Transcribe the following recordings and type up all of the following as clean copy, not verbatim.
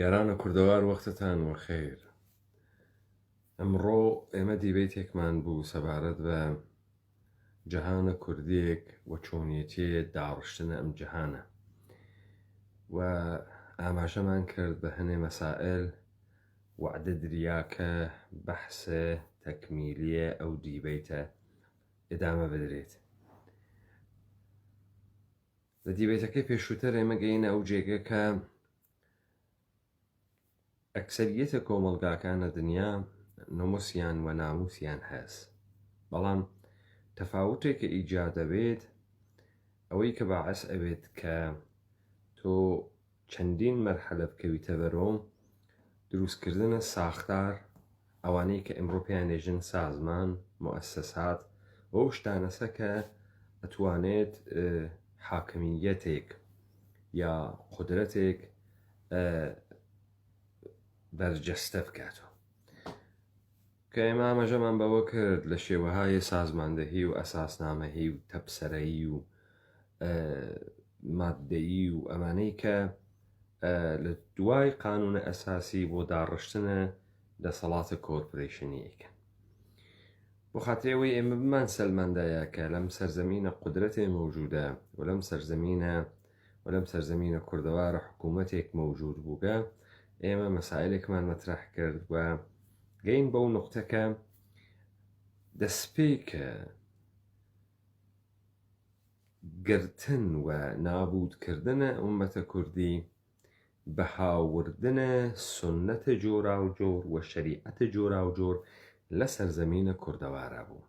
یارانە کوردەوار وەختتان وەخێر. ئەمڕۆ ئێمە دیبێتێکمان بوو سەبارەت بە جەهانە کوردیەک وە چۆنیەتێ داڕشتنە ئەم جەهانە و ئاماژەمان کرد بە هەنێ مەسائل وعدە دریاکە بەحسە تەکمیلیە ئەو دیبێتە ئێدامە بدرێت. لە دیبێتەکەی پێشووتر ئێمە گەینە ئەو جێگە کە ئەکسەریەتە کۆمەڵگاکانە دنیا نۆمۆسیان و ناموسیان هەست، بەڵام تەفاوتێکە ئیجاد دەبێت ئەوەی کە باعەس ئەوێت کە تۆ چەندین مەرحەلە بکەویتە بەرەو دروستکردنە ساختار ئەوانەی کە ئەمڕۆ پێیانێژن سازمان مؤسسات ئەو شتانەسە کە ئەتوانێت حاکمیەتێک یا قودرەتێک بەرجەستە بکاتەوە، کە ئێمە ئاماژەمان بەوە کرد لە شێوەهای سازماندەهی و ئەساسنامەهی و تەبسەرەیی و ماددەیی و ئەمانەی کە لە دوای قانونە ئەساسی بۆ داڕشتنە دەسەڵاتە کۆرپۆرێشنیەکە. بۆ خاترەوەی ئێمە بمان سەلماندایە کە لەم سەرزەمینە قودرەتێ مەوجودە و لەم سەرزەمینە کوردەوارە حکوومەتێک مەوجود بووگە، ئێمە مەسائلێکمان مەترەح کرد و گەین بەو نقطەکە دەستپێکە گرتن و نابودکردنە ئومەتە کوردی بە هاوردنە سنەتە جۆرا و جۆر و شەریعەتە جۆرا و جۆر لە سەرزەمینە کوردەوارە بوو.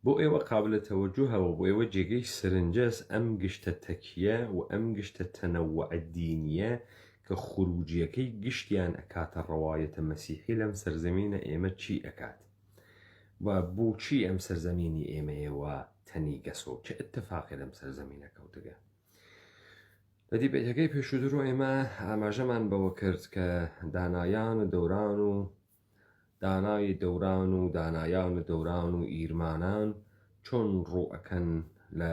بۆ ئێوە قابلە تەوەجوهەوە، بۆ ئێوە جێگەی سرنجەس ئەم گشتە تەکیە و ئەم گشتە تەنەووع دینیە کە خروجیەکەی گشتیان ئەکاتە ڕەوایەتە مەسیحی لەم سەرزەمینە ئێمە چی ئەکات و بۆچی ئەم سەرزەمینی ئێمەیەوە تەنی گەسۆ چه ئەتتەفاقی لەم سەرزەمینە کەوتگە. لە دیبێتەکەی پێشووتر ئێمە ئاماژەمان بەوە کرد کە دانایان و دەوران و ئیرمانان چۆن ڕوئەکەن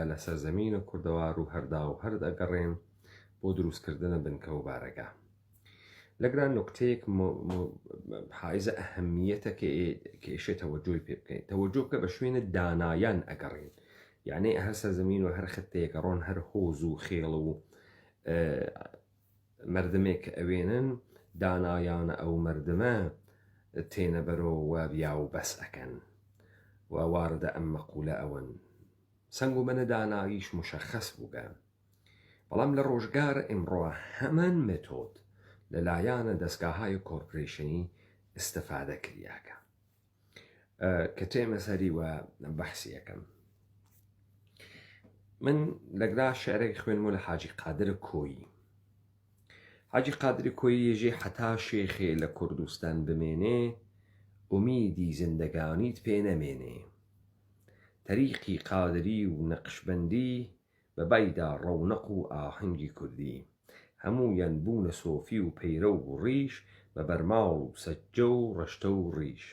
لە سەرزەمینە کوردەوار و هەردا و هەرد ئەگەڕێن بۆ دروستکردنە بنکە و بارەگا. لەگران نکتەیەک حایزە ئەهەمیەتە کە ئێشێ تەوەجۆی پێ بکەین، تەوەجۆ بکە بە شوێنە دانایان ئەگەڕین، یعنی هەر سەرزەمین و هەر خەتەیەکە ڕۆن هەر هۆز و خێڵ و مردمێک ئەوێنن دانایانە ئەو مردمە تێنە بەرەوە بیا و بەس ئەکەن و واردە ئەم مەقولە ئەوەن سنگ و منە داناییش مشەخەس بووگە، بەڵام لە ڕۆژگارە ئێمڕۆ هەمان مێتۆد لەلایەنە دەستگاهای کۆرپۆرێشنی ئستەفادە کریاکە کە تێمە سەری وە بەحسی یەکەم. من لەگرا شعرێک خوێنمە لە حاجی قادر کۆیی. حاجی قادری کۆیی یێژێ حەتا شێخێ لە کوردستان بمێنێ ئومیدی زندگانیت پێ نەمێنێ، تەریقی قادری و نەقشبەندی بە بەیدا ڕەونەق و ئاهەنگی کوردی، هەموویان بوونە سۆفی و پەیرە و ڕیش بە بەرماڵ و سەجە و ڕەشتە و ڕیش،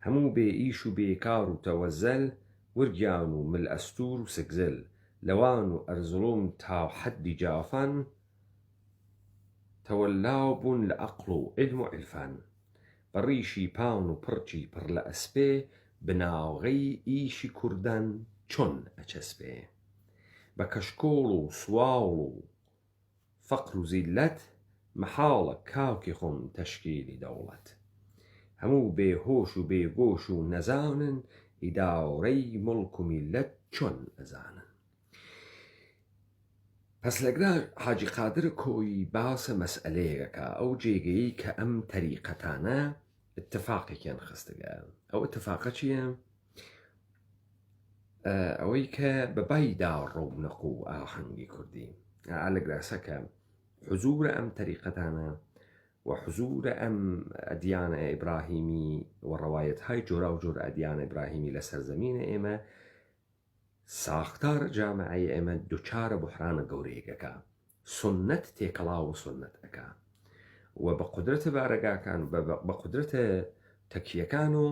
هەموو بێ ئیش و بێکار و تەوەزەل ورگیان و مل ئەستور و سگزل، لەوان و ئەرزڵوم تا حەدی جافان تەوەلاو بوون لە عەقڵ و عیلم و عیرفان، بە ڕیشی پان و پڕچی پڕ لە ئەسپێ بناوغەی ئیشی کوردان چۆن ئەچەسپێ، بە کەشکۆڵ و سواڵ و فەقر و زیلەت مەحاڵە کاوکی خۆم تەشکیلی دەوڵەت، هەموو بێهۆش و بێگۆش و نەزانن ئیدارەی مڵک و میلەت چۆن ئەزانن. پس لەگرا حاجی قادر کۆیی باسە مەسئلەیەکە ئەو جێگەی کە ئەم تەریقەتانە اتفاقێکیان خستگە. ئەو اتفاقە چییە؟ ئەوەی کە بەبایدا ڕەونەق و ئاهەنگی کوردی لەگراسە کە حزورە ئەم تەریقەتانە و حزورە ئەم ئەدیانە ئیبراهیمی و ڕەوایەتهای جۆرا و جۆر ئەدیانە ئیبراهیمی لە سەرزەمینە ئێمە ساختار جامعەی ئێمە دووچارە بحرانە گەورەیەکەکە، سنەت تێکەڵاو و سنەت ئەکا و بە قودرەتە بارەگاکان بە قودرەتە تەکیەکان و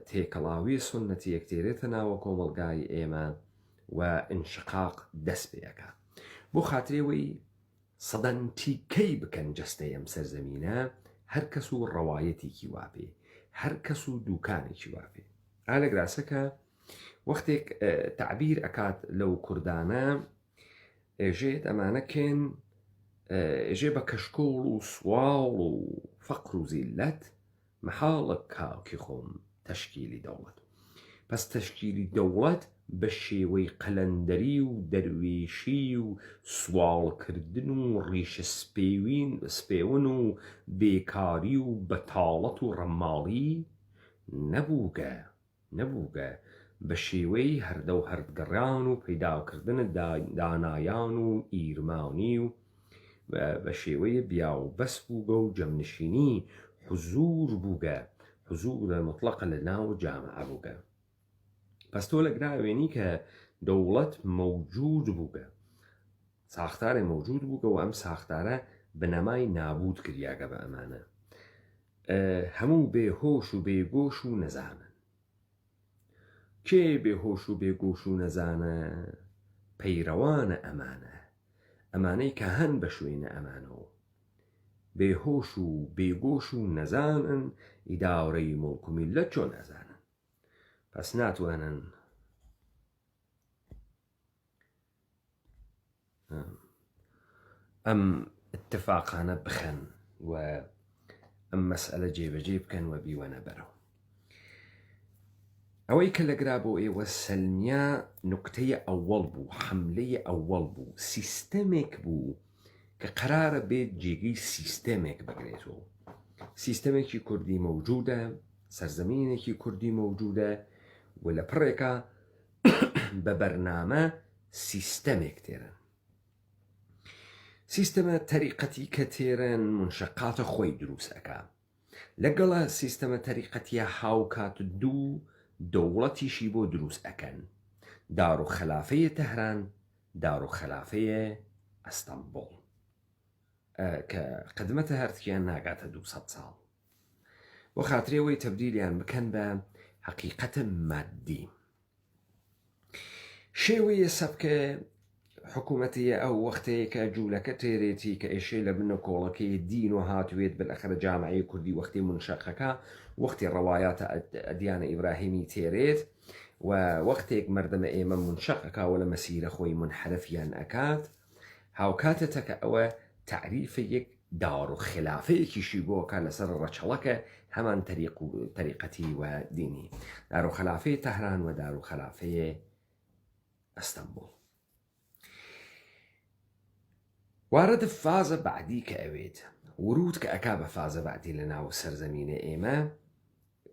تێکەڵاوی سنەتی یەکتێرێتە ناوە کۆمەڵگای ئێمە و ئینشقاق دەست پێەکە. بۆ خاترێەوەی سەدەنتیکەی بکەن جەستەی ئەم سەرزەمینە، هەر کەس و ڕەوایەتێکی وابێ، هەر کەس و دووکانێکی وابێ. ئالە گراسەکە وەختێک تعبیر ئەکات لەو کوردانە ئێژێت ئەمانەکەن ئێژێ بە کەشکۆڵ و سواڵ و فەقر و زیلەت محاڵە کاوکی خۆم تەشکیلی دەوڵەت. پس تەشکیلی دەوڵەت بە شێوەی قەلەندەری و دەروێشی و سواڵکردن و ڕیشە سپێون و بێکاری و بەتاڵەت و ڕەماڵی نەبووگە بە شێوەی هەردە و هەردگەڕان و پەیداکردنە دانایان و ئیرمانی و بە شێوەیە بیاوبەس بووگە و جەمنشینی حزور بووگە، حزورە مطلقە لە ناو جامعە بووگە. پس تۆ لەگراوێنی کە دەوڵەت مەوجود بووگە، ساختارێ مەوجود بووگە و ئەم ساختارە بنەمای نابود کریاگە بە ئەمانە هەموو بێهۆش و بێگۆش و نەزانن. کێ بێهۆش و بێگۆش و نەزانە؟ پەیڕەوانە ئەمانەی کە هەن بە شوێنە ئەمانەوە، بێهۆش و بێگۆش و نەزانن ئیداڕەی مڵک و میلەت چۆن نەزانن. پس ناتوانن ئەم اتفاقانە بخەن و ئەم مەسئلە جێبەجێ بکەن و بیوەنە بەرەوە. ئەوەی کە لەگرا بۆ ئێوە سەلمیا نوقتەیە ئەوەڵ بوو، حەملەیە ئەوەڵ بوو، سیستەمێک بوو کە قەرارە بێت جێگەی سیستەمێک بگرێتەوە. سیستەمێکی کوردی مەوجودە، سەرزەمینێکی کوردی مەوجودە و لە پڕێکە بە بەرنامە سیستەمێک تێرن. سیستەمە تەریقەتی کە تێرن منشەقاتە خۆی دروست ئەکا. لەگەڵە سیستەمە تەریقەتیە هاوکات دوو دەوڵەتیشی بۆ دروست ئەکەن، دار و خەلافەیە تەهران، دار و خەلافەیە ئەستەمبوڵ، کە قدمەتە هەرتکیان ناگاتە 200 ساڵ. بۆ خاترێەوەی تەبدیلیان بکەن بە حەقیقەتە مادی. شێوەیە سەبکە حکوومەتیە ئەو وەختەیە کە جوولەکە تێرێتی کە ئێشێ لە بنە کۆڵەکەی دین و هاتوێت بەلەخرە جامعەی کوردی وەختی منشەقەکە، وەختی ڕەوایاتە ئەدیانە ئیبراهیمی تێرێت و وەختێک مردمە ئێمە منشەقەکە و لە مەسیرە خۆی منحرفیان ئەکات، هاوکاتێتە کە ئەوە تعریفە یەک دار و خلافەیەکیشی بۆکە لەسەر ڕەچەڵەکە هەمان تەریقەتی و دینی، دار و خلافەیە تەهران و دار و خلافەیە ئەستەمبوڵ. وارد فازە بعدی کە ئەوێت ورود کە ئەکا بە فازە بعدی لە ناو سەرزەمینە ئێمە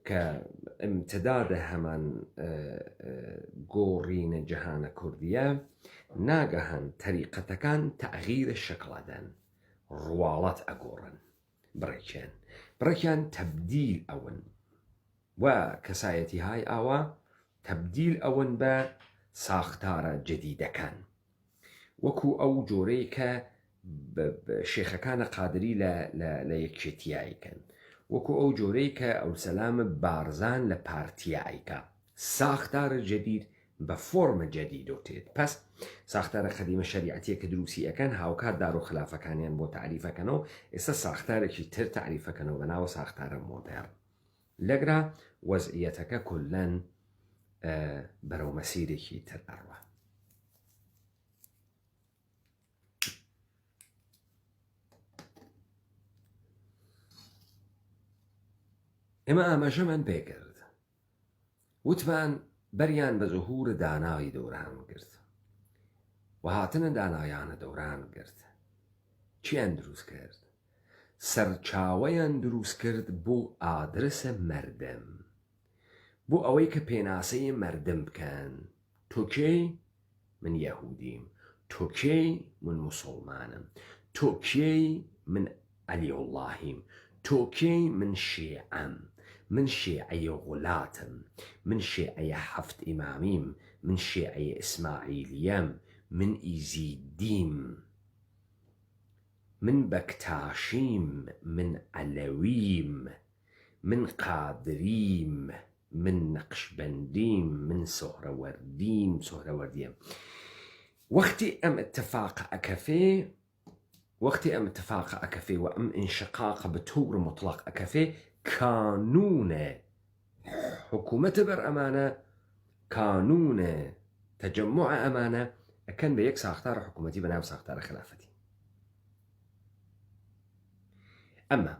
کە امتدادە هەمان گۆڕینە جەهانە کوردیە، ناگەهان تەریقەتەکان تەغیرە شەکڵەدەن، ڕواڵەت ئەگۆڕن، بڕێکیان تەبدیل ئەون و کەسایەتی های ئاوا تەبدیل ئەون بە ساختارە جەدیدەکان، وەکو ئەو جۆرەی کە شێخەکانە قادری لە یەکێتیایکەن، وەکو ئەو جۆرەی کە ئەو سەلامە بارزان لە پارتیایکە، ساختارە جەدید بە فۆرمە جەدیدۆتێت. پس ساختارە قەدیمە شەریعەتیە کە دروستی ئەەکەن هاوکات دار و خلافەکانیان بۆ تعریفەکەنەوە، ئێستا ساختارێکی تر تعریفەکەنەوە بە ناوە ساختارە مۆدێڕن. لەگرا وەزعیەتەکە کولەن بەرەو مەسیرێکی تر ئەڕوە. ئێمە ئاماژەمان پێکرد، وتمان بەریان بە زوهور دانای دەوران گرت و هاتنە دانایانە دەوران گرت. چیان دروست کرد؟ سەرچاوەیان دروست کرد بۆ ئادرسە مەردەم، بۆ ئەوەی کە پێناسەی مەردەم بکەن. تۆکێی؟ من یەهودیم. تۆکێی؟ من موسڵمانم. تۆکێی؟ من عەلیوڵڵاهیم. تۆکێی؟ من شیعەم. من شیعەیە غولاتم. من شیعەیە هەفت ئیمامیم. من شیعەیە ئیسماعیلیەم. من ئیزیدیم. من بەکتاشیم. من عەلەویم. من قادریم. من نەقشبەندیم. من سۆهرەوەردیم. وەختی ئەم اتفاق ئەکەفێ وقتی ام اتفاق اکفی و ام انشقاق به طور مطلق اکفی کانون حکومت بر امانه کانون تجمع امانه اكن بيك ساختار حكومتي بنام ساختار خلافتي. اما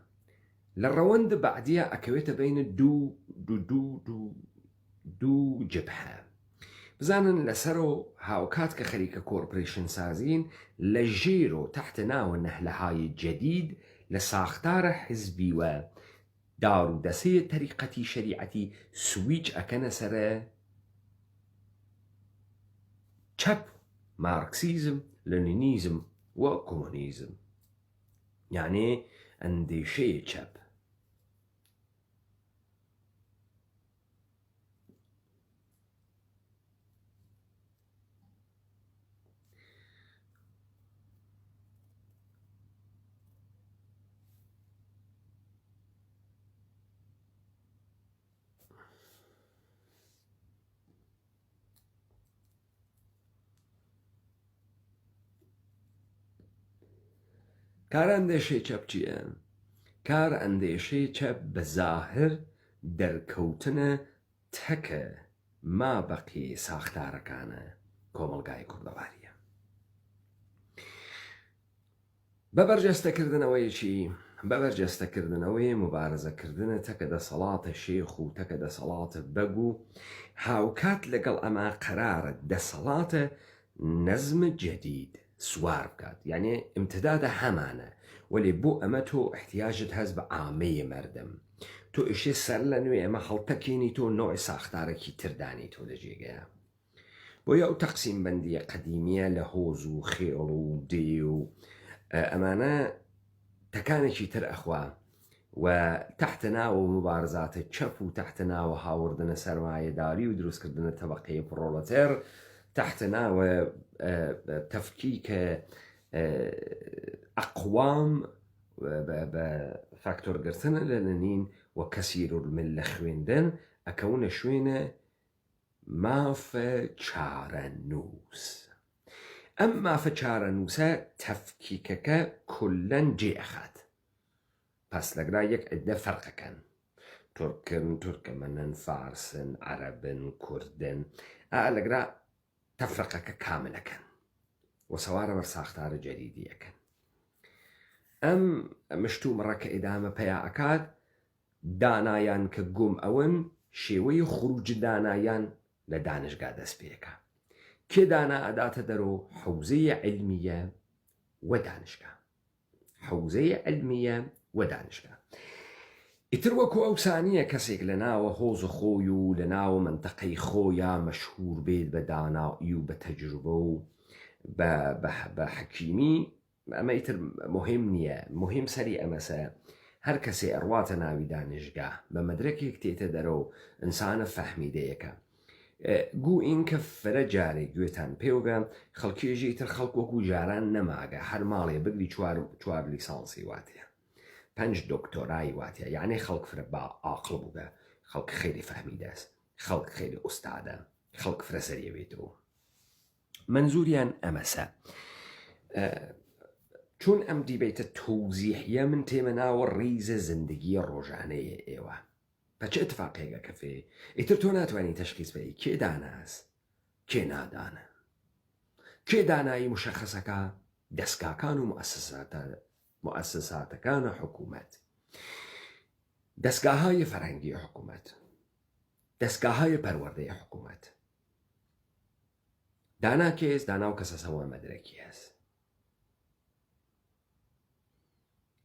للروند بعديها اكويت بين دو جبهه بزانن لسرو هاوكات كخريكة كوربريشن سازين لجيرو تحت ناو النهل هاي الجديد لساختار حزبي و دارو دسية طريقتي شريعتي سويج أكن سره چپ ماركسيزم لنينيزم وكومونيزم يعني انديشي چپ. کار اندیشه چپ چیه؟ کار اندیشه چپ بظاهر درکوتن تکه ما بقی ساختارکانه کۆمەڵگای کوردەواریە. بەبەرجەستەکردنەوەی مبارزەکردنە تەکە دەسەڵاتە شێخ و تەکە دەسەڵاتە بەگ و هاوکات لەگەڵ ئەما قەرارە دەسەڵاتە نەزمە جەدید سوار بکات، یعنی امتدادە هەمانە وەلێ بۆ ئەمە تۆ احتیاجت هەست بە ئامەیە مەردم، تۆ ئیشێ سەر لە نوێ ئەمە هەڵتەکێنی تۆ نۆعی ساختارێکی تردانی تۆ لە جێگەیە. بۆیە ئەو تەقسیم بەندیە قەدیمیە لە هۆز و خێڵ و دێ و ئەمانە تەکانێکی تر ئەخوا و تحت ناوە مبارزاتە چەپ و تحت ناوە هاوردنە سەرمایەداری و دروستکردنە تەبەقەی پرۆڵەتێر، تحت ناوە تەفکیکە ئەقوام بە فاکتۆرگرتنە لە لەنین و کەسیر و من لە خوێندن ئەکەونە شوێنە مافە چارەنووس. ئەم مافە چارەنووسە تەفکیکەکە کولەن جێئەخات. پس لەگرا یەک عدە فەرقەکەن، تورکن، تورکمەنن، فارسن، عەرەبن، کوردن، لەگرا تەفرقەکە کاملەکەن و سەوارە بەر ساختارە جەدیدیەکەن. ئەم مشتومڕە کە ئیدامە پەیا ئەکات دانایان کە گوم ئەون شێوەی خروج دانایان لە دانشگا دەست پێەکە. کێ دانا ئەداتە دەرۆ؟ حوزەیە عیلمیە و دانشگا، حوزەیە عیلمیە و دانشگا. ئیتر وەکو ئەو سانیە کەسێک لە ناوە هۆزە خۆی و لە ناوە منتەقەی خۆیە مەشهور بێت بە دانایی و بە تەجروبە و بە حەکیمی، ئەمە ئیتر مهم نییە. مهم سەری ئەمەسە هەر کەسێ ئەڕواتە ناوی دانشگا بە مەدرەکێک تێتە دەرەوە ئینسانە فەحمیدەیەکە. گو ئینکە فرە جارێک گوێتان پێوگە خەڵکێژی تر خەڵک وەکو جاران نەماگە، هەر ماڵێ بگری چوار لیسانسی واتەیە، 5 دکتۆرای واتەیە، یعنی خەڵک فرە با ئاقڵ بووگە، خەڵک خێری فەحمیدەست، خەڵک خێری ئوستادە، خەڵک فرە سەریەوێتەوە. منزوریان ئەمەسە. چون ئەم دیبێتە تۆزیحیە من تێمە ناوە ڕیزە زندگیە ڕۆژانەیە ئێوە. بە چه اتفاقێکە کەفێ ئیتر تۆ ناتوانانی تەشخیص بەی کێ داناست کێ نادانە، کێ دانایی مشەخصەکە؟ دەستگاکان و مؤسساتەکانە حکوومەت، دەستگاهای فەرهەنگی حکوومەت، دەستگاهای پەروەردەی حکوومەت. دانا کێس؟ دانا و کەسە سەوە مەدرەکی هەست،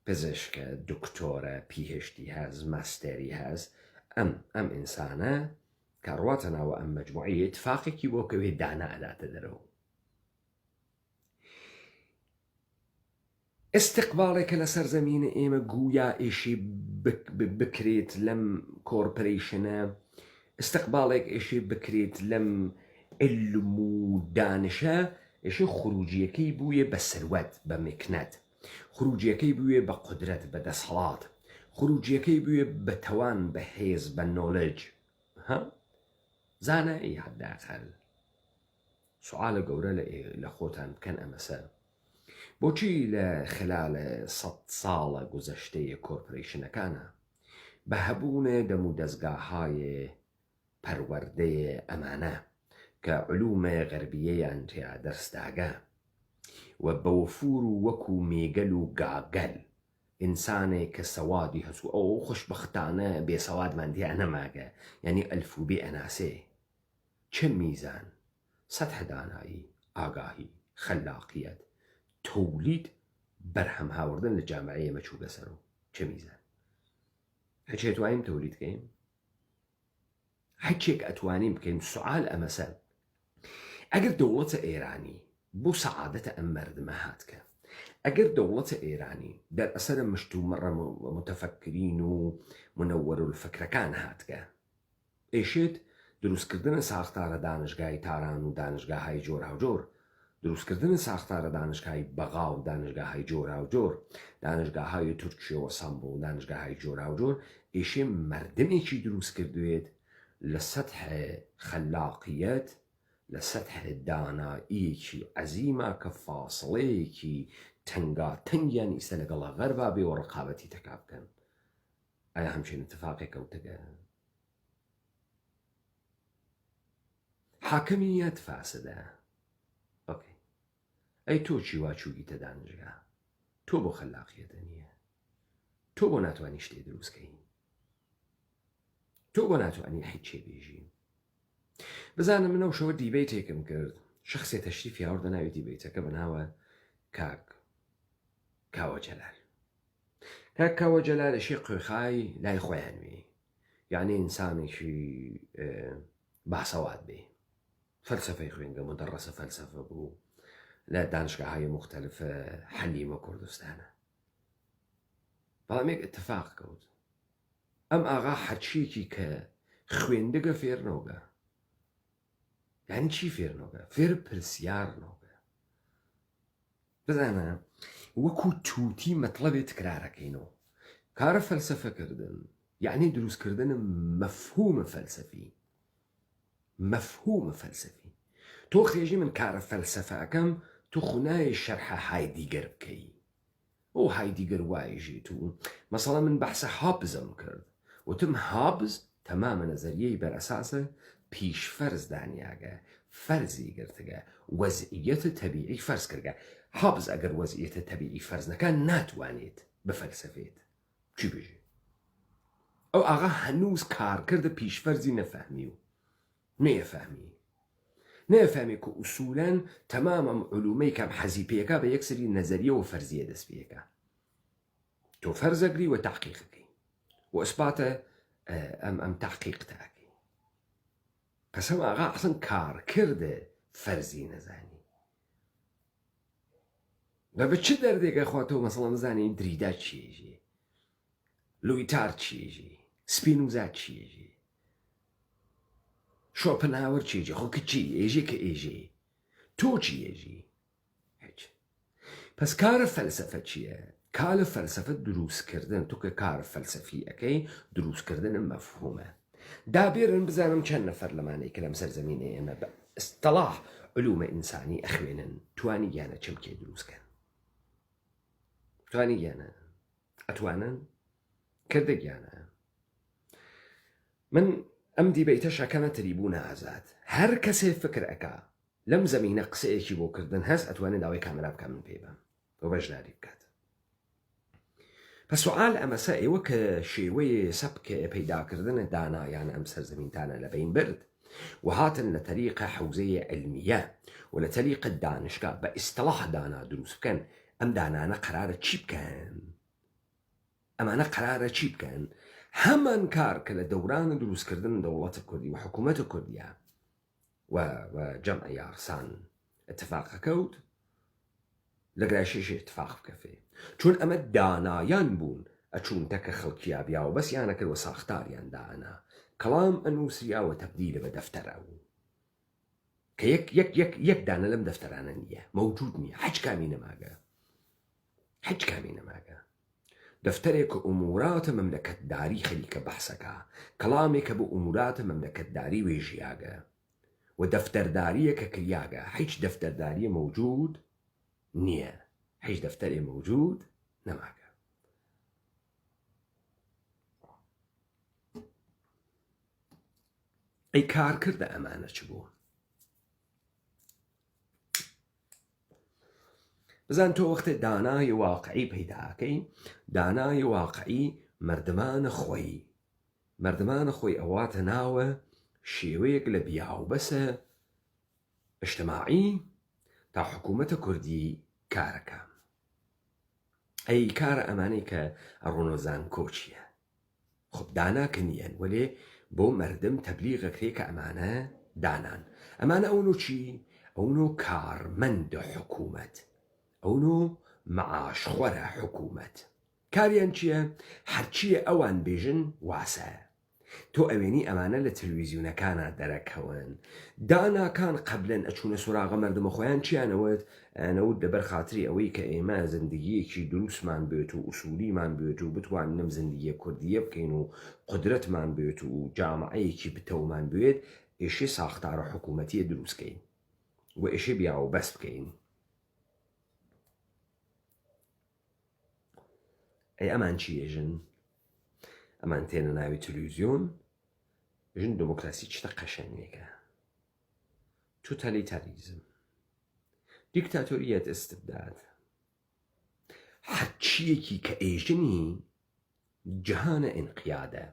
پزیشکە، دکتۆرە، PhD هەست، ماستەری هەست. ئەم ئینسانە کاڕواتە ناوە ئەم مەجموعەیە اتفاقێکی بۆ کەوێ دانا ئەداتە دەرەوە. استقبالێکە لە سەرزەمینە ئێمە گویا ئێشی بکرێت لەم کۆرپۆریشنە، استقبالێک ئێشی بکرێت لەم علم و دانشە، ئێشی خروجیەکەی بوویە بە سەروەت، بە مکنەت، خروجیەکەی بووێ بە قودرەت، بە دەسەڵات، خروجیەکەی بووێ بە تەوان، بە هێز، بە نۆلج. زانە ئەی حەداقەل سوالە گەورە لە خۆتان بکەن ئەمەسە. بۆچی لە خلالە 100 ساڵە گوزەشتەیە کۆرپۆریشنەکانە بە هەبوونە دەم و دەستگاهای پەروەردەیە ئەمانە کە علومە غەربیەیان تیا دەرسداگە و بەوەفور و وەکو مێگەل و گاگەل ئینسانێک کە سەوادی هەسوو ئەو خۆشبەختانە بێسەوادمان تیا نەماگە یعنی ئەلفوبێ ئەناسێ چه میزان سەتح دانایی ئاگاهی خەلاقیەت تەولید بەرهەم هاوردن لە جامعەیە مەچوو بەسەرەوە چه میزان هەچ ئەتوانین تەولید بکەین هەچێک ئەتوانین بکەین سوال ئەمەسە ئەگەر دەوڵەتە ئێرانی بۆ سەعادەتە ئەم مەردمە هاتکە ئەگەر دەوڵەتە ئێرانی دەرئەسەرە مشتومڕە متەفەکرین و منەوەر الفەکرەکان هاتکە ئێشێت دروستکردنە ساختارە دانشگای تاران و دانشگاهای جۆراوجۆر دروستکردنە ساختارە دانشگای بەغا و دانشگاهای جۆراوجۆر دانشگاهای تورکیە و سامبۆ و دانشگاهای جۆراوجۆر ئێشێ مەردمێکی دروست کردوێت لە سەتح خەلاقیەت لە سەتح داناییەکی عەزیمە کە فاسڵەیەکی تەنگاتەنگیان ئیسە لەگەڵا غەربا بێ و ڕقابەتی تەکا بکەن ئایا هەمچین اتفاقێک کەوتەگە حاکمیت فاسدە ئۆکەی ئەی تۆ چی واچووگیتە دانشگا تۆ بۆ خەلاقیەتە نییە تۆ بۆ ناتوانانی شتێ دروستکەی تۆ بۆ ناتوانانی هیچ چێ بێژی بزانم منەو شەوە دیبەیتێکم کرد شخصێ تەشریفی هاوردە ناوی دیبەیتەکە بەناوە کاک کاوە جەلال کاک کاوە جەلالەشی قوێخای لای خۆیان وێ یعنی ئینسانێکی باسەوات بێ فەلسەفەی خوێنگە مدەڕەسە فەلسەفە بوو لە دانشگاهای مختلفە حەلیمە کوردستانە بەڵام یەک اتفاق کەوت ئەم ئاغا هەرچیەکی کە خوێندەگە فێرنۆگە یعنی چی فێرنۆگە فێر پرسیارنۆگە بزانە وەکو تووتی مەطلبێت تکرارەکەینەوە کارە فەلسەفەکردن یعنی دروستکردن مەفهومە فەلسەفی مەفهومە فەلسەفی تۆ خێژی من کارە فەلسەفەکەم تو خونای شەرحە هایدیگەر بکەی ئەو هایدیگەر وایژێت و مەسەڵە من بەحسە هابزم کرد وتم هابز تەمامە نەزەریەی بەرئەساسە پیشفەرز دانیاگە فەرزی گرتگە وەزعیەتە تەبیعی فەرز کردگە هابز ئەگەر وەزعیەتە تەبیعی فەرزنەکە ناتوانێت بفەلسەفێت چی بژێ ئەو ئاغا هەنووز کارکردە پیشفەرزی نەفەهمی و نەفەهمی کە ئوسوولەن تەمام ئەم علومەی کەم حەزی پێەکە بە یەکسەری نەزەریە و فەرزیە دەست پێەکە تۆ فەرزەگری و تەحقیقەکەی و ئەسباتە ئەم تەحقیق تاکەی پس ئەم ئاغا ئەسڵەن کارکردە فەرزی نەزانی بە چ دەردێکە خواتەوە مەسەڵەن نزانی دریدا چیێژێ لویتار چیێژێ سپینوزا چیێژێ شۆپنهاوەر چیێژێ خۆ کە چی ئێژێ کە ئێژێ تۆ چی ئێژی هیچ پس کارە فەلسەفە چییە کارە فەلسەفە دروستکردن تو کە کارە فەلسەفی ئەەکەی دروستکردن مەفهومە دابێرن بزانم چەند نەفەر لەمانەی کە لەم سەرزەمینە ئێمە بە ئەستەلاح علومە ئینسانی ئەخوێنن توانی گیانە چەمکێ دروستکەن توانی گیانە ئەتوانن کردە گیانە من ئەم دیبەیتە شەکەمە تریبوونە ئازاد هەر کەسێ فکر ئەکا لەم زەمینە قسەیەکی بۆ کردن هەست ئەتوانێت داوای کامەرا بکە من پێ بم بۆ بەشداری بکات پس سوال ئەمەسە ئێوە کە شێوەیە سەبکە پەیداکردنە دانایان ئەم سەرزەمینتانە لەبین برد و هاتن لە تەریقە حەوزەیە علمیە و لە تەریقە دانشگا بە ئیستلاح دانا دروست بکەن ئەم دانانە قەرارە چی بکەن ئەمانە قەرارە چی بکەن هەمان کار کە لە دەورانە دروستکردن دەوڵەتە کوردی و حکوومەتە کوردیە و جەمعە یارسان اتفاقە کەوت لە گرایشێش اتفاق بکەفێ چون ئەمە دانایان بوون ئەچوونتە کە خەڵکییا بیا و بەسییانە کردوە ساختاریان دانا کەڵام ئەنووسیاوە تەبدیلە بە دەفتەرە بوو کە یەک دانە لەم دەفتەرانە نییە مەوجود نییە هیچ کامی نەماگە دەفتەرێک کە ئوموراتە مەملەکەتداری خەریکە بەحسەکە کەڵامێکە بە ئوموراتە مەملەکەتداری وێژیاگە و دەفتەرداریە کە کریاگە هیچ دەفتەرداریە مەوجود نییە هیچ دەفتەرێ موجود نەماکە. ئەی کارکردە ئەمانە چ بوو؟ بزان تۆ وەختێ دانای واقعی پەیداکەی، دانای واقعی مردمانە خۆی ئەواتە ناوە شێوەیەک لە بیاوبەسە اجتماعی تا حکوومەتە کوردی کارەکە. ئەی کارە ئەمانەی کە ئەڕۆنۆزان کۆچیە خب داناکە نیەن وەلێ بۆ مردم تەبلیغەکرێ کە ئەمانە دانان، ئەمانە ئەوونۆ چی؟ ئەوونۆ کارمەندە حکوومەت، ئەوونۆ مەعاشخوەرە حکوومەت. کاریان چییە؟ هەرچیە ئەوان بێژن واسە. تۆ ئەوێنی ئەمانە لە تەلەڤیزیۆنەکانە دەرەکەون، داناکان قەبلەن ئەچوونە سوراغە مردمە خۆیان چیانەوەت؟ ئەنەوت دەبەر خاتری ئەوەی کە ئێمە زندگیەکی دروستمان بێت و ئوسولیمان بێت و بتوانم زندگیە کوردیە بکەین و قدرەتمان بێت و جامعەیەکی بتەومان بێت، ئێشێ ساختارە حکوومەتیە دروستکەین و ئێشێ بیاوە بەس بکەین. ئەی ئەمان چیە ژن؟ ئەمان تێنە ناوی تەلەڤیزیۆن، ژن دموکراسی چتە قەشەنگێکە، توتالیتاریزم، دیکتاتۆریەت، استبداد، هەرچیەکی کە ئێژنی جەهانە ئینقیادە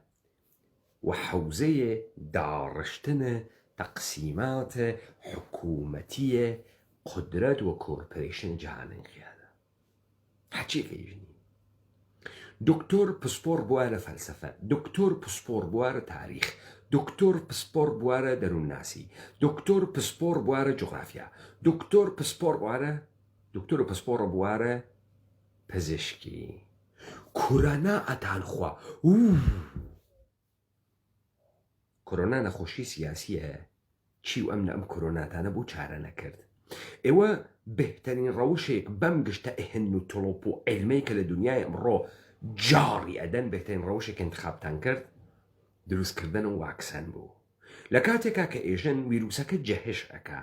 و حەوزەیە داڕشتنە تەقسیماتە حکوومەتیە قدرەت و کۆرپۆرێشن جەهانە ئینقیادە. هەرچیەکە ئێژنی دکتۆر پسپۆر بوارە فەلسەفە، دکتۆر پسپۆر بوارە تاریخ، دکتۆر پسپۆر بوارە دەروونناسی، دکتۆر پسپۆر بوارە جوغرافیا، دکتۆر پسپۆر بوارە پزیشکی. کۆرۆنا ئەتانخوا کۆرۆنا نەخۆشی سیاسیە چی و ئەم لە ئەم کۆرۆناتانە بۆ چارە نەکرد؟ ئێوە بهترین ڕەوشێک بەم گشتە ئەهێن و تۆڵۆپ و عیلمەی کە لە دنیای ئەمڕۆ جاڕی ئەدەن بهترین ڕەوشێک انتخابتان کرد دروستکردن و واکسەن بوو. لە کاتێکا کە ئێژن ویرروسەکە جەهش ئەکا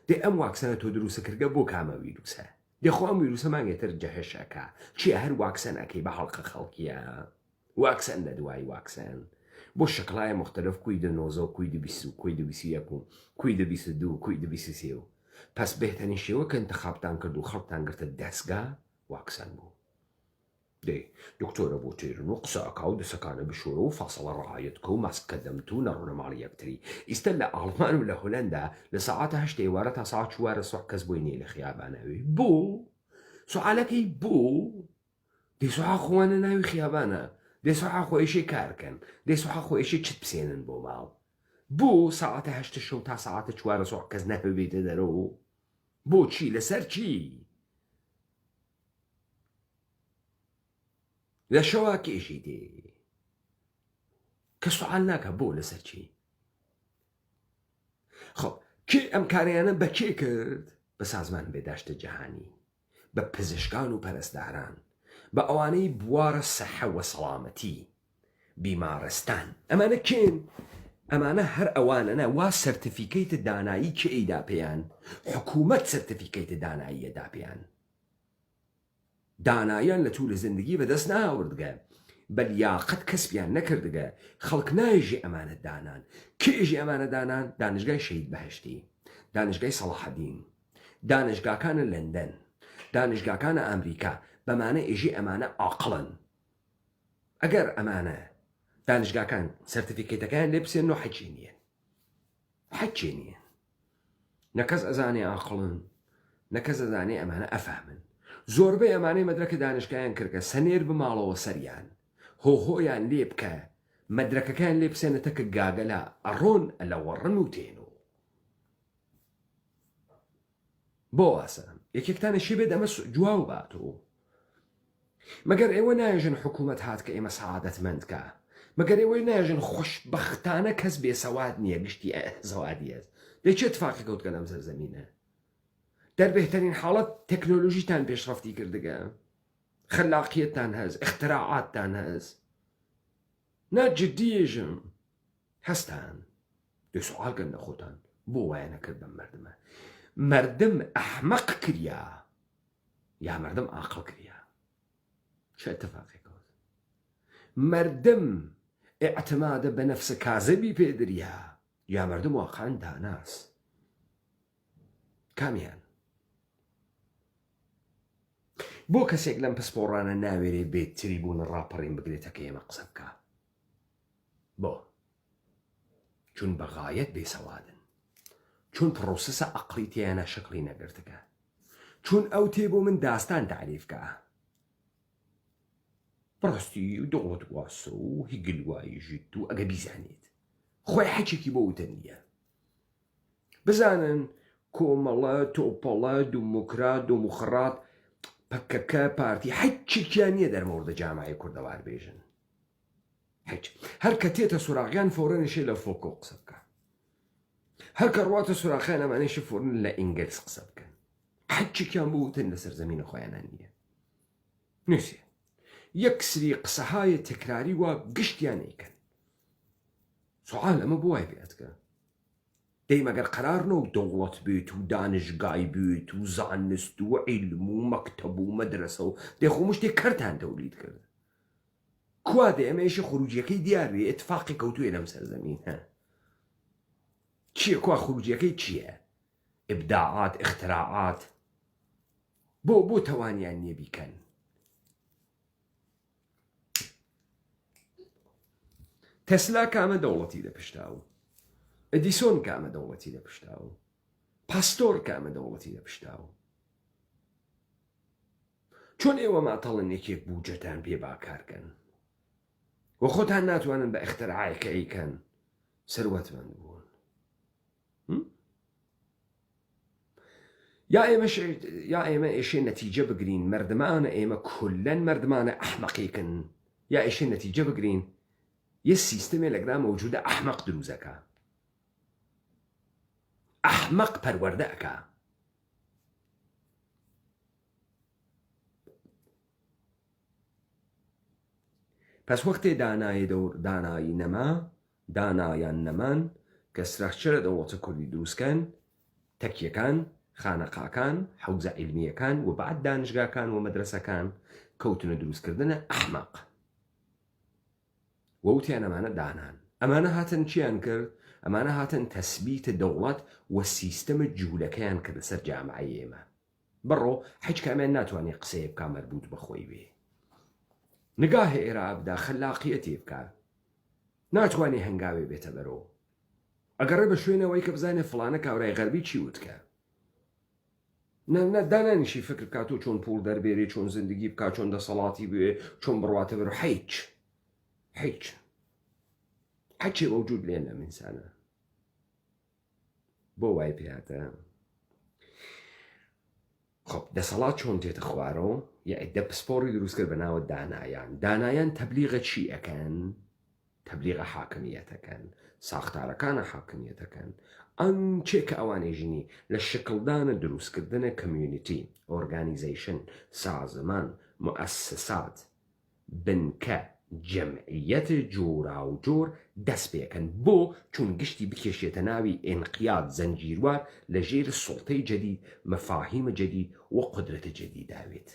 دێ ئەم واکسەنە تۆ دروستکردگە بۆ کامە ویرروسە دێخۆ ئەم ویرروسە مانگێتر جەهش ئەکا چیە هەر واکسەن ئەەکەی بە هەڵقە خەڵکیە واکسەن لە دوای واکسەن بۆ شکلایە مختلف کوی دنۆزە و کوی دبیست و کوی دبیست یەک و کوی دبیست دو و کوی دبیست سێ و پس بهترین شێوە کە انتخابتان کرد و خەڵکتان گرتە دەستگا واکسەن بوو. دێ دکتۆرە بۆ تێرن و قسە ئەکا و دەسەکانە بشۆرە و فاسەڵە ڕەعایەت کە و ماسکە دەمت و نەڕۆنە ماڵی یەکتری. ئیستە لە ئاڵمان و لە هۆلەندا لە سەعاتە 8 ئێوارە تا ساعت 4 سوح کەس بۆی نییە لە خیابانەوێ. بۆ سوعالەکەی بۆ دێ سوحا خۆوانە ناوی خیابانە، دێ سوحا خۆیشی کارکەن، دێ سوحا خۆیشی چت بسێنن بۆ ماڵ. بۆ ساعاتە 8 شەو تا ساعاتە 4 سوح کەس نەپەبێتە دەرەوە؟ بۆچی؟ لەسەر چی؟ لە شەوا کێشی دێ کە سوعال ناکە بۆ لەسەر چی؟ خب کێ ئەم کاریانە بە کێ کرد؟ بە سازمان بێداشتە جەهانی، بە پزیشکان و پەرستاران، بە ئەوانەی بوارە سەحە و سەڵامەتی، بیمارستان. ئەمانە کێن؟ ئەمانە هەر ئەوانەنە وا سەرتیفیکەیتە دانایی کێ ئەیدا پێیان؟ حکوومەت سەرتیفیکەیتە داناییەدا پێیان. دانایان لە توولە زندگی بەدەست ناوردگە، بە لیاقەت کەسبیان نەکردگە، خەڵک نایژی ئەمانە دانان. کێژی ئەمانە دانان؟ دانشگای شەید بەهشتی، دانشگای سەڵاحەدین، دانشگاکانە لەندەن، دانشگاکانە ئەمریکا، بەمانە ئێژی ئەمانە عاقڵن. ئەگەر ئەمانە دانشگاکان سەرتیفیکەیتەکان لێ بسێن و حەجی نییە، حەجی نییە. نەکەس ئەزانێ عاقڵن، نەکەس ئەزانێ ئەمانە ئەفامن. زۆربەی ئەمانەی مەدرەکە دانشگایان کردکە سەنێر بماڵەوە سەریان، هۆهۆیان لێ بکە، مەدرەکەکان لێ بسێنێتە کە گاگەلا ئەڕۆن لە وەڕن و تێن و بۆ واسە یەکێکتانەشی بێت ئەمە جواو باتەوە. مەگەر ئێوە ناژن حکوومەت هات کە ئێمە سەعادەتمەندکە، مەگەر ئێوەی ناژن خۆشبەختانە کەس بێسەواد نییە گشتی زەوادیەت دێ چێ اتفاقی کەوتکە لەم سەرزەمینە؟ دەربێترین حاڵەت تەکنۆلۆژیتان پێشڕەفتی کردگە، خلاقیەتتان هەز، اختراعاتتان هەز، ناجددیێژم هەستان. دێ سوعالکەن لە خۆتان بۆ وایە نەکرد بەم مردمە؟ مردم ئەحمەق کریا یا مردم عاقڵ کردیا چه اتفاقێکەوت مردم اعتمادە بە نەفسە کاذبی پێدریا یا مردم واقعا داناس کامیان بۆ کەسێک لەم پسپۆڕانە ناوێرێ بێت تریبوون ڕاپەڕین بگرێتە کە ئێمە قسە بکە بۆ چون بەغایەت بێسەوادن چون پرۆسەسە عەقڵی تیانە شەکڵی نەگرتەکە چون ئەو تێ بۆ من داستان تعریفکە بەڕاستی و دەوڵەت واسە و هیگلواییژیت و ئەگە بیزانێت خۆی حەچێکی بۆ وتە نییە بزانن کۆمەڵە تۆپەڵە دوموکرات دۆموخڕات پەکەکە پارتی حەچێکیان نییە دەرمەوردە جامعی کوردەوار بێژن هیچ هەر کە تێتە سوراغیان فۆرەنشێ لە فۆکۆ قسە بکە هەر کە ڕواتە سوراخیان ئەمانەیشە فۆرن لە ئینگلیس قسە بکەن حەچێکیان بوتن لەسەر زەمینە خۆیانان نییە نووسێ یەک سری قسەهای تکراری وە گشتیان ئەیکەن سوال ئەمە بۆ وای پێتکە دەی مەگەر قەرارنە و دەوڵەت بێت و دانشگای بێت و زانست و عیلم و مەکتەب و مەدرسە و دەیخۆ شتێک کەرتان تەولید کرد کوا دێ ئەمەیشە خروجیەکەی دیار بێ ئێتفاقی کەوتوێ لەم سەرزەمین هە چییە کوا خروجیەکەی چییە ئبداعات اختراعات بۆ تەوانیان نییە بیکەن تەسلا کامە دەوڵەتی دەپشتاو ئەدیسۆن کامە دەوڵەتی دەپشتاو پاستۆر کامە دەوڵەتی دەپشتاو چۆن ئێوە ماتەڵن یەکێک بوجەتان پێ باکارکەن وە خۆتان ناتوانن بە اختراعێکە ئەیکەن سەروەتمەند بوون یا ئێمە ئێشێ نەتیجە بگرین مردمانە ئێمە کولەن مردمانە ئەحمەقیکن یا ئێشێ نەتیجە بگرین یە سیستەمێ لەگرا مەوجودە ئەحمەق دروزەکە ئەحمەق پەروەردە ئەکا پس وەختێ دانایی نەما دانایان نەمان کە سرەخچەرە دەوڵەتە کوردی دروستکەن تەکیەکان خانەقاکان حەوزە عیلمیەکان و بعد دانشگاکان و مەدرسەکان کەوتنە دروستکردنە ئەحمەق وەوتیان ئەمانە دانان ئەمانە هاتن چیان کرد ئەمانە هاتن تەسبیتە دەوڵەت و سیستەمە جوولەکەیان کرد سەر جامعەی ئێمە بڕۆ هیچ کامیان ناتوانێت قسەیە بکا مەربوط بەخۆی بێ نگاهێ ئێرە بدا خەلاقیەتێ بکە ناتوانێ هەنگاوێ بێتە بەرەوە ئەگەڕێ بە شوێنەوەی کە بزانێ فڵانە کاورای غەربی چی وتکە دانانیشی فکر بکات و چۆن پوڵ دەربێرێ چۆن زندگی بکات چۆن دەسەڵاتی بوێ چۆن بڕواتە بەرەوە هیچ حەچێ مەوجود لێن لەم ئینسانە بۆ وای پێهاتە خۆ دەسەڵات چۆن تێتە خوارەوە یا عیدە پسپۆڕی دروستکرد بە ناوە دانایان تەبلیغە چی ئەکەن تەبلیغە حاکمیەتەکەن ساختارەکانە حاکمیەتەکەن ئەنچێ کە ئەوانێژنی لە شکڵدانە دروستکردنە کەمیونیتی ئۆرگانیزیشن سازمان موسسات بنکە جەمعیەت جۆرا و جۆر دەست پێکەن بۆ چون گشتی بکێشێتە ناوی ئینقیاد زەنجیروار لە ژێر سوڵتەی جەدید مەفاهیمە جەدید و قودرەتە جەدید داوێت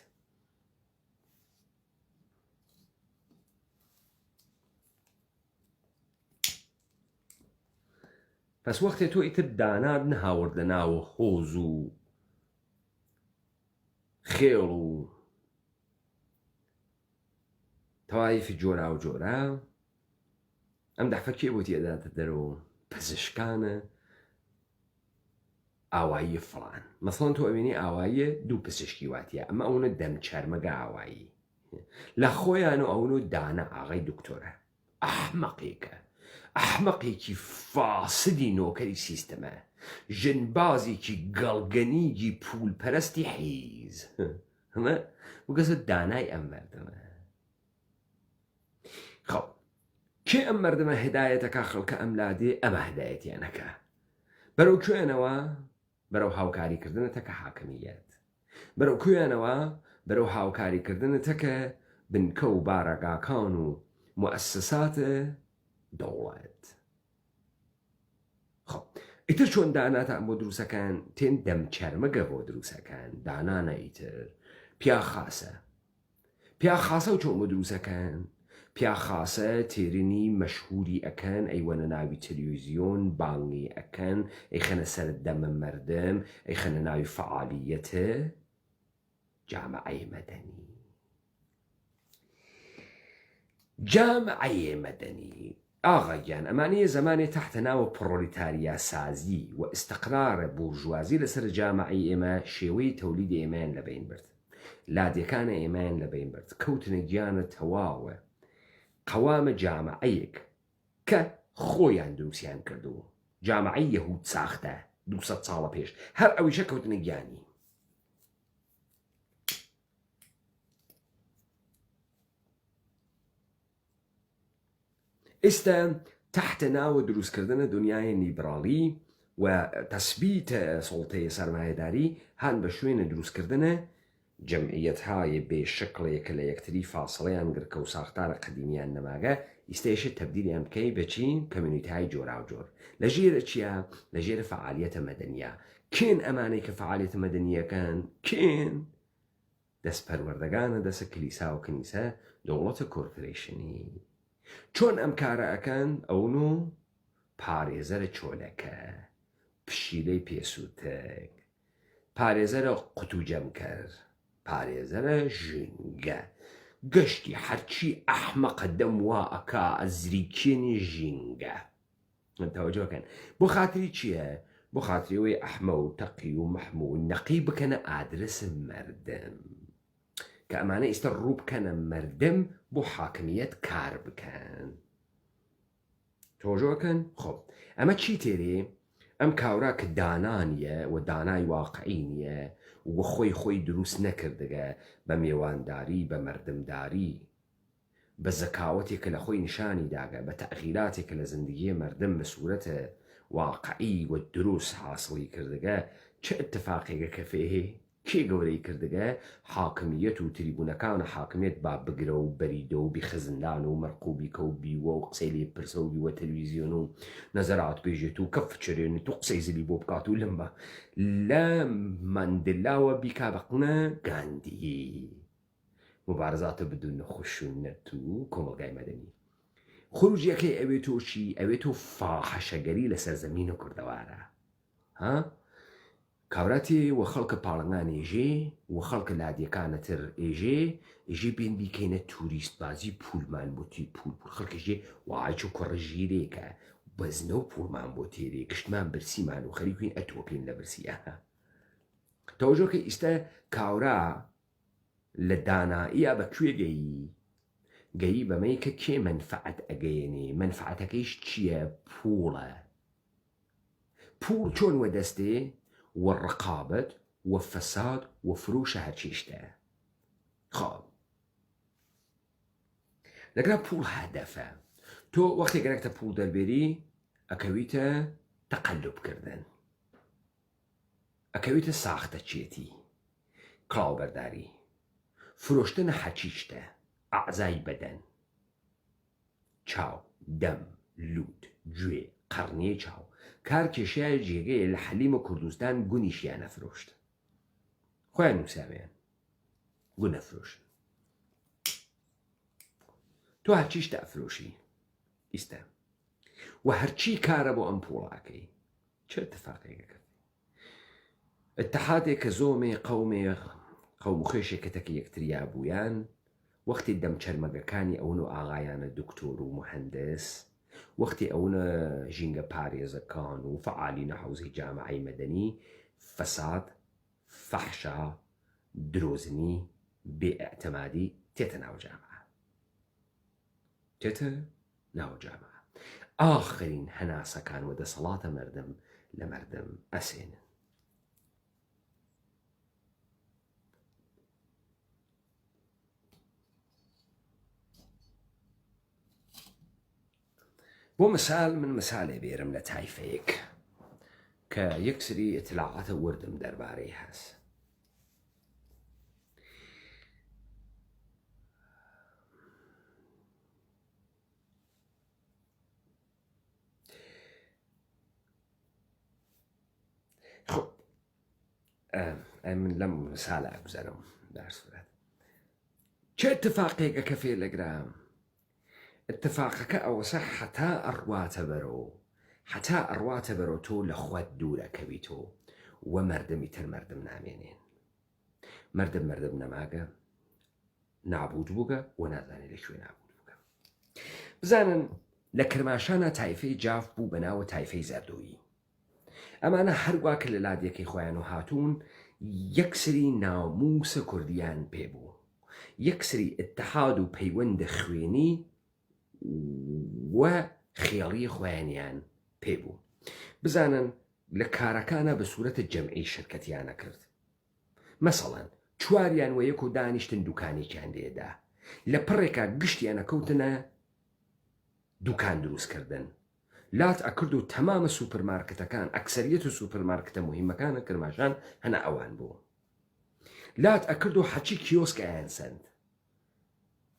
پس وەختێ تۆ ئیتر دانات نەهاوردە ناوە هۆز و خێڵ و تەوایفی جۆرا و جۆرا ئەم دەفەکێ بۆ تێداتە دەرەوە پزیشکانە ئاوایی فڵان مەسڵەن تۆ ئەوێنی ئاواییە دوو پزیشکی واتیە ئەمە ئەوونە دەم چەرمەگە ئاوایی لە خۆیان و ئەوون و دانە ئاغای دکتۆرە ئەحمەقێکە ئەحمەقێکی فاسدی نۆکەری سیستەمە ژنبازێکی گەڵگەنیگی پولپەرستی حیز هەمە وگەسە دانای ئەم مەردەمە خەڵ کێ ئەم مەردەمە هدایەتەکە خەڵکە ئەملادێ ئەمە هدایەتیانەکە بەرەو کوێنەوە بەرەو هاوکاریکردنەتەکە حاکمیەت بەرەو کوێنەوە بەرەو هاوکاریکردنەتەکە بنکە و بارەگاکان و موسساتە دەوڵەت خۆ ئیتر چۆن داناتان بۆ دروستەکان تێن دەم چەرمەگە بۆ دروستەکان دانانە ئیتر پیا خاسە و چۆن بۆ دروستەکەن پیا خاسە تێرینی مەشهوری ئەکەن ئەیوەنە ناوی تەلەڤیزیۆن بانگی ئەکەن ئەیخەنە سەر دەمە مەردم ئەیخەنە ناوی فعالیەتە جامعەی مەدەنی جامعەی مەدەنی ئاغاگیان ئەمانەیە زمانێ تحتە ناوە پڕۆلیتاریا سازی و ئستقرارە بورژوازی لەسەر جامعەی ئێمە شێوەی تەولیدی ئێمەیان لەبین برد لادیەکانە ئێمەیان لەبین برد کەوتنە گیانە تەواوە قەوامە جامعەیەک کە خۆیان دروستیان کردو جامعەی یەهود ساختە 200 ساڵە پێش هەر ئەویشە کەوتنە گیانی ئێستا تحتە ناوە دروستکردنە دنیای لیبراڵی و تەثبیتە سڵتەیە سەرمایەداری هەن بە شوێنە دروستکردنە جەمعیەتهای بێشکڵێکە لە یەکتری فاسڵەیان گرکە و ساختارە قەدیمیان نەماگە ئیستێشە تەبدیلیان بکەی بەچین کەمیونیتیهای جۆراوجۆر لە ژێرە چییە؟ لە ژێرە فعالیەتە مەدەنیە کێن ئەمانەی کە فعالیەتە مەدەنیەکەن کێن؟ دەستپەروەردەگانە دەسە کلیسا و کنیسە دەوڵەتە کۆرپۆریشنی چۆن ئەم کارە ئەکەن ئەون و پارێزەرە چۆلەکە پشیلەی پێسووتەک پارێزەرە قوتوجەم کرد پارێزەرە ژینگە گەشتی هەرچی ئەحمەقە دەم وا ئەکا ئەزریکێنی ژینگە تەوەجۆکەن بۆ خاتری چییە؟ بۆ خاتریەوەی ئەحمە و تەقی و مەحموو نەقی بکەنە ئادرسە مەردم کە ئەمانە ئێستا ڕوو بکەنە مەردم بۆ حاکمیەت کار بکەن تۆژۆکەن خۆ ئەمە چی تێرێ؟ ئەم کاورا کە دانانیە و دانای واقعی نییە و خۆی دروست نەکردگە بە میێوانداری بە مەردمداری بە زەکاوەتێکە لە خۆی نیشانی داگە بە تەغییراتێکە لە زندگی مەردم بە سوورەتە واقعی و دروست حاصڵی کردگە چه اتفاقێکە کە فێهێ کێ گەورەی کردگە حاکمیەت و تریبونەکانە حاکمیت با بگرە و بەریدە و بیخەزندان و مەرقوبی کە و بیوە و قسەی لێ پرسە و بیوە تەلەڤیزیۆن و نەزەرات بێژێت و کەف چرێنێت و قسەی زلی بۆ بکات و لەمە لە مەندلاوە بیکا بەقنە گاندی مبارزاتە بدون خشونەت و کۆمەلگای مەدەنی خروجیەکەی ئەوێتۆ چی؟ ئەوێتۆ فاحەشەگەری لەسەر زەمینە کوردەوارە ها؟ کاوراتی وە خەڵکە پاڵنگان ئێژێ وە خەڵکە لادیەکانەتر ئێژێ بێن بیکەینە توریست بازی پولمان بۆتی پول خەڵکەژێ وایچ و کوڕژیرێکە بەزنە و پولمان بۆ تێرێ گشتمان برسیمان و خەریکوین ئەتۆپین لە برسیە تەوەژۆکە ئیستە کاورا لە دانائیە بەکوێ گەیی بەمەی کە کێ منفعەت ئەگەیەنێ منفعەتەکەیش چییە؟ پوڵە پوڵ چۆن وەدەستێ؟ والرقابة والفساد وفروش هرچيشته خب لقنا بول هدفه تو وقتی گرکت پول دەربێری ئەکەویتە تەقەلب کردن ئەکەویتە ساختە چێتی کڵاوبەرداری فرۆشتنە هەرچیشتە ئەعزای بەدەن چاو دەم لوت گوێ قەرنیە چاو کار کێشەیە جێگەیە لە حەلیمە کوردستان گونیشیان نەفرۆشت خۆیان نووساویان گون نەفرۆشن تۆ هەرچیشتە ئەفرۆشی ئیستە و هەرچی کارە بۆ ئەم پوڵاکەی چه اتفاقێکە کرد اتحادێک کە زۆمێ قەومێ قەوم و خێشێکەتەکە یەکتریا بوویان وەختی دەم چەرمەگەکانی ئەون و ئاغایانە دکتۆر و مهندس وەختی ئەوونە ژینگە پارێزەکان و فعالی نەحوزی جامعەی مەدەنی فەساد فەحشا درۆزنی بێئەتەمادی تێتە ناو جامعە تێتە ناو جامعە ئاخرین هەناسەکان و دەسەڵاتە مەردم لە مەردم ئەسێنن بۆ مثال من مثالێ بێرم لە تایفەیەک کە یەکسری ئیتلاعاتە وردم دەربارەی هەست خب من لەم مثالە ئەگوزەرم بارسورەت چه اتفاقێکە کە فێر لەگرام اتفاقەکە ئەوەسە حتا ئەڕواتە بەرەو تۆ لە خوات دوورەکەویتۆ وە مەردەمی تر مەردم نامێنێن مەردم نەماگە نابود بووگە و نازانێ لەکوێ نابود بووگە بزانن لە کرماشانە تایفەی جاف بوو بەناوە تایفەی زەردۆیی ئەمانە هەروە کە لە لادیەکەی خۆیان و هاتوون یەکسری ناموسە کوردیان پێبوو یەکسری اتحاد و پەیوەندە خوێنی و خێڵی خۆیانیان پێبوو بزانن لە کارەکانە بە سوورەتە جەمعی شرکەتیانە کرد مەسەڵەن چواریان وە یەک و دانیشتن دوکانێکیان لێدا لە پڕێکە گشتیانە کەوتنە دوکان دروستکردن لات ئەکرد و تەمامە سوپەرمارکتەکان ئەکسەریەت و سوپەرمارکتە مهمەکانە کرماشان هەنا ئەوان بوو لات ئەکرد و حەچی کیۆسکایان سند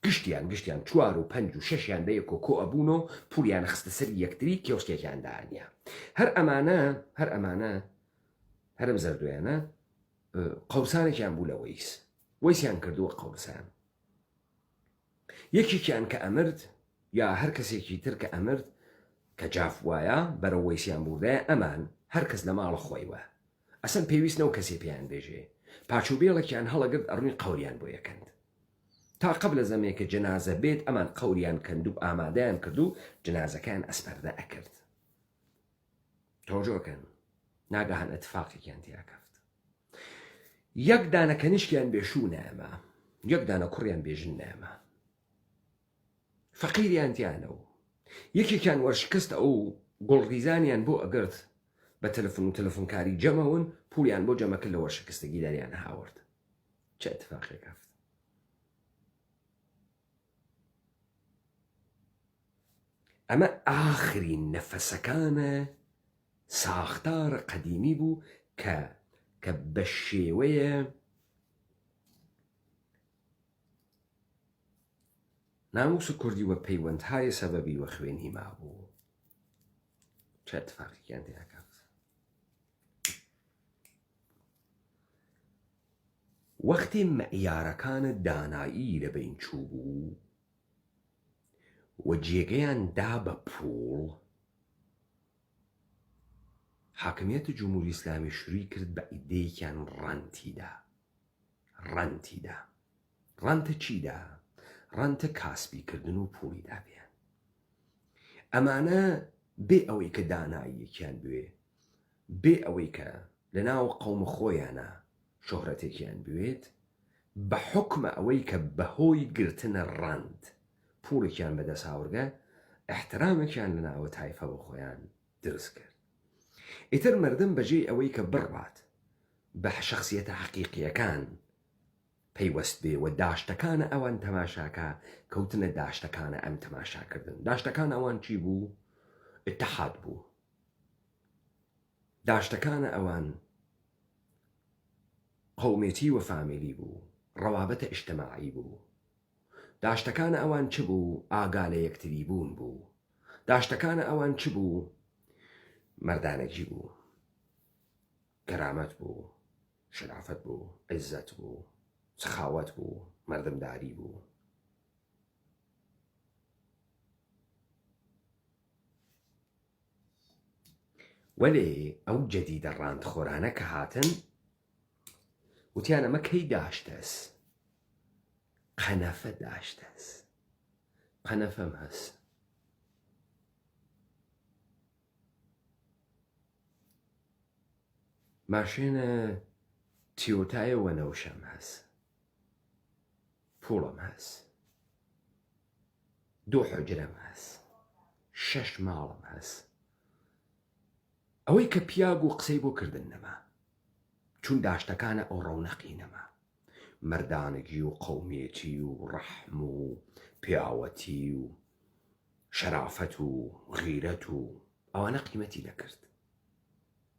گشتیان 4 و 5 و 6یان لە یەک و کۆ ئەبوون و پولیان خستە سەری یەکتری کیۆسکێکیان داهەنیە هەر ئەمانە هەرم زەردویانە قەورسانێکیان بوو لە وەیسیان کردووە قەورسان یەکێکیان کە ئەمرد یا هەر کەسێکی تر کە ئەمرد کە جاف وایە بەرەو وەیسیان بوودایە ئەمان هەر کەس لە ماڵە خۆیوە ئەسەن پێویستنەوە کەسێ پێیان بێژێ پاچوبێڵێکیان هەڵەگرت ئەڕووی قەوریان بۆ یەکەند تا قبل زەمێکە جەنازە بێت ئەمان قەوریان کەند و ئامادەیان کرد و جەنازەکان ئەسپەردە ئەکرد تۆجۆکەن ناگەهان ئەتفاقێکیان تیاکەفت یەک دانە کەنیشکیان بێشوو نەما یەک دانە کوڕیان بێژن نەما فەقیریان تیانە و یەکێکیان وەرشکست ئەو گوڵڕیزانیان بۆ ئەگرت بە تەلەفۆن و تەلەفۆنکاری جەمەون پولیان بۆ جەمەکرد لە وەرشکستەگی داریان هاورد چه ئەتفاقێک هەفت ئەمە ئاخرین نەفەسەکانە ساختارە قەدیمی بوو کە بە شێوەیە ناموس کوردی وە پەیوەندهای سەبەبی وە خوێنی مابوو چه اتفاقیان تیاکەفت وەختی مەعیارەکانە دانایی لەبین چوو بوو و جێگەیان دا بە پوڵ حاکمیەتی جمهوری ئیسلامی شووری کرد بە ئیدەیەکیان ڕەنتیدا ڕەنتە چیدا؟ ڕەنتە کاسبیکردن و پوڵی دابێن ئەمانە بێ ئەوەی کە داناییەکیان بوێ بێ ئەوەی کە لە ناو قەومە خۆیانە شۆهرەتێکیان بوێت بە حکمە ئەوەی کە بەهۆی گرتنە ڕەند پوڵێکیان بەدەست هاوردە ئەحترامێکیان لە ناوە تایفە بە خۆیان دروست کرد ئیتر مردم بەجێ ئەوەی کە بڕوات بە شەخسیەتە حەقیقیەکان پەیوەست بێ و داشتەکانە ئەوان تەماشاکە کەوتنە داشتەکانە ئەم تەماشاکردن داشتەکان ئەوان چی بوو؟ اتحاد بوو داشتەکانە ئەوان قەومێتی و فامیلی بوو ڕەوابەتە ئیجتیماعی بوو داشتەکانە ئەوان چ بوو؟ ئاگا لە یەکتری بوون بوو داشتەکانە ئەوان چ بوو؟ مەردانەگی بوو گەرامەت بوو شرافەت بوو عیززەت بوو سخاوەت بوو مەردمداری بوو وەلێ ئەو جەدیدە ڕاندخۆرانە کە هاتن وتیان ئەمە کەی داشتەس قەنەفە داشتەس قەنەفەم هەست ماشێنە تیۆتایەوە نەوشەم هەست پوڵم هەست 2 حوجرەم هەست 6 ماڵم هەست ئەوەی کە پیاگ و قسەی بۆ کردن نەما چون داشتەکانە ئەو ڕەونەقی نەما مەردانگی و قەومێتی و ڕەحم و پیاوەتی و شەرافەت و غیرەت و ئەوانە قیمەتی نەکرد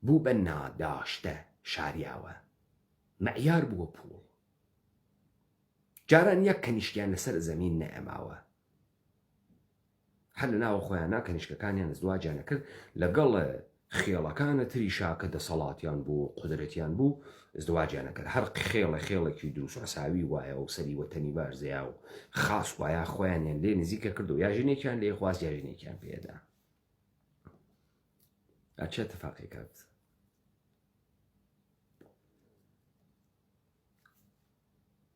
بوو بە ناداشتە شاریاوە مەعیار بووە پوڵ جاران یەک کەنیشکیان لەسەر زەمین نەئەماوە هەر لە ناوە خۆیانە کەنیشکەکانیان زدواجیان نەکرد لەگەڵ خێڵەکانە تریشا کە دەسەڵاتیان بوو قدرەتیان بوو ازدواجیانە کرد هەر خێڵێکی دروست ئەساوی وایە و سەری وەتەنی بارزەیە و خاص وایە خۆیانیان لێ نزیکە کرد و یا ژنێکیان لێ خواست یا ژنێکیان پێدا ئەچێ تفاقی کرد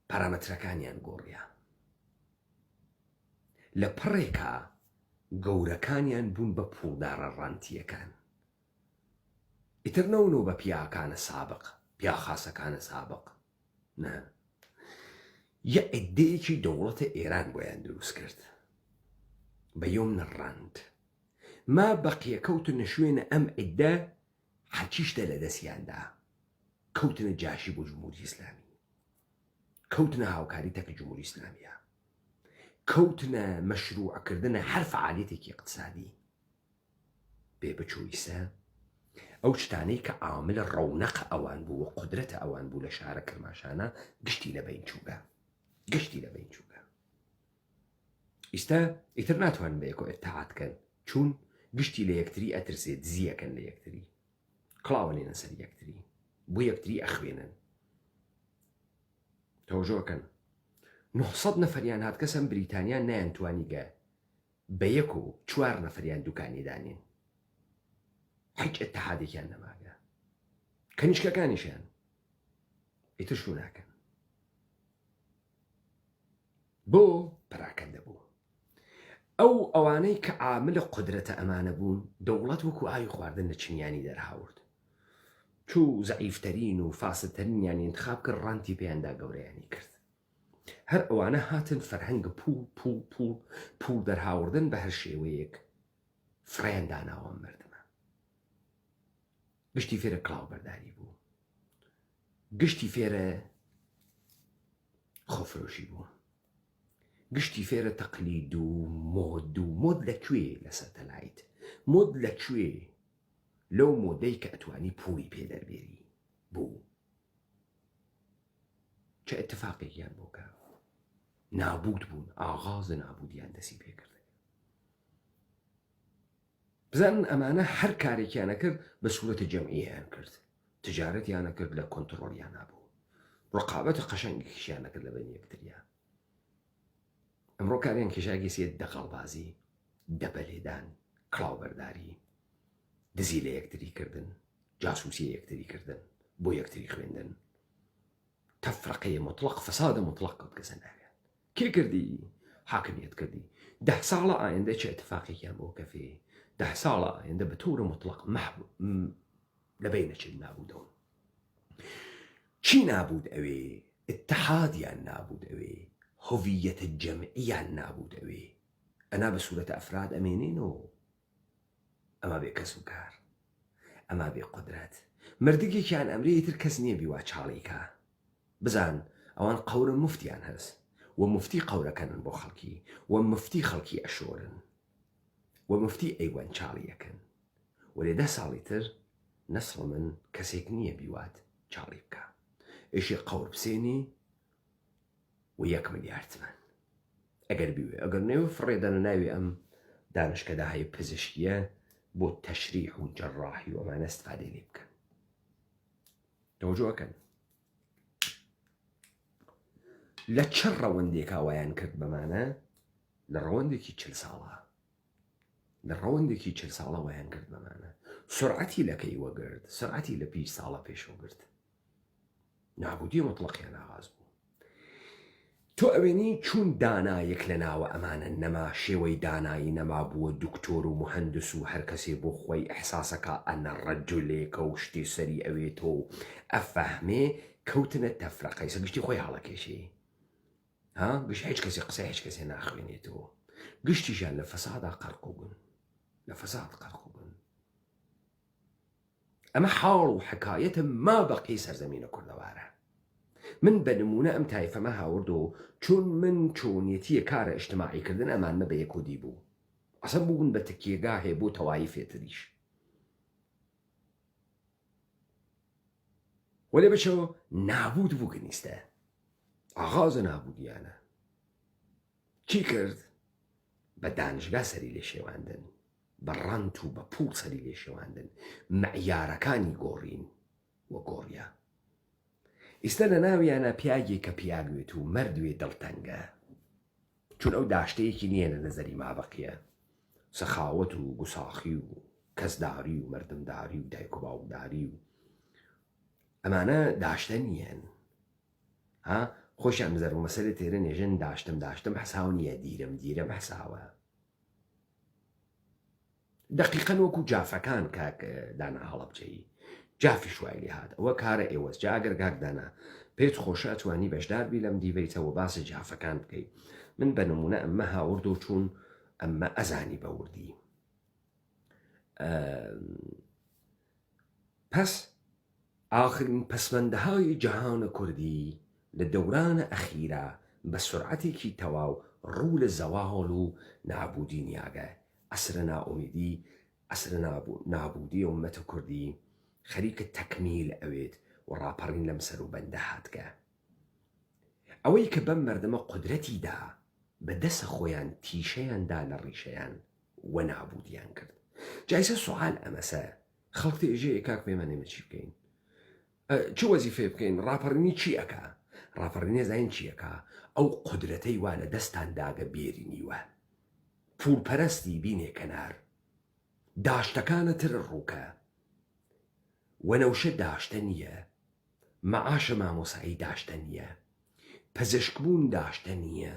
پارامەترەکانیان گۆڕیە لە پڕێکە گەورەکانیان بوون بە پوڵدارە ڕانتیەکان ئیتر نەونەوە بە پیاکانە سابق پیا خاسەکانە سابق نە یە عیدەیەکی دەوڵەتە ئێران بۆیان دروست کرد بە یۆم نەڕاند ما بەقیە کەوتنە شوێنە ئەم عیدە هەرچیشتە لە دەستیاندا کەوتنە جاشی بۆ جمهوری ئیسلامی کەوتنە هاوکاری تەکە جمهوری ئیسلامیە کەوتنە مەشروعکردنە هەر فعالیتێکی اقتصادی بێ بچوویسە ئەو شتانەی کە عامل ڕەونەق ئەوان بوو و قودرەتە ئەوان بوو لە شارە کرماشانە گشتی لە بین چووگە ئیستا ئیتر ناتوانن بە یەکۆ ئێتحادکەن چوون گشتی لە یەکتری ئەترسێت زیەکەن لە یەکتری کڵاوەنێنە سەر یەکتری بۆ یەکتری ئەخوێنن تەوەژۆکەن 900 نەفەریان هات کەسم بریتانیا نایانتوانیگە بە 1 و 4 نەفەریان دوکانی دانین هیچ ئەتحادێکیان نەماگە کەنیشکەکانیشیان ئیتر شو ناکەن بۆ پراکەندە بوو ئەوانەی کە عاملە قودرەتە ئەمانە بوون دەوڵەت وەکو ئاوی خواردن لە چنیانی دەرهاورد چوو زەعیفتەرین و فاسدتەرینیان انتخاب کرد ڕانتی پێیاندا گەورەیانی کرد هەر ئەوانە هاتن فەرهەنگە پوڵ دەرهاوردن بە هەر شێوەیەک فڕیان داناوە مردمە گشتی فێرە کڵاوبەرداری بوو گشتی فێرە خۆفرۆشی بوو گشتی فێرە تەقلید و مۆد لەکوێ لە سەتەلایت مۆد لەکوێ لەو مۆدەی کە ئەتوانی پوڵی پێدەربێری بوو چه ئەتفاقێکیان بۆکە نابود بوون ئاغازە نابودیان دەسی پێکرد بزانن ئەمانە هەر کارێکیانە کرد بە سوورەتە جەمعییان کرد تجارەتیانە کرد لە کۆنتڕۆلیان نبوو ڕقابەتە قەشەنگێکیشیانە کرد لە بین یەکتریە ئەمڕۆ کاریان کێشاگی سێت دەقەڵبازی دەبەلێدان کڵاوبەرداری دزی لە یەکتری کردن جاسووسی یەکتری کردن بۆ یەکتری خوێندن تەفرەقەیە مطلق فەسادە مطلق کەوت کەسە ناوێت کێ کردی حاکمیت کردی 10 ساڵە ئایندە چه ئەتفاقێکیان بۆ کەفێ 10 ساڵە ئایندە بە تۆرە مطلق لە بینەچێت نابوودەوە چی نابود ئەوێ اتحادیان نابود ئەوێ هۆڤیەتە جەمعیان نابود ئەوێ ئەنا بە سوورەتە ئەفراد ئەمێنێنەوە ئەما بێ کەس و کار ئەما بێ قودرەت مردگێکیان ئەمرێ تر کەس نییە بیوا چاڵیکە بزان ئەوان قەورن مفتیان هەست و مفتی قەورەکەنن بۆ خەڵکی و مفتی خەڵکی ئەشۆرن و مفتی ئەیوان چاڵیەکەن و لێ 10 ساڵی تر نەسڵ من کەسێک نییە بیوات چاڵی بکە ئێشی قەور بسێنی و 1 ملیارد من ئەگەر بیوێ ئەگەر نێوە فڕێدەنە ناوێ ئەم دانشکەدا هەیە پزیشکیە بۆ تەشریح و جەڕاحی و ئەمانە استفادەی لێ بکەن تەوەجۆکەن لە چ ڕەوەندێک ئاوایان کرد بەمانە لە ڕەوەندێکی 40 ساڵە وایان کرد بەمانە سرعەتی لەکەی وەگرت سرعەتی لە 5 ساڵە پێشەوە گرت نابودی مطلقیان ئاغاز بوو تۆ ئەوێنی چون دانایەک لە ناوە ئەمانە نەما شێوەی دانایی نەما بووە دکتۆر و مهندس و هەر کەسێ بۆ خۆی ئەحساسەکە ئەنە ڕەجولێکە و شتی سەری ئەوێتەوە ئەفەهمێ کەوتنە تەفرەقەی گشتی خۆی هەڵەکێشی گشت هیچ کەسی قسە هیچ کەسێ ناخوێنێتەوە گشتیشان لە فەسادا قەرقوبن لە فەساد قەرقوبن ئەمە حاڵ و حکایەتە ما بەقی سەرزەمینە کوردەوارە من بە نمونە ئەم تایفەمە هاوردەوە چون من چۆنیەتیە کارە ئیجتیماعیکردن ئەمانمە بە یەکۆدی بوو ئەسە بوون بە تکیێگا هەیە بۆ تەواوی فێتریش وەلێ بچەوە نابود بوو گەنیستە ئاغازە نابودیانە چی کرد بە دانشگا سەری لێ شێواندن بە ڕەنت و بە پوڵ سەری لێشێواندن مەعیارەکانی گۆڕین وە گۆڕیە. ئیستا لە ناویانە پیاگێک کە پیاگوێت و مەردوێ دڵتەنگە، چون ئەو داشتەیەکی نییە لە نەزەری مابەقیە، سەخاوەت و گوساخی و کەسداری و مردمداری و دایک و باوکداری و ئەمانە داشتە نیەن. خۆشیان بزەر و مەسەلە تێرە نێژن داشتم حەساو نییە، دیرم حەساوە. دەقیقەن وەکو جافەکان کاک دانا هەڵەبجەیی جافی شوای لێ هات، ئەوە کارە ئێوەست. جا ئەگەر کاک دانا پێت خۆشە ئەتوانی بەشدار بی لەم دیڤیتەوە باسی جافەکان بکەیت. من بە نمونە ئەمە هاورد و چوون ئەمە ئەزانی بەوردی. پس ئاخرین پەسوەندەهای جەهانە کوردی لە دەورانە ئەخیرە بە سورعەتێکی تەواو ڕوو لە زەواڵ و نابودی نیاگە. ئەسرە نائومیدی، ئەسرە نابودی ئومەتە کوردی خەریکە تەکمیل ئەوێت و ڕاپەڕین لەم سەر و بەندە هاتگە. ئەوەی کە بەم مەردەمە قودرەتیدا بە دەسە خۆیان تیشەیاندا لە ڕیشەیان وە نابودیان کرد. جایسە سوال ئەمەسە خەڵک تێژەیە کاک پێمەنێمە چی بکەین؟ چ وەزیفێ بکەین؟ ڕاپەڕینی چی ئەکا؟ ڕاپەڕینی زین چی ئەکا؟ ئەو قودرەتەی وا لە دەستانداگە بێرینیوە. پوڵپەرستی بینێ کەنار، داشتەکانەتر ڕووکە، وەنەوشە داشتە نییە، مەعاشە مامۆسایی داشتە نییە، پزیشکبوون داشتە نییە،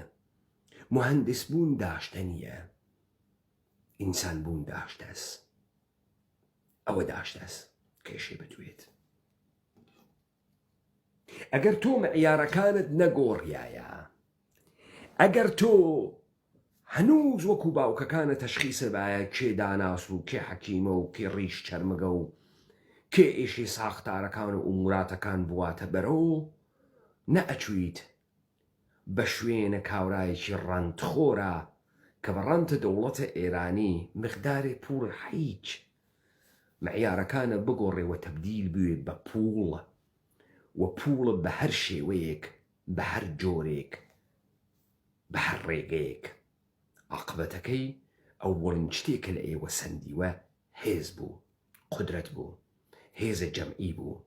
مهندسبوون داشتە نییە، ئینسان بوون داشتەس. ئەوە داشتەس کێشێ بتوێت. ئەگەر تۆ مەعیارەکانت نەگۆڕیایە، ئەگەر تۆ هەنووز وەکو باوکەکانە تەشخیصە بایە کێ داناس و کێ حەکیمە و کێ ڕیش چەرمەگە و کێ ئێشی ساختارەکان و ئوموراتەکان بواتە بەرەو، نەئەچویت بە شوێنە کاورایەکی ڕەنتخۆرە کە بە ڕەنتە دەوڵەتە ئێرانی مقدارێ پوڵ هیچ مەعیارەکانە بگۆڕێەوە تەبدیل بوێت بە پوڵ، و پوڵە بە هەر شێوەیەک، بە هەر جۆرێک، بە هەر ڕێگەیەک. عاقبەتەکەی ئەو وەرن شتێکە لە ئێوە سەندیوە هێز بوو، قودرەت بوو، هێزە جەمعی بوو.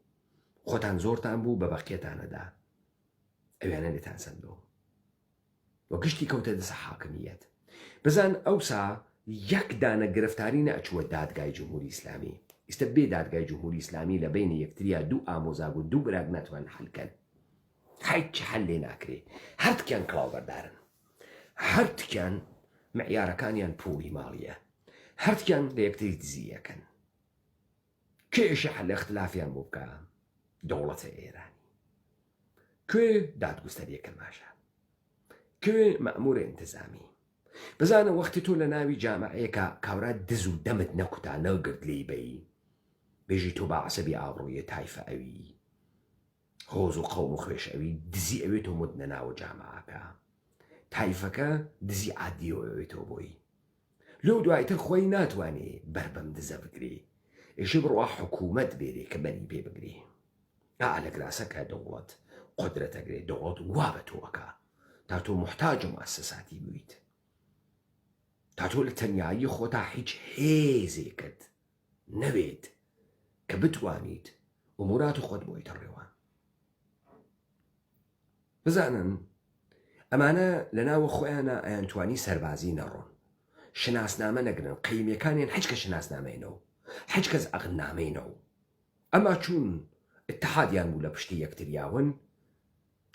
خۆتان زۆرتان بوو بە بەقیەتانەدا، ئەویانە لێتان سەندەوە وە گشتی کەوتە دەسە حاکمیەت. بزان ئەوسا یەک دانە گرفتاری نەئەچووە دادگای جمهوری ئیسلامی. ئیستا بێ دادگای جمهوری ئیسلامی لە بینە یەکتریا دوو ئامۆزاگ و دوو براگ ناتوان حەلکەن. هیچ حەل لێ ناکرێ. هەردکیان کڵاوبەردارن، هەردکیان مەعیارەکانیان پوڵی ماڵیە، هەردکیان لە یەکتری دزیەکەن. کێشە حەل اختلافیان بۆ بکە؟ دەوڵەتە ئێرانی. کوێ دادگوستەریەکە ماشە؟ کوێ مەئمورە ئینتزامی؟ بزانە وەختی تۆ لە ناوی جامعەیەکە کاورا دز و دەمت نەکوتا نەگرت لێی بەی، بێژی تۆ بە عەسەبی ئابڕوویە تایفە ئەوی، هۆز و قەوم و خوێش ئەوی دزی ئەوێتەوە مدنە ناوە جامعەکە، تایفەکە دزی عادیەوە ئەوێتەوە بۆی. لەو دوایتر خۆی ناتوانێ بەر بەم دزە بگرێ، ئێشە بڕوا حکوومەت بێرێ کە بەری پێ بگرێ. لە گراسەکە دەوڵەت قودرەتەگرێ، دەوڵەت وا بە تۆەکە تا تۆ محتاج و مؤسساتی بوویت، تا تۆ لە تەنیایی خۆتا هیچ هێزێکت نەبێت کە بتوانیت ئومورات و خۆت بۆیتە ڕێوە. بزانن ئەمانە لە ناوە خۆیانە ئەیانتوانی سەربازی نەڕۆن، شناسنامە نەگرن، قەیمەکانیان هیچ کە شناسنامەینەوە، هیچ کەس ئەغنامەینەوە. ئەما چون اتحادیان بوو لە پشتی یەکتریاون،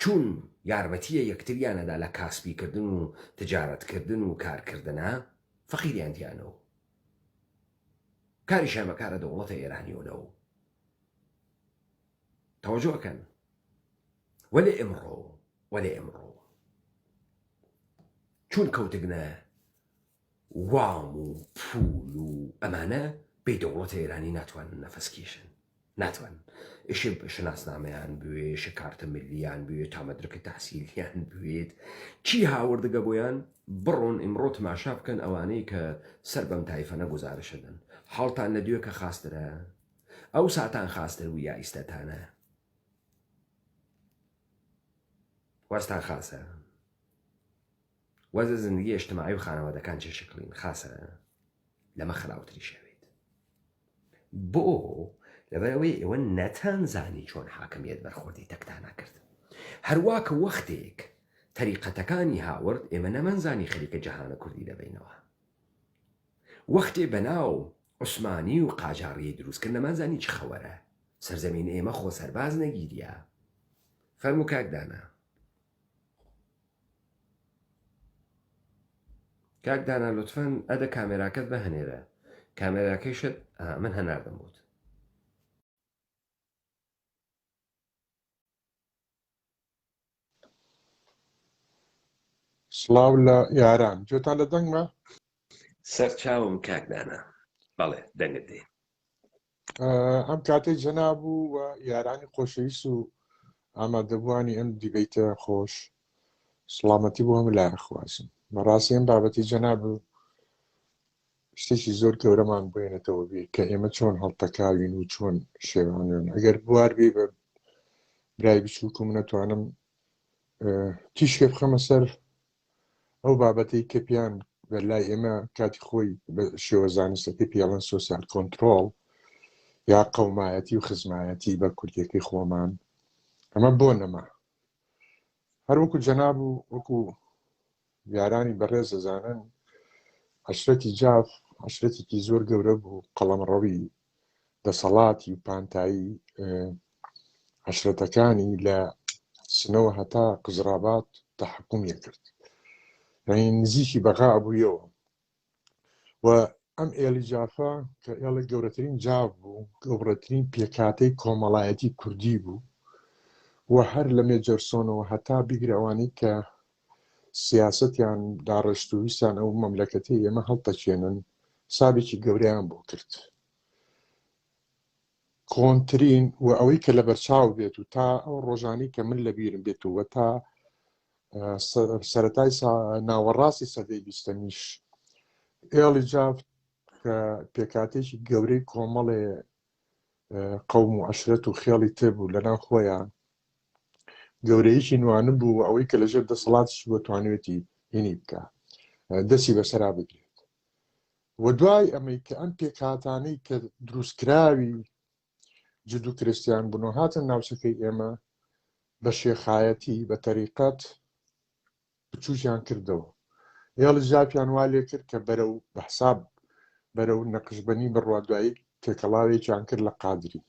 چون یارمەتیە یەکتریانەدا لە کاسبیکردن و تجارەتکردن و کارکردنە، فەقیریان دیانەوە، کاری شەمەکارە دەوڵەتە ئێرانیۆنەوە. تەوەجۆکەن وەلێ ئێمڕۆ چون کەوتگنە وام و پول و ئەمانە بێ دەوڵەتە ئێرانی ناتوانن نەفەسکێشن، ناتوان ئێشێ شناسنامەیان بوێ، شکارتە ملیان بوێ، تا مەدرکە تەحسیلیان بوێت، چی هاوردەگە بۆیان بڕۆن ئیمڕۆ تەماشا بکەن ئەوانەی کە سەر بەم تایفەنە گوزارشەدەن. حاڵتان لە دوێ کە خاسترە، ئەو ساتان خاستر و یا ئیستەتانە، وەستان خاسە، وەزە زندگی ئیجتیماعی و خانەوادەکان چێ شکڵین خاسە، لەمە خراوتری شەوێت بۆ لەبەرەوەی ئێوە نەتانزانی چۆن حاکمیت بەرخۆردی تەکتانە کرد هەرواکە وەختێک تەریقەتەکانی هاورد ئێمە نەمەنزانی خەریکە جەهانە کوردی دەبینەوە وەختێ بەناو عوسمانی و قاجاڕیی دروستکرد نەمانزانی چ خەوەرە سەرزەمین ئێمە خۆ سەرباز نەگیریە فەرموو کاکدانە کاکدانە لوتفەن ئەدە کامێراکەت بەهێنێرە کامێراکەیشت من هەناردەم بوت سڵاو لە یاران جۆتان لە دەنگمە سەرچاوم کاکدانە بەڵێ دەنگت دێ ئەم کاتەی جەناب و یارانی خۆشەویست و ئامادەبوانی ئەم دیبیتە خۆش سڵامەتی بۆ هەموو لایەن خوازم بەڕاستی ئەم بابەتی جەناب و شتێکی زۆر گەورەمان بێنێتەوە بێ کە ئێمە چۆن هەڵتەکاوین و چۆن شێوانێن ئەگەر بوار بێ بە برای بچووکو نەتوانم تیشکێ بخەمە سەر ئەو بابەتەی کە پیان بەلای ئێمە کاتی خۆی بە شێوە زانستەکەی پیاڵەن سۆسیال کۆنترۆڵ یا قەومایەتی و خزمایەتی بە کوردیەکەی خۆمان ئەمە بۆ نەما هەر وەکو جەناب و وەکو یارانی بەڕێز دەزانن عەشرەتی جاف عەشرەتێکی زۆر گەورە بوو قەڵەمڕەوی دەسەڵاتی و پانتایی عەشرەتەکانی لە سنەوە هەتا قزرابات تەحکومیە کرد یعنی نزیکی بەغا بوویەوە و ئەم ئێڵی جافە کە ئێڵە گەورەترین جاف بوو گەورەترین پێکاتەی کۆمەڵایەتی کوردی بوو و هەر لە مێجەرسۆنەوە هەتا بیگرەوانی کە سیاسەتیان داڕشتوویستان ئەو مەملەکەتی ئێمە هەڵتەچێنن سابێکی گەوریان بۆ کرد کۆنترین و ئەوەی کە لە بەرچاو بێت و تا ئەو ڕۆژانی کە من لەبیرم بێتەوە تا سەرەتای ناوەڕاستی سەدەی بیستەمیش ئێڵی جاف کە پێکاتێکی گەورەی کۆمەڵێ قەوم و عەشرەت و خێڵی تێبوو لەناو خۆیان گەورەیەکی نوانە بوو ئەوەی کە لەژێر دەسەڵاتیش بۆ توانێتی هێنی بکە دەستی بەسەرا بگرێت و دوای ئەمەی کە ئەم پێکاتانەی کە دروستکراوی جد و کرستیان بوونەوە هاتن ناوچەکەی ئێمە بە شێخایەتی بە تەریقەت بچووشیان کردەوە ئێڵی جاپیان وا لێ کرد کە بەرەو بەحساب بەرەو نەقشبەنی بڕوا دوایی تێکەڵاوێکیان کرد لە قادری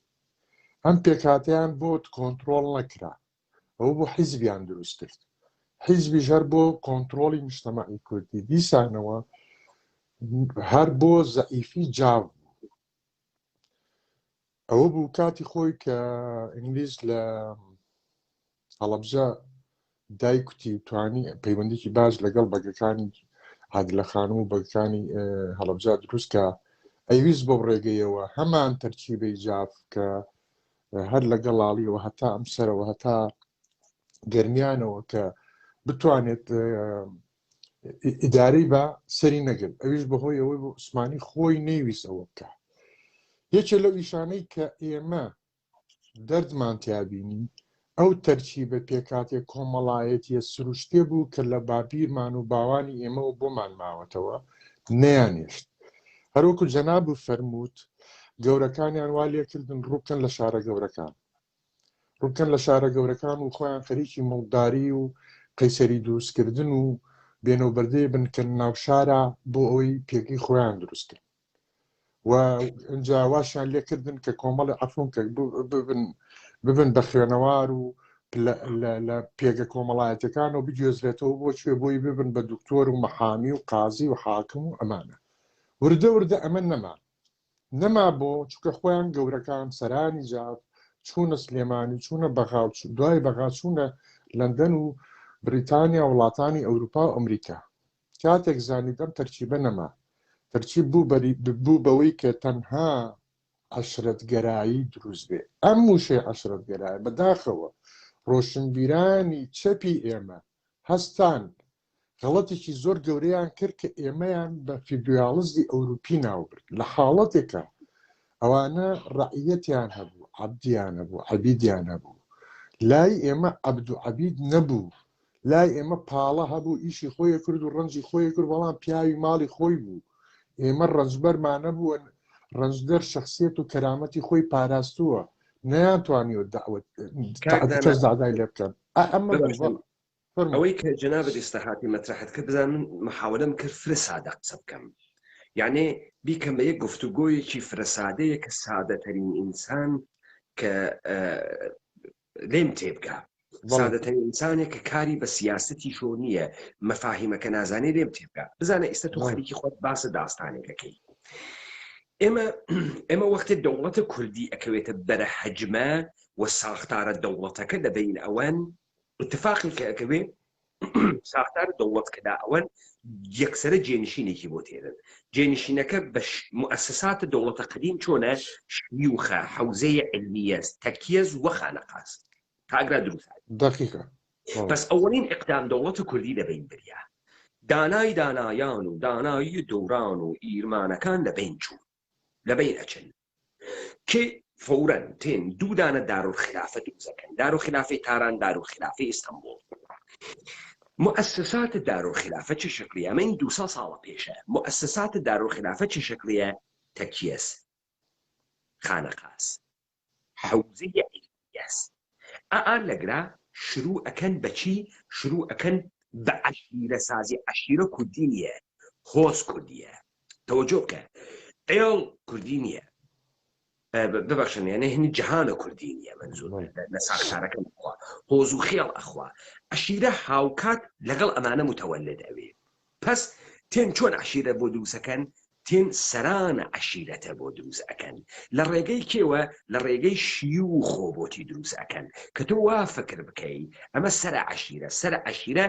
ئەم پێکاتیان بۆ کۆنترۆڵ نەکرا ئەو بۆ حیزبیان دروست کرد حیزبی ژەر بۆ کۆنترۆڵی نیشتەماعی کوردی دیسانەوە هەر بۆ زەئیفی جاو ئەوە بوو کاتی خۆی کە ئینگلیز لە هەڵەبجە دایکوتی توانی پەیوەندێکی باش لەگەڵ بەگەکانی عادلەخانوو و بەگەکانی هەڵەبجە دروستکە ئەیویست بۆ ڕێگەیەوە هەمان تەرکیبەی جاف کە هەر لەگەڵاڵیەوە هەتا ئەم سەرەوە هەتا گەرمیانەوە کە بتوانێت ئیدارەی بە سەری نەگرت ئەویش بەهۆی ئەوەی بۆ عوسمانی خۆی نەیویست ئەوە بکە یەکێ لەو ئیشانەی کە ئێمە دەردمان تیابینی ئەو تەرکیبە پێکاتێک کۆمەڵایەتیە سروشتێ بوو کە لە باپیرمان و باوانی ئێمەوە بۆمان ماوەتەوە نەیانێشت هەروەکو جەناب و فەرمووت گەورەکانیان وا لێکردن ڕووبکەن لە شارە گەورەکان ڕووبکەن لە شارە گەورەکان و خۆیان خەریکی مڵداری و قەیسەری دروستکردن و بێنەوبەردەی بنکە ناو شارە بۆ ئەوەی پێکەی خۆیان دروستکرد و ئەجا واشیان لێکردن کە کۆمەڵی عەفۆن کە ببن بە خوێنەوار و لە پێگە کۆمەڵایەتەکان و بگوێزرێتەوە بۆ کوێ بۆی ببن بە دکتۆر و مەحامی و قازی و حاکم و ئەمانە وردە وردە ئەمە نەما بۆ چونکە خۆیان گەورەکان سەرانی جاف چوونە سلێمانی چوونە بەغاو دوای بەغا چوونە لەندەن و بریتانیا وڵاتانی ئەوروپا و ئەمریکا کاتێک زانیدەم تەرکیبە نەما تەرکیب بوو بەوەی کە تەنها عەشرەتگەرایی دروست بێ ئەم وشەی عەشرەتگەرایی بەداخەوە ڕۆشنبیرانی چەپی ئێمە هەستان غەڵەتێکی زۆر گەورەیان کرد کە ئێمەیان بە فیدرالیزمی ئەوروپی ناوبرد لە حاڵەتێکە ئەوانە ڕەعیەتیان هەبوو عەبدیان هەبوو عەبیدیان هەبوو لای ئێمە عەبد و عەبید نەبوو لای ئێمە پاڵە هەبوو ئیشی خۆی کرد و ڕەنجی خۆی کرد بەڵام پیاوی ماڵی خۆی بوو ئێمە ڕەنجبەرمانە بووە ڕەنجدەر شخصیت و کەرامەتی خۆی پاراستووە نەیانتوانیوە کەس دادای لێ بکەن ئەمە ئەوەی کە جەنابەت ئێستاهاتی مەترحت کرد بزان من محاولەم کرد فرە سادە قسە بکەم یعنی بیکەم بە یەک گفتوگۆیەکی فرە سادەیە کە سادەترین ئینسان کە لێم تێبگا سادەترین ئینسانێک کە کاری بە سیاسەتی شۆ نییە مەفاهیمەکە نازانێ لێم تێبگا بزانە ئێستا تۆ خەریکی خۆت باسە داستانێکەکەی ئێمە وەختە دەوڵەتە کوردی ئەکەوێتە بەرە حەجمە و ساختارە دەوڵەتەکە لەبین ئەوەن اتفاقی کە ئەکەوێ ساختار دەوڵەت کەدا ئەوەن یەکسرە جێنشینێکی بۆ تێرن جێنشینەکە بە مؤسسات دەوڵەتە قدیم چۆنە شیوخە حوزەیە علمیە تەکیەز وە خانەقاس کاگرا دروست دقیقە بەس ئەوەنین ئیقدام دەوڵەتە کوردی لەبین بریا دانای دانایان و دانایی دوران و ئیرمانەکان لەبین چوون لەبین ئەچن کە فورا تێن دوو دانە دارالخلافە دروستەکەن دارالخلافەی تاران دارالخلافەی ئیستانبول مؤسسات دارالخلافە چه شکلیە من 200 ساڵە پێشە مؤسسات دارالخلافە چه شکلیە تەکیەس خانەقاس حوزەیە ئیلیاس لەگرا شروع ئەکەن بەچی شروع ئەکەن بە عەشیرە سازی عەشیرە کوردی نییە هۆز کوردیە تەوەجۆ بکە ئێڵ کوردی نییە ببخشن یعنی هەنی جەهانە کوردی نییە منزور لە ساختارەکەم بخوا هۆز و خێڵ ئەخوا عەشیرە هاوکات لەگەڵ ئەمانە متەوەلد ئەوێ پس تێن چۆن عەشیرە بۆ دروستەکەن تێن سەرانە عەشیرەتە بۆ دروست ئەکەن لە ڕێگەی کێوە لە ڕێگەی شیوخۆ بۆتی دروست ئەکەن کە تۆ وا فکر بکەی ئەمە سەرە عەشیرە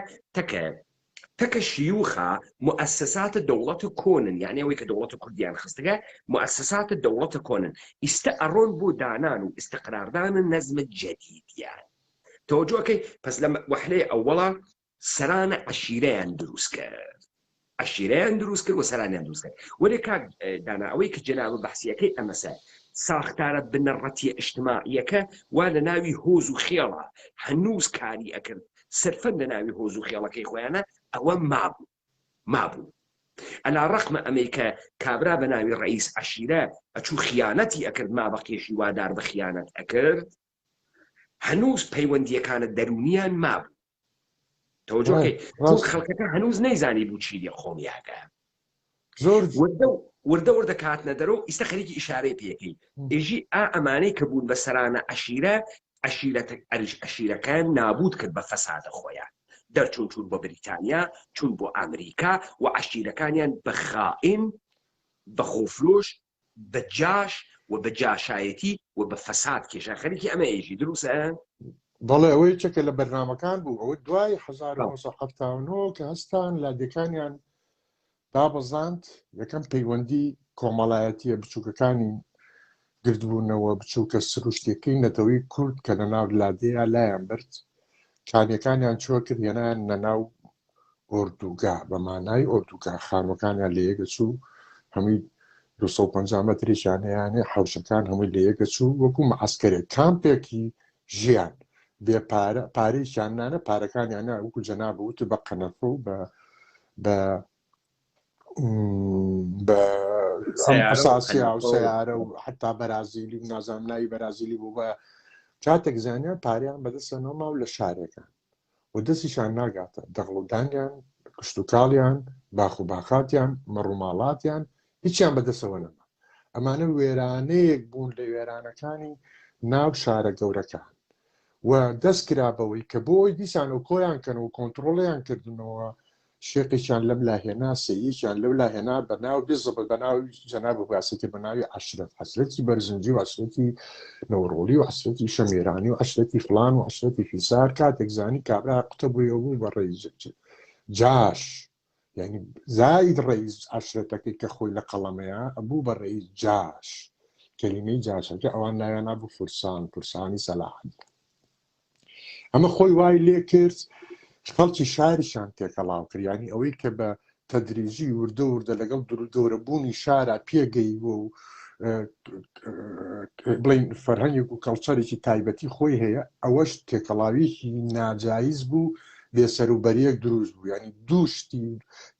تەکە شیوخە مؤسسات دەوڵەتە کۆنن یعنی ئەوەی کە دەوڵەتە کوردیان خستەکە مؤسسات دەوڵەتە کۆنن ئیستە ئەڕۆن بۆ دانان و ئیستقراردانە نەزمە جەدیدیان تۆجۆکەی پس لە وەحلەی ئەووەڵە سەرانە عەشیرەیان دروست کرد و سەرانیان دروست کرد وەرێ کاک دانا ئەوەی کە جەناب بەحسیەکەی ئەمەسە ساختارە بنەڕەتیە ئیجتیماعیەکە وا لە ناوی هۆز و خێڵە هەنووز کاری ئەکرد سەرفەن لە ناوی هۆز و خێڵەکەی خۆیانە ئەوە مابوو ئەلا ڕەقمە ئەمریکا کابرا بە ناوی ڕئیس عەشیرە ئەچوو خیانەتی ئەکرد مابەقێشی وادار بە خیانەت ئەکرد هەنووز پەیوەندیەکانە دەرونیان مابوو تەوەجۆکەی خەڵکەکە هەنووز نەیزانی بوو چی لێ خۆمیاکە زۆر وردە کاتنە دەرەوە ئیستا خەریکی ئیشارەی پێکەی ئێژی ئەمانەی کە بوون بە سەرانە عەشیرەکان نابود کرد بە فەسادە خۆیان دەرچوون چوون بۆ بریتانیا چوون بۆ ئەمریکا و عەشیرەکانیان بە خائین بە خۆفرۆش بە جاش و بە جاشایەتی و بە فەساد کێشە خەریکی ئەمە ئێژی دروستە بەڵێ ئەوەی چەکە لە بەرنامەکان بوو ئەوە دوای 1970 کە هەستان لادەکانیان دابەزاند یەکەم پەیوەندی کۆمەڵایەتیە بچووکەکانی گردبوونەوە بچووکە سروشتێکەی نەتەوەی کورد کە لە ناو لادەیە لایەن برد کانیەکانیان چۆ کرد هێنایان نەناو ئۆردوگا بە مانای ئۆردوگا خانوەکانیان لە یەکە چوو هەمووی 250 مەتریشیان هەیەیانێ حەوشەکان هەمووی لە یەکە چوو وەکو مەعەسکەرێک کامپێکی ژیان بێ پارەیشیان نانە پارەکانیانە وەکو جەناب وتە بە قەنەفە و بە ئەساسیا و سیارە و حتا بەرازیلی و نازانایی بەرازیلی بوو بە کاتێک زانیان پاریان بەدەستەنەوە و لە شارێکە و دەستیشان ناگاتە دەغڵودانیان کشتتوکاڵیان باخ و باخاتیان مەڕووماڵاتیان هیچیان بەدەستەوە نەما ئەمانە وێرانەیەک بوون لە وێرانەکانی ناو شارە گەورەکان و دەست کرابەوەی کە بۆی دیسان و کۆیان کەن و کۆنتترۆڵیان کردنەوە شێقیشان لەم لاهێنا سەییشان لەو لاهێنا بەناو بزبە بەناوی جەناب باسێکی بەناوی عەشرەت حەسرەتی بەرزنجی و عەشرەتی نەوڕۆڵی و عەشرەتی شەمێرانی و عەشرەتی فڵان و عەشرەتی فیسار کاتێک زانی کابرا قوتە بوویەوە بوو بە ڕێیز جاش یعنی زاید ڕێیز عەشرەتەکەی کە خۆی لە قەڵەمەیە ئەبوو بە ڕێیز جاش کەلیمەی جاشەکە ئەوان لایەنا بوو فورسانی سەلاحەدی ئەمە خۆی وای لێ کرد خەڵکی شاریشان تێکەڵاو کردیانی ئەوەی کە بە تەدریجی وردە لەگەڵ گەورەبوونی شارە پێگەیوە و بڵین فەرهەنگێک و کەڵچەرێکی تایبەتی خۆی هەیە ئەوەش تێکەڵاویەکی ناجایز بوو بێسەروبەریەک دروست بوو ینی دووشتی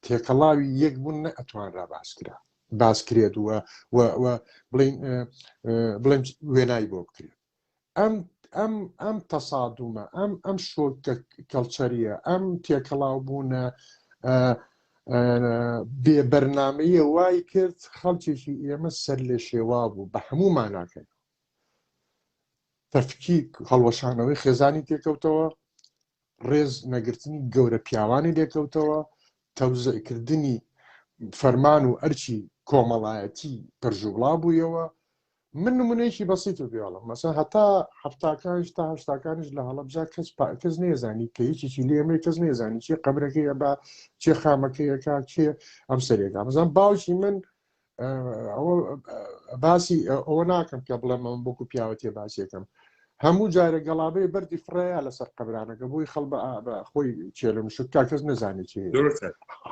تێکەڵاوی یەک بوون نە ئەتوان ڕاباس کرا باس کرێت بڵێم وێنایی بۆ بکرێت ئەم تەسادومە ئەم شۆکە کەڵچەریە ئەم تێکەڵاو بوونە بێ بەرنامەیە وای کرد خەڵکێکی ئێمە سەر لێ شێوا بوو بە هەموو ماناکەن تەفکیک هەڵوەشانەوەی خێزانی تێکەوتەوە ڕێز نەگرتنی گەورە پیاوانی لێکەوتەوە تەوزەعکردنی فەرمان و ئەرچی کۆمەڵایەتی پەرژوبڵا بوویەوە من نمونەیەکی بەسیط بێڵم مەسەن هەتا هەفتاکانش تا هەشتاکانش لە هەڵەبجا کەس نێزانی کە هیچیی لێمە کەس نێزانی چێ قەبرەکەی بە چێ خامەکەیەکە چێ ئەم سەرێکا مەزان باوکی من باسی ئەوە ناکەم کە بڵێم من بۆکو پیاوەتێ باسیەکەم هەموو جارە گەڵابەی بەردی فڕەیە لەسەر قەبرانەکە بۆی خەڵ بە خۆی چێلم شکا کەس نەزانێت چێ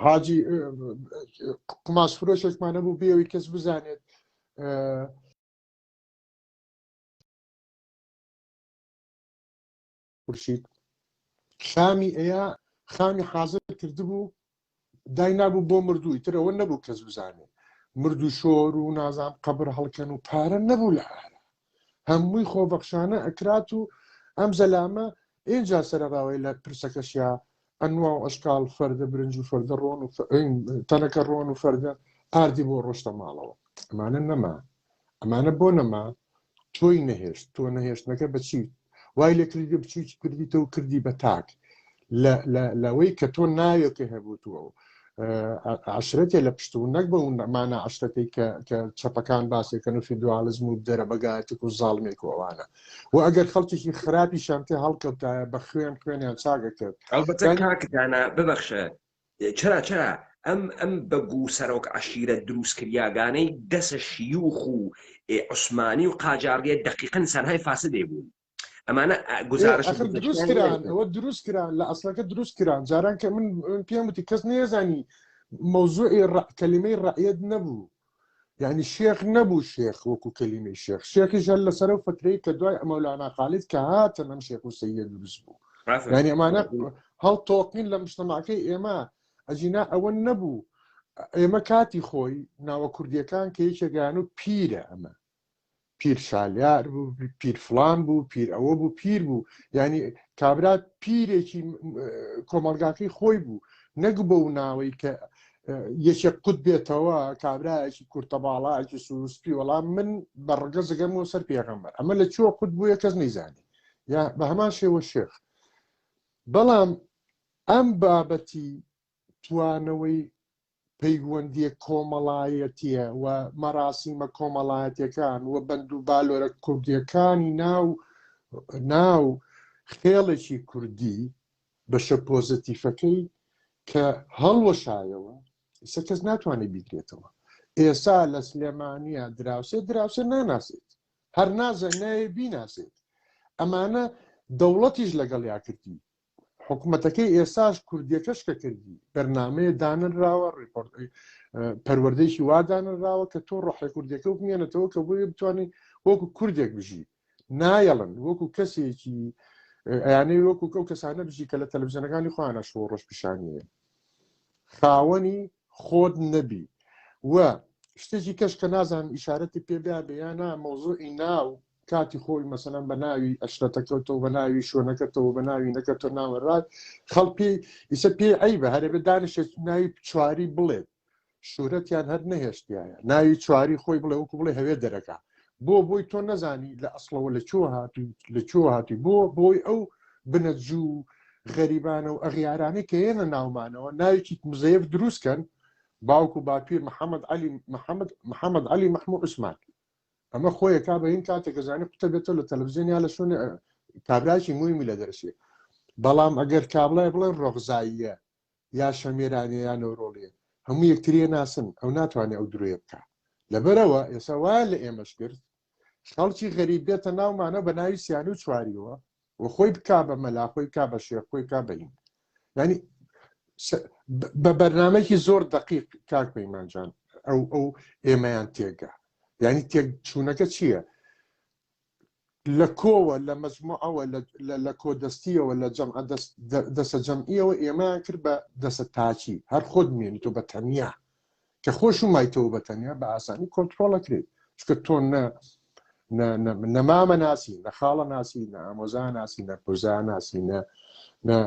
حاجی قماش فرۆشێکمانە بوو بێەوەی کەس بزانێت خورشید خامی ئەیە خامی حازر کردبوو دای نابوو بۆ مردووی ترەوە نەبوو کەس بزانێت مردو شۆر و نازام قبر هەڵکەن و پارە نەبوو لە ئارە هەمووی خۆبەخشانە ئەکرات و ئەم زەلامە ئینجا سەرڕاوی لە پرسەکەشیا ئەنوا و ئەشکال فەردە برنج و فەردە ڕۆن و تەنەکە ڕۆن و فەردە ئاردی بۆ ڕۆشتە ماڵەوە ئەمانە نەما ئەمانە بۆ نەما تۆی نەهێشت تۆ نەهێشتنەکە بەچی وای لێ کردی بچووی کردیتە و کردی بە تاک لەوەی کە تۆ ناوێکە هەبووتوە و عشرەتێ لە پشتون نەک بە مانە عشرەکەی کە چەپەکان باسێکەن و فیدواڵزم و دەرە بەگایەتێک و زاڵمێک ئەوانە و ئەگەر خەڵکێکی خراپی شانتێ هەڵکەوتایە بە خوێنیان چاگە کرد ئەلبەتە کاکدانە ببەخشە چرا ئەم بەگو سەرۆک عشیرە دروستکریاگانەی دەسە شیوخ و عوسمانی و قاجاریە دقیقەن سەرهای فاسدێ بوون ئەمانە گزارش دروستکران ئەوە دروستکران لە ئەسڵەکە دروستکران جاران کە من پێم وتی کەس نێزانی مەوزوعی کەلیمەی ڕائەت نەبوو یعنی شێخ نەبوو شێخ وەکو کەلیمەی شێخ شێخیش هەر لەسەر و فترەی کە دوای مەولانا خالید کە هاتن ئەم شێخ و سەیە دروست بوو یعنی ئەمانە هەڵتۆقین لە مجتەماعەکەی ئێمە ئەجینا ئەوە نەبوو ئێمە کاتی خۆی ناوە کوردیەکان کە هیچێگەیان و پیرە ئەمە پیر شالیار بوو پیر فلان بوو پیر ئەوە بوو پیر بوو یعنی کابرات پیرێکی کۆمەلگاکەی خۆی بوو نەک بۆ و ناوەی کە یەکێک قوت بێتەوە کابراایکی کورتەباڵایکی سووسپی وەڵام من بەڕگە زگەمەوە سەر پێغەمبەر ئەمە لە چوە قوت بووە کەس نەیزانی یا بە هەمان شێوە شێخ بەڵام ئەم بابەتی توانەوەی پەیوەندیە کۆمەڵایەتیە و مەراسیمە کۆمەڵایەتەکان و بەند و بالۆرە کوردیەکانی ناو خێڵێکی کوردی بەشە پۆزتیفەکەی کە هەڵوەشایەوە ئێستا کەس ناتوانێت بیگرێتەوە ئێستا لە سلێمانیە دراوسێ ناناسێت هەر نازانایە بیناسێت ئەمانە دەوڵەتیش لەگەڵ یا کردی حکوومەتەکەی ئێساش کوردیەکەش کە کردی بەرنامەیە دانراوە پەروەردەیەکی وادانراوە کە تۆ ڕۆحی کوردیەکە و بمێنێتەوە کە بۆی بتوانانی وەکو کوردێک بژی نایەڵن وەکو کەسێکی ئەیانەی وەکو کەو کەسانە بژی کە لە تەلەڤیزیۆنەکانی خۆیانە شۆ ڕۆژ پیشانیە خاوەنی خۆت نەبی و شتێکی کەش کە نازان ئیشارەتی پێبیا بەیانە مەوزوعی ناو کاتی خۆی مەسەلەن بە ناوی ئەشرەتەکەوتەوە بە ناوی شوێنەکەتەوە بە ناوی نەکەتەوە ناوەڕات خەڵکی ئیسە پێ ئەیبە هەرێبێ دانیشێت ناوی چواری بڵێت شوورەتیان هەر نەهێشتیایە ناوی چواری خۆی بڵێ وەکو بڵێ هەوێ دەرەکە بۆی تۆ نەزانی لە ئەسڵەوە لە چۆ هاتی بۆی ئەو بنەجوو غەریبانە و ئەغیارانی کە هێنە ناومانەوە ناویکی مزەیف دروستکەن باوکو باپیر محەممەد علی مەحموود عوسمان ئەمە خۆیەکا بە هین کاتێک گەزانانی قوتە بێتەوە لە تەلەڤیزیۆنیا لە شوێن کابراکی مویمی لە دەرسێ بەڵام ئەگەر کابڵای بڵێن ڕۆغزاییە یا شەمێرانە یا نەورۆڵیە هەموو یەکتریە ناسن ئەو ناتوانێت ئەو درۆیە بکە لەبەرەوە ئێستا وایە لە ئێمەش کرد خەڵکی غەریب بێتە ناومانە بە ناوی سیانی و چواریەوە و خۆی بکا بە مەلا خۆی بکا بە شێخ خۆی بکا بەین ینی بە بەرنامەیەکی زۆر دقیق کاک پەیمانجان ئەو ئێمەیان تێگا یعنی تێکچوونەکە چییە لە کۆوە لە مەجموعەوە لە کۆدەستیەوە لە دەسە جەمعیەوە ئێمەیان کرد بە دەسە تاچی هەر خۆت مێنی تۆ بە تەنیا کە خۆش و مایتەوە بەتەنیا بە ئاسانی کۆنتترۆڵەکرێت چکە تۆ نەمامە ناسی نە خاڵە ناسی نە ئامۆزا ناسی نە پۆزا ناسی نە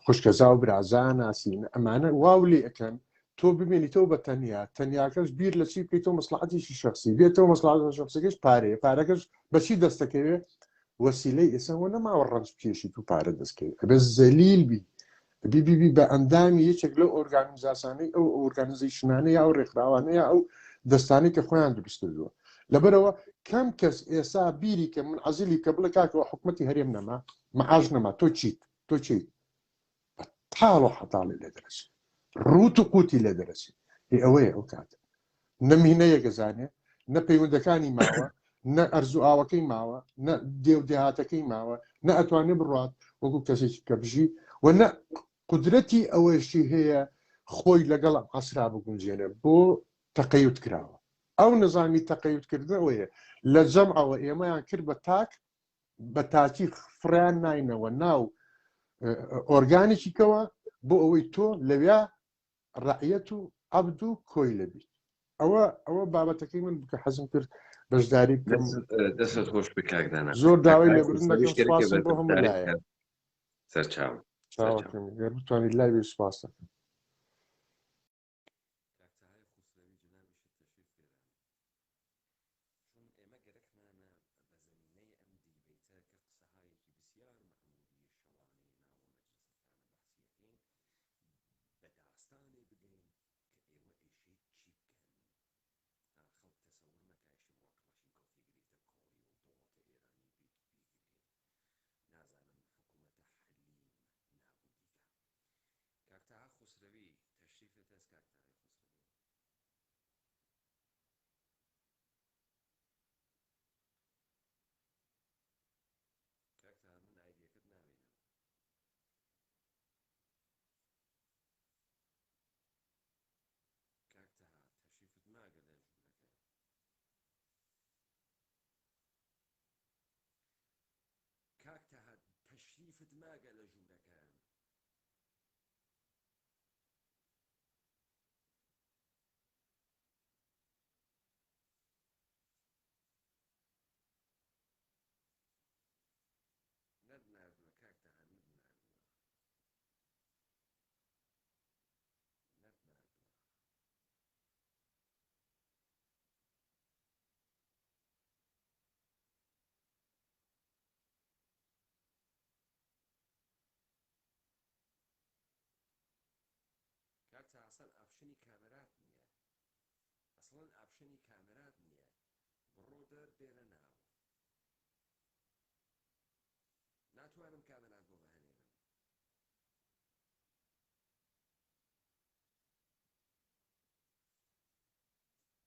خوشکەزا و برازا ناسی ئەمانە واو لێ ئەەکەن تۆ ببینیتەوە بە تەنیاکەش بیر لە چی بکەیتەوە مەسلحەتیشی شخصی بێتەوە مەسلحەت شخصەکەش پارەکەش بەچی دەستەکەوێت وەسیلەی ئێسەوە نەماوە ڕەنج پێشی تو پارە دەستکەوێت ئەبێ زەلیل بی بە ئەندامی یەکێک لە ئۆرگانیزاسانەی ئەو ئۆرگانیزیشنانەیە ئەو ڕێکخراوانەیە ئەو دەستانی کە خۆیان دروستکردووە لەبەرەوە کەم کەس ئێسا بیری کە من عەزیلی کە بڵێ کاکەوە حکومەتی هەرێم نەما مەعاش نەما تۆ چیت تاڵ و حەتاڵی لێ دەرەچێت ڕوت و قوتی لێ دەرەچێت ئەوەیە ئەو کاتە نەمینەیە گەزانێ نە پەیوەندەکانی ماوە نە ئەرزوو ئاوەکەی ماوە نە دێودێهاتەکەی ماوە نە ئەتوانێ بڕات وەکو کەسێکی کە بژی و نە قدرەتی ئەوەشی هەیە خۆی لەگەڵ عەسرا بگونجێنێ بۆ تەقەیوت کراوە ئەو نظامی تەقەیوتکردنەوەیە لە جەمعەوە ئێمەیان کرد بە تاکی فڕیان ناینەوە ناو ئۆرگانێکی کەوە بۆ ئەوەی تۆ لەوێ ڕعیەت و عەبد و کۆی لەبیت ئەوە بابەتەکەی من بکە حەزم کرد بەشداری بکەم دەستت خۆش بکاکدانا زۆر داوای لێبوردن دەکەم بۆ هەموو لایە سەرچاو بتوانیت لای سپاس دەکەم کاکتەها تەشریفت ماگە لە ژوورەکان نەدناردووە کاکتەها کاکتە ئەسڵ ئاپشنی کامەرات نییە ئەسڵەن ئاپشنی کامەرات نییە بڕۆ دەر بێنە ناو ناتوانم کامەرات بۆ بەهێنێرم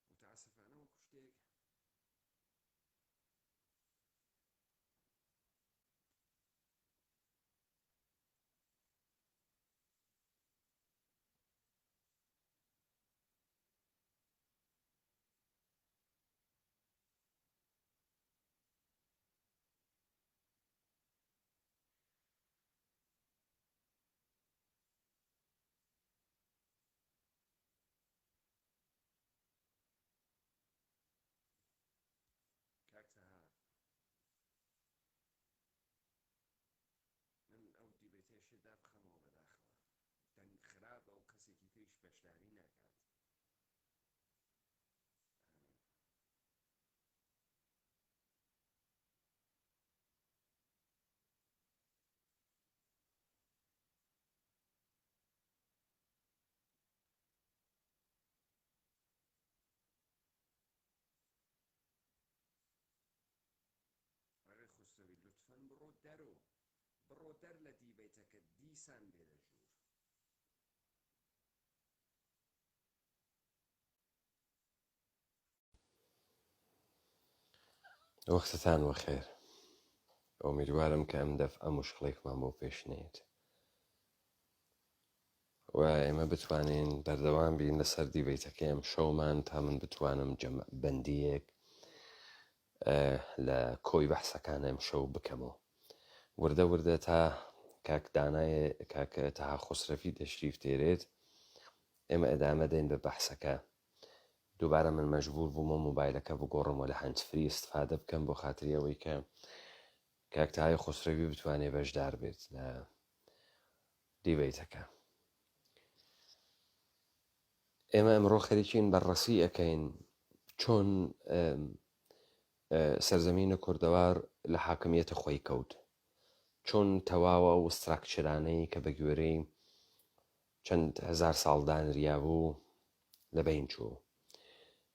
متاسفانە وەکو شتێک کاکتەها من ئەو دیبێتێشێدا بخەمەوە بەداخەوە دەنگ خراپە و کەسێکی تریش بەشداری ناکات ئەڕێ خوستەوی لوتفەن بڕۆ دەر لە دیبێتەکە دیسان بێ لە ژوور وەختتان وەخێر ئەمیدوارم کە ئەم دەف ئەم مشکڵێکمان بۆ پێش نێت و ئێمە بتوانین بەردەوام بین لەسەر دیبێتەکەی ئەم شەومان تا من بتوانم بەندیەک لە کۆی بەحسەکان ئەم شەو بکەمەوە وردە تا کاک دانای کاکە تەها خسرەفی تەشریف تێرێت ئێمە ئەدامە دەین بە بەحسەکە. دووبارە من مەجبور بوومە مۆبایلەکە بگۆڕم و لە هەنسفری استفادە بکەم بۆ خااتری ئەوەی کە کاکتهای خسرەوی بتوانێت بەشدار بێت لە دیبیتەکە. ئێمە ئەمڕۆ خەریکین بەڕەسی ئەەکەین چۆن سەرزەمینە کوردەوار لە حاکمیەتە خۆی کەوت، چۆن تەواوە و ستراکچرانەی کە بە گوێرەی چەند هزار ساڵ دانریا بوو لە بین چوو،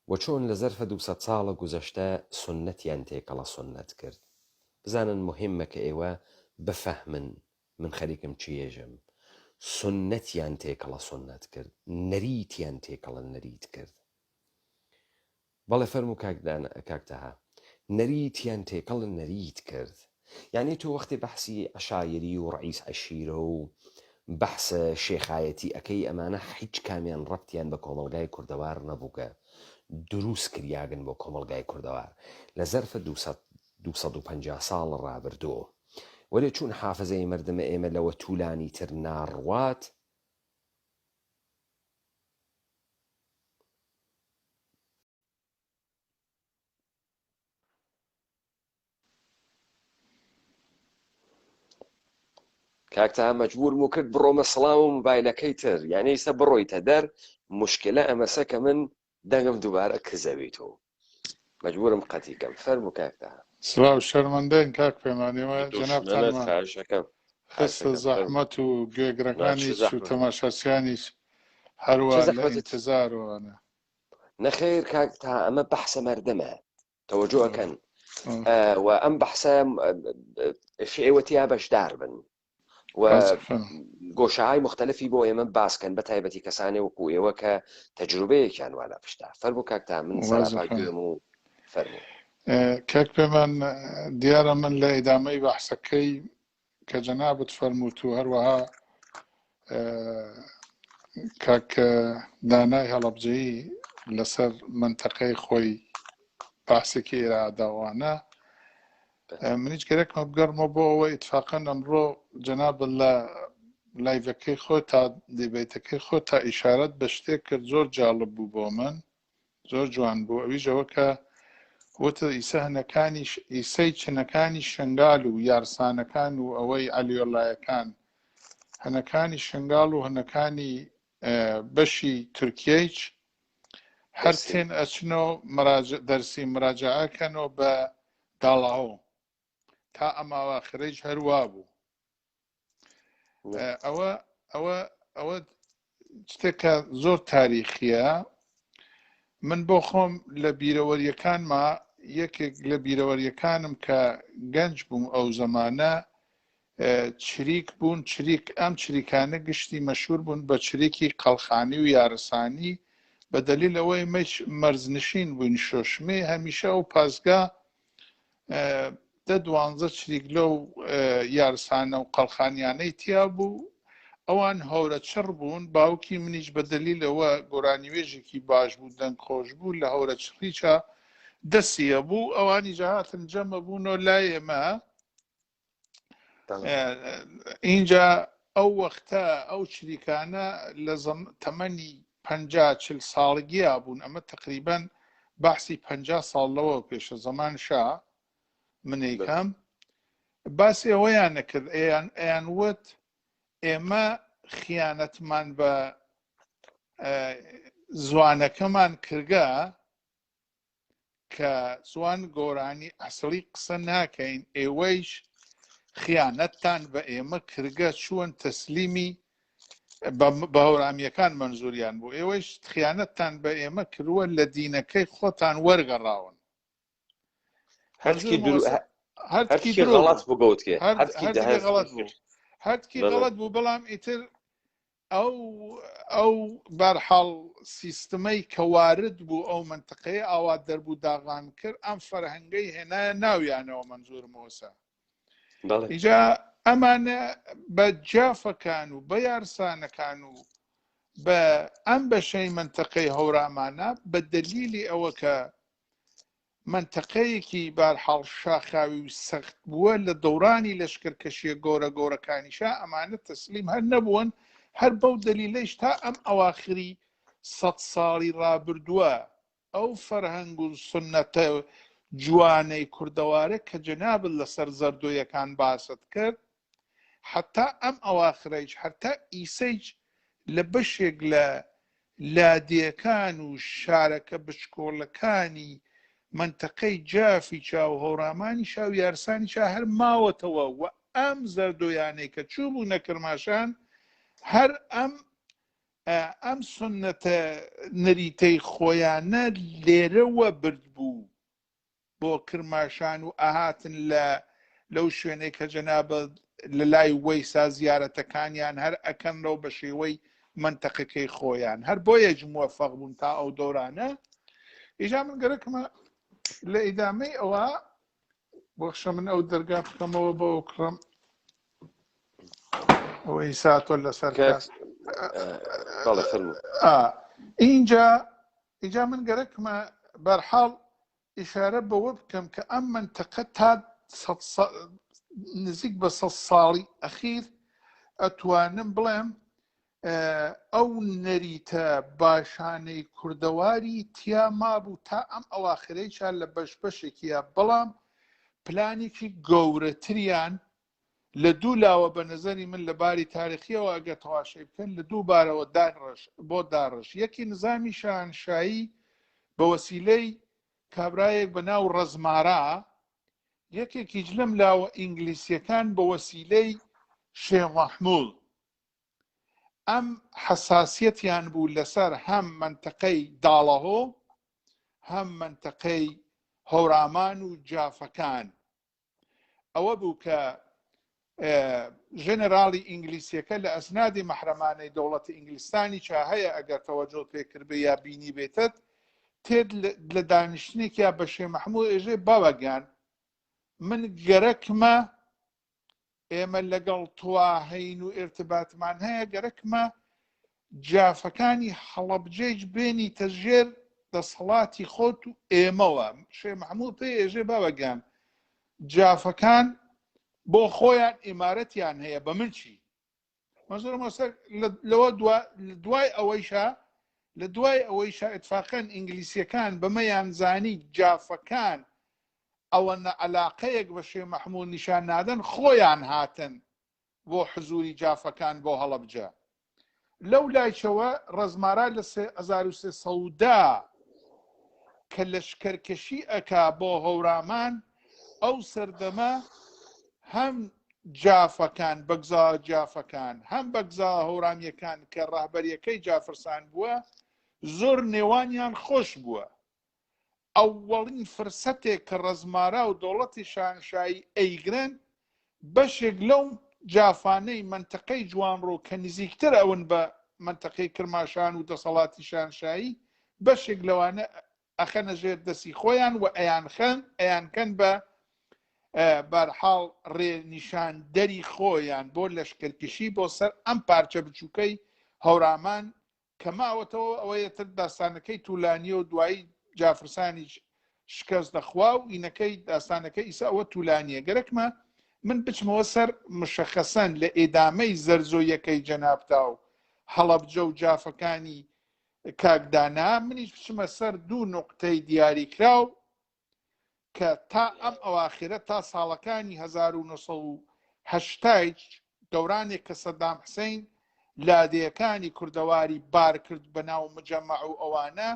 و چۆن لە زەرفە 200 ساڵە گوزەشتە سنەتیان تێکەڵە سنەت کرد. بزانن مهمە کە ئێوە بفەهمن من خەریکم چیێژم. سنەتیان تێکەڵە سنەت کرد، نەریتیان تێکەڵە نەریت کرد. بەڵێ فەرموو کاکتەها نەریتیان تێکەڵە نەریت کرد. یعنی تۆ وەختی بەحسی عەشایری و ڕئیس عەشیرە و بەحسە شێخایەتی ئەەکەی ئەمانە هیچ کامیان ڕەبتیان بە کۆمەڵگای کوردەوار نەبووکە دروست کریاگن بۆ کۆمەڵگای کوردەوار لە زەرفە 250 ساڵ ڕابردووە. وەلێ چوون حافزەی مردمە ئێمە لەوە توولانی تر ناڕوات، کاکتە مەجبور و کرد بڕۆمە سڵام و مۆبایلەکەی تر، یعنی ئێستا بڕۆیتە دەر مشکلە ئەمەسە کە من دەنگم دووبارە کزەویتەوە، مەجبورم قەتیکەم. فەرموو کاکتە. سلااو شەرمەندەین کاک پەیمانیەوە جەنابتانمان خاشەکەم خستە زەحمەت و گوێگرەکانیش و تەماشاچیانیش هەروە لە ئینتزارەوەنە. نەخێر کاکتە ئەمە بەحسە مەردەمە تەوەجۆەکەن و ئەم بەحسە ئێوەتیا بەشدار بن و گۆشەهای مختلفی بۆ ئێمە باسکەن بە تایبەتی کەسانێ وەکو ئێوە کە تەجروبەیەکیان وا لە پشتا. فەرموو کاکتە من سەرپاگوێم و فەرموو. کاک پێمان دیارە من لە ئیدامەی بەحسەکەی کە جەنابەت فەرمووت و هەروەها کاک دانای هەڵەبجەیی لەسەر منتەقەی خۆی باسێکی ئێراداوانە منیش گەرەکمە بگەڕمە بۆ ئەوە ئیتفاقەن ئەمڕۆ جەنابەت لە لایڤەکەی خۆ تا دیبیتەکەی خۆ تا ئیشارەت بە شتێک کرد زۆر جاڵب بوو بۆ من، زۆر جوان بوو. ئەویژەوە کە وتە ئیسەی چنەکانی شنگال و یارسانەکان و ئەوەی ئەلیۆڵایەکان هەنەکانی شنگال و هەنەکانی بەشی تورکیەیچ هەر تێن ئەچنەوە دەرسی مراجعەکەنەوە بە داڵاو تا ئەماواخرەیش هەروە بوو. ئەوە شتێکە زۆر تاریخیە. من بۆ خۆم لە بیرەوەریەکانما یەکێک لە بیرەوەریەکانم کە گەنج بووم ئەو زەمانە چریک بوون. چریک ئەم چریکانە گشتی مەشهور بوون بە چریکی قەڵخانی و یارسانی بە دەلیل ئەوەی مەرزنشین بوون شۆشمێ هەمیشە ئەو پازگا 10-12 چریک لەو یارسانە و قەڵخانیانەی تیا بوو. ئەوان هەورە چڕ بوون. باوکی منیش بە دەلیلەوە گۆرانیوێژێکی باش بوو دەنگ خۆش بوو لە هەورە چڕیچە دەسیە بوو. ئەوانی جاهاتن جەمە بوونەوە لای ئێمە اینجا ئەو وەختە ئەو چریکانە لە تەمەنی 50-40 ساڵگییا بوون. ئەمە تقریبان باسی 50 ساڵ لەوە پێشە زەمان شا منێکم باسی ئەوەیان نەکرد. ئەیان وت ئێمە خیانەتمان بە زوانەکەمان کردگە کە زوان گۆرانی ئەسڵی قسە ناکەین، ئێوەیش خیانەتتان بە ئێمە کردگە چوون تەسلیمی بە هەورامیەکان منزوریان بوو، ئێوەیش خیانەتتان بە ئێمە کردووە لە دینەکەی خۆتان وەرگەڕاون. هەرکی غەڵەت بگەوت کێ هەرکی غەڵەت بوو. بەڵام ئیتر ئەو بەرحاڵ سیستمەی کە وارد بوو ئەو منتەقەیە ئاوا دەربوو داغان کرد ئەم فەرهەنگەی هێنایە ناویانەوە منزورمەوەسە. ئیجا ئەمانە بە جافەکان و بە یارسانەکان و بە ئەم بەشەی منتەقەی هەورامانە بە دەلیلی ئەوە کە منتەقەیەکی بەرحاڵ شاخاوی و سەخت بووە لە دەورانی لەشکرکەشیە گۆرەکانیشا ئەمانە تەسلیم هەر نەبوون هەر بەو دەلیلەیش تا ئەم ئەواخری 100 ساڵی ڕابردووە ئەو فەرهەنگ و سنەتە جوانەی کوردەوارە کە جەنابت لەسەر زەردۆیەکان باست کرد حتا ئەم ئەواخرەیش هەرتا ئیسەیج لە بەشێک لە لادیەکان و شارەکە بچکۆڵەکانی منتەقەی جافی چاو هەوڕامانی شاو یارسانی شا هەر ماوەتەوە و ئەم زەردۆیانەی کە چوو بوو نەکرماشان هەر ئەم سنەتە نەریتەی خۆیانە لێرەوە برد بوو بۆ کرماشان و ئاهاتن لەو شوێنەی کە جەنابە لە لای وەیسا زیارەتەکانیان هەر ئەکەنەوە بە شێوەی منتەقەکەی خۆیان هەر بۆیەک موەفەق بوون تا ئەو دۆرانە ئیجا من گەرەکمە لە ئیدامەی ئەوە بۆخشە من ئەو دەرگا بکەمەوە بۆ کڕم ئەوەی ساتۆ لەسەر اینجا من گەرەکمە بەرحاڵ ئیشارە بەوە بکەم کە ئەم منتەقە تا نزیک بە 100 ساڵی ئەخیر ئەتوانم بڵێم ئەو نەریتە باشانەی کوردەواری تیا مابوو تا ئەم ئەواخرەیچە لە بەشێکیە بەڵام پلانێکی گەورەتریان لە دوو لاوە بە نەزەری من لە باری تاریخیەوە ئەگە تەواشەی بکەن لە دوو بارەوە بۆ داڕش یەکی نظامی شاهنشایی بە وەسیلەی کابرایەک بە ناو ڕەزمارە یەکێکیش لەم لاوە ئینگلیسیەکان بە وەسیلەی شێخ مەحموود ئەم حەساسیەتیان بوو لەسەر هەم منتەقەی داڵەهۆ هەم منتەقەی هەورامان و جافەکان ئەوە بوو کە ژێنەراڵی ئینگلیسیەکە لە ئەسنادی مەحرەمانەی دەوڵەتی ئینگلیستانی چا هەیە ئەگەر تەوەجۆ پێکردبێ یا بینی بێتت تێت لە دانیشتنێکیا بە شێخ مەحموود ئێژێ بابەگیان من گەرەکمە ئێمە لەگەڵ توا هەین و ئێرتباتمان هەیە گەرەکمە جافەکانی هەڵەبجەیج بێنی تەژێر دەسەڵاتی خۆت و ئێمەوە شێخ مەحموود پێی ئێژێ بابەگیان جافەکان بۆ خۆیان ئیمارەتیان هەیە بە من چی مەزۆرم لەوە دوای ئەوەیشە ئتفاقەن ئینگلیسیەکان بەمەیان زانی جافەکان ئەوە عەلاقەیەک بە شێخ مەحموود نیشان نادەن خۆیان هاتن بۆ حزوری جافەکان بۆ هەڵەبجە لەو لایچەوە ڕەزمارە لە 1310 کە لەشکەرکەشی ئەکا بۆ هەورامان ئەو سەردەمە هەم جافەکان بەگزا جافەکان هەم بەگزا هەورامیەکان کە ڕاهبەریەکەی جافرسان بووە زۆر نێوانیان خۆش بووە ئەوەڵین فرسەتێک کە ڕەزمارە و دەوڵەتی شاهنشایی ئەیگرن بەشێک لەو جافانەی منتەقەی جوانڕۆ کە نزیکتر ئەون بە منتەقەی کرماشان و دەسەڵاتی شاهنشایی بەشێک لەوانە ئەخەنە ژێر دەستی خۆیان و ئەیانکەن بە بەرحاڵ ڕێنیشاندەری خۆیان بۆ لەشکەرکشی بۆ سەر ئەم پارچە بچووکەی هەورامان کە ماوەتەوە ئەوەیەتر داستانەکەی توولانیە و دوایی جافرسانی شکەست دەخوا و ئینەکەی داستانەکەی ئیسا ئەوە توولانیە گەرەکمە من بچمەوە سەر مشەخەسەن لە ئێدامەی زەرزۆیەکەی جەنابتا و هەڵەبجە و جافەکانی کاکدانا منیش بچمە سەر دوو نوقتەی دیاریکراو کە تا ئەم ئەواخرە تا ساڵەکانی 1980 دەورانێک کە سەدام حوسێن لادێیەکانی کوردەواری بار کرد بە ناو مجەمەع و ئەوانە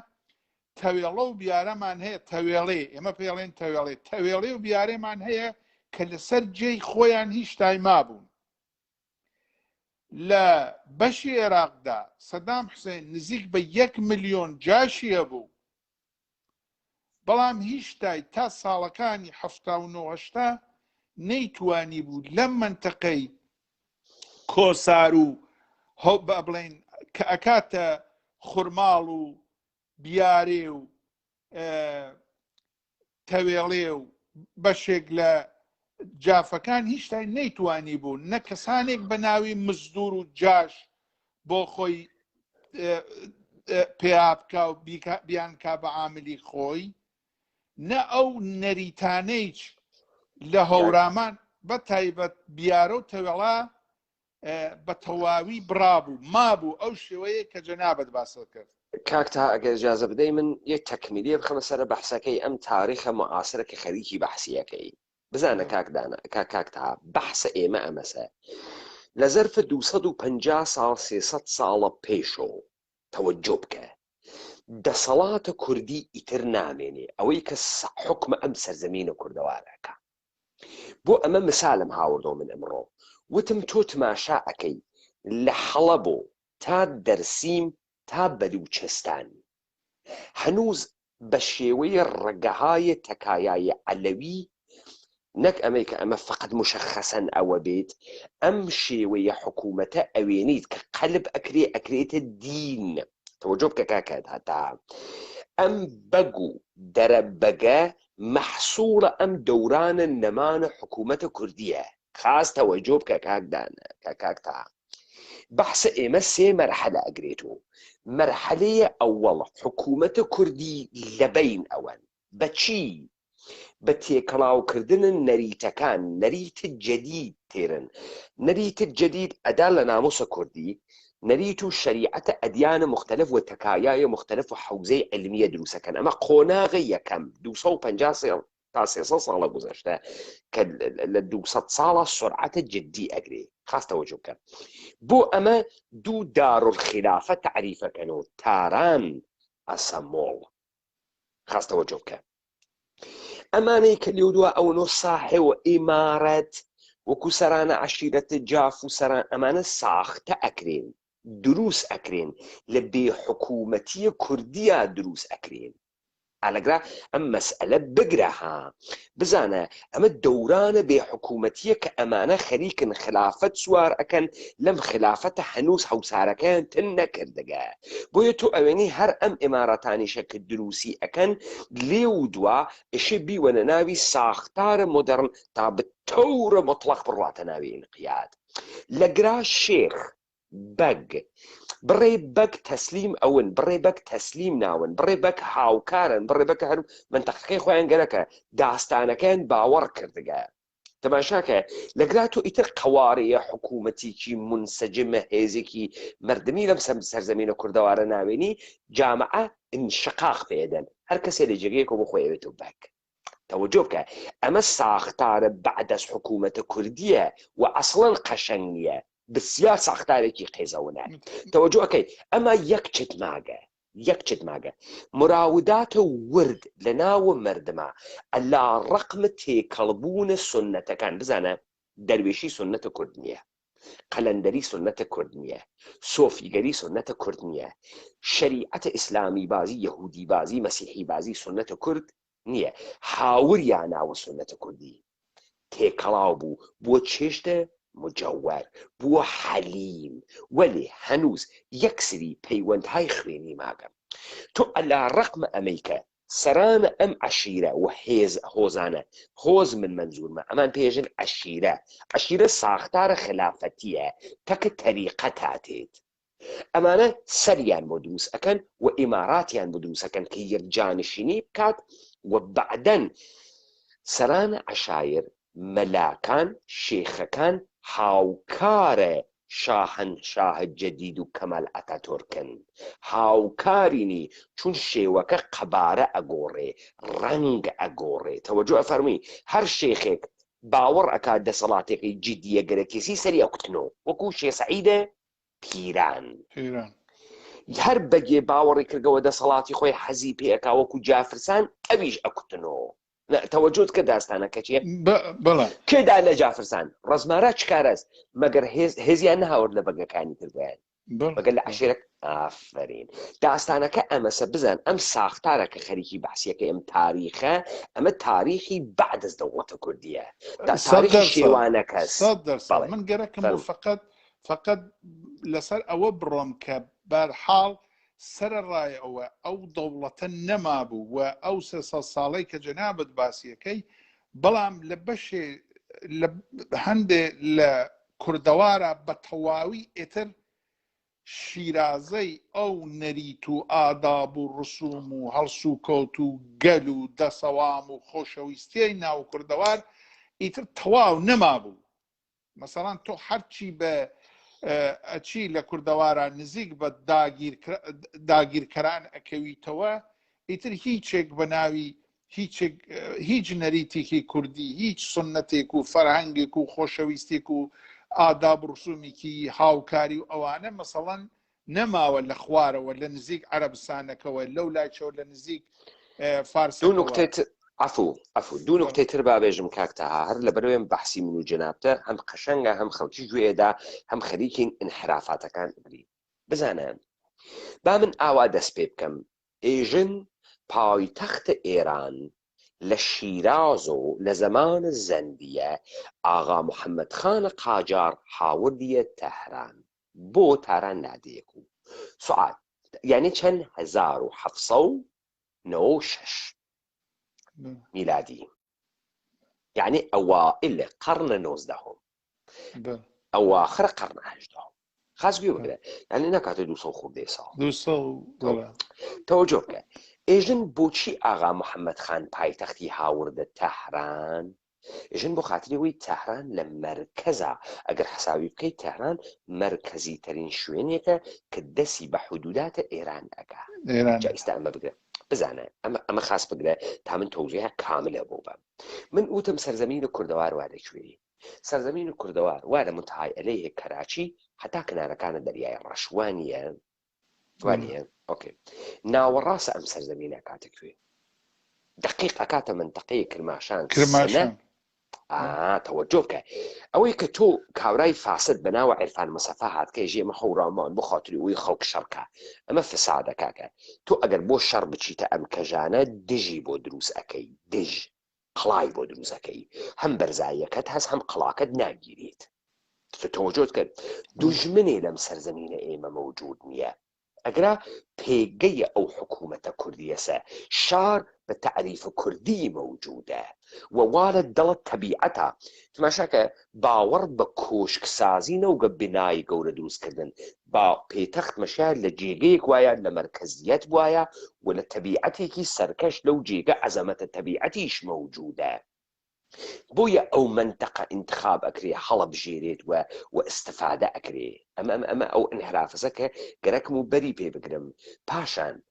تەوێڵە و بیارەمان هەیە تەوێڵێ ئێمە پێڵێن تەوێڵێ و بیارێمان هەیە کە لەسەر جێی خۆیان هیچ تای مابوون لە بەشی عێراقدا سەدام حوسێن نزیک بە 1 ملیۆن جاشیە بوو بەڵام هیچ تای تا ساڵەکانی 1970 نەیتوانی بوو لەم منتەقەی کۆسار و بڵێن کە ئەکاتە خورماڵ و بیارێ و تەوێڵێ و بەشێک لە جافەکان هیچ تای نەیتوانی بوو نە کەسانێک بە ناوی مزدور و جاش بۆ خۆی پێابکە و بیانکا بە عاملی خۆی نە ئەو نەریتانەیچ لە هەورامان بە تایبەت بیارە و تەوێڵە بە تەواوی برابوو مابوو ئەو شێوەیە کە جەنابەت باسە کرد. کاکتا ئەگەر اجازە بدەی من یەک تەکمیلی بخەمە سەر بەحسەکەی ئەم تاریخە معاسرە کە خەریکی بەحسیەکەی بزانە کاکتا بەحسە ئێمە ئەمەسە لە زەرفە 250 ساڵ 300 ساڵە پێشۆ تەوەجۆ بکە دەسەڵاتە کوردی ئیتر نامێنێ ئەوەی کە حکمە ئەم سەرزەمینە کوردەوارەکە بۆ ئەمە مثالم هاوردۆ من ئەمڕۆ وتم تۆ تماشا ئەەکەی لە حەڵەبۆ تا دەرسیم تا بەلوچستان هەنووز بە شێوەیە ڕگەهای تەکایای عەلەوی نەک ئەمەی کە ئەمە فقط مشخەسەن ئەوە بێت ئەم شێوەیە حکوومەتە ئەوێنیت کە قەلب ئەکرێتە دین تەوەجۆ بکە کاکات هەتا ئەم بەگ و دەرەبەگە مەحسوڵە ئەم دەورانە نەمانە حکوومەتە کوردیە خاس تەوەجۆ بکە کاکتا بەحسە ئێمە 3 مەرحەلە ئەگرێتەوە مەرحەلەیە ئەوەڵ حکوومەتە کوردی لەبەین ئەوەن بەچی بە تێکەڵاوکردنە نەریتەکان نەریتە جەدید تێرن نەریتە جەدید ئەدا لە ناموسە کوردی نەریت و شەریعەتە ئەدیانە مختلف و تەکایایە مختلف و حوزەی علمیە دروستەکەن ئەمە قۆناغی یەکەم 250 تا 300 ساڵە گذەشتە کە لە 200 ساڵە سرعەتە جدی ئەگرێ خاستەوە جوکە بۆ ئەمە دوو دارالخلافە تعریفەکەنەوە تاران ئەسەمۆڵ خاستەوە جوکە ئەمانەی کە لێو دووە ئەوەنۆ ساحێوە ئیمارەت وەکو سەرانە عەشیرەتە جاف و سەران ئەمانە ساختە ئەکرێن دروست ئەکرێن لە بێحکوومەتیە کوردیە دروست ئەکرێن ئالەگرا ئەم مەسئلە بگرە ها بزانە ئەمە دەورانە بێحکوومەتیە کە ئەمانە خەریکن خلافەت سوار ئەکەن لەم خلافەتە هەنووز هەوسارەکەیان تن نەکردەگە بۆیە تۆ ئەوێنی هەر ئەم ئێمارەتانیشە کە دروستی ئەکەن لێو دووە ئشی بیوەنە ناوی ساختارە مۆدەرن تا بتەورە مطلق بڕواتە ناوی ئینقیاد لەگرا شێخ بەگ بڕێ بەگ تەسلیم ئەون بڕێ بەگ تەسلیم ناون بڕێ بەگ هاوکارن بڕێ بەگ هەر منتەقەکەی خۆیان گەرەکە داستانەکەیان باوەڕ کردگە تەماشاکە لەگرا تۆ ئیتر قەوارەیە حکوومەتیکی منسەجمە هێزێکی مردمی لەم سەرزەمینە کوردەوارە ناوێنی جامعە انشقاق پێدەن هەر کەسێ لە جێگەیەکۆ بخۆیەوێت و بەگ تەوەجۆ بکە ئەمە ساختارە بەعدەس حکوومەتە کوردیە و ئەسڵەن قەشەنگ نییە بسیار ساختارێکی قێزەونە تەوەجۆ ئەەکەی ئەمە یەک چتماگە مراوداتە ورد لە ناوە مردمە ئەلا ڕقمە تێکەڵبوونە سنەتەکان بزانە دەروێشی سنەتە کورد نییە قەلەندەری سنەتە کورد نییە سۆفیگەری سنەتە کورد نییە شەریعەتە ئیسلامی بازی یەهودی بازی مەسیحی بازی سنەتە کورد نییە هاوریان ناوە سنەتە کوردی تێکەڵاو بوو بۆ چێشتە مجەوەر بووە حەلیم وەلێ هەنووز یەکسری پەیوەندهای خوێنی ماگەم تۆ ئەلا ڕقمە ئەمەیکە سەرانە ئەم عەشیرە و هۆزانە هۆز من منزورمە ئەمان پێژن عەشیرە ساختارە خلافەتیە تەکە تەریقە تاتێت ئەمانە سەریان بۆ دروست ئەکەن و ئیماراتیان بۆ دروست ئەکەن کە یەکجانشینی بکات و بەعدەن سەرانە عەشایر مەلاکان شێخەکان هاوکارە شاهنشاه جەدید و کەمال ئەتاتورکن هاوکارینی چون شێوەکە قەبارە ئەگۆڕێ ڕەنگ ئەگۆڕێ تەوەجۆ ئەفەرمی هەر شێخێک باوەڕ ئەکات دەسەڵاتێکی جدیە گەرەکێسی سەری ئەکوتنەوە وەکو شێخ سەعیدە پیران هەر بەگێ باوەڕی کردەوە دەسەڵاتی خۆی حەزی پێ ئەکا وەکو جافرسان ئەویش ئەکوتنەوە تەوەجۆت کە داستانەکە چیە کێدا لە جافرسان ڕزمارە چکارەست مەگەر هێزیان نەهاورد لە بەگەکانی کردویان بەگەر لە عەشیرەک ئافرین داستانەکە ئەمەسە بزان ئەم ساختارە کە خەریکی بەحسیەکە ئەم تاریخە ئەمە تاریخی بەعدەز دەوڵەتە کوردیە تاریخی شێوانەکە من گەرەکەم بۆ فقط لەسەر ئەوە بڕۆم کە بەرحاڵ سەرڕایەوە ئەو دەوڵەتە نەمابوو و ئەو 300 ساڵەی کە جەنابەت باسیەکەی بەڵام لە بەشێ هەندێ لە کوردەوارە بە تەواوی ئێتر شیرازەی ئەو نەریت و ئاداب و ڕسوم و هەڵس و کەوت و گەل و دەسەوام و خۆشەویستیی ناو کوردەوار ئیتر تەواو نەمابوو مەسەڵان تۆ هەرچی بە ئەچی لە کوردەواران نزیک بە داگیرکەران ئەکەویتەوە ئیتر هیچێک بە ناوی هیچ نەریتێکی کوردی هیچ سنەتێک و فەرهەنگێک و خۆشەویستێک و ئاداب ڕسوومێکی هاوکاری و ئەوانە مەسەڵەن نەماوە لە خوارەوە لە نزیک عەرەبستانەکەوە لەو لایچەوە لە نزیک فارسەوە. دوو نقطەی تر بابێژم کاکتەها هەر لەبەرەوەی بەحسی من و جەنابتە هەم قەشەنگە هەم خەڵکی گوێدا هەم خەریکین انحرافاتەکان بگری بزانە با من ئاوا دەست پێ بکەم ئێژن پایتەختە ئێران لە شیراز و لە زەمانە زەندیە ئاغا محەممەد خانە قاجار هاوردیە تەهران بۆ تاران نادەیەک و سوعات یعنی چەند 1796 میلادی يعني أوائل قرن 19 أواخر قرن 18 خاص بيقول يعني نكاتو 200 خورده سال 200 توجه بك إيجن بوشي آغا محمد خان پایتەختی هاورده تهران إيجن بو خاطري وي تهران لمركزة أجر حسابي بكي تهران مركزي ترين شوينيكا كدسي بحدودات إيران أكا جا استعمل بقى بزانه اما خاص بقدر تعمل توجيه كامله بوبا من اوتم سرزمين كردوار وارد شوي سرزمين كردوار وارد منتهى اليه كراچي حتى كنا كان الدرياء الرشوانيه وانيه اوكي ناوراس ام سرزمين كاتكوي دقيقه كات منطقيه كرماشان توجهك اوي كتو كاوراي فاسد بناو عرفان مسافات كيجي محورامان بخاطري وي خلق شركه اما فساده كاكا تو اگر بو شر بچيتا ام كجانه دجي بو دروس اكي دج قلاي بو دروس اكي هم برزايكت هس هم قلاكت ناگيريت توجهك دجمني لم سرزمين ايما موجود نيه اقرا بيجي او حكومه كرديه شار بالتعريف كردي موجوده ووالد دلت طبيعتها تماشاك باور بكوشك سازين وبناي قول دروس كردن با بيتخت مشاعر لجيجيك وايا لمركزيات وايا ولا طبيعتك سركش لو جيجا عزمه طبيعتيش موجوده بويا او منطقه انتخاب اكري حلب جيريت واستفاده اكري اما او انحراف زكا قرك مو بري بي بقرم باشان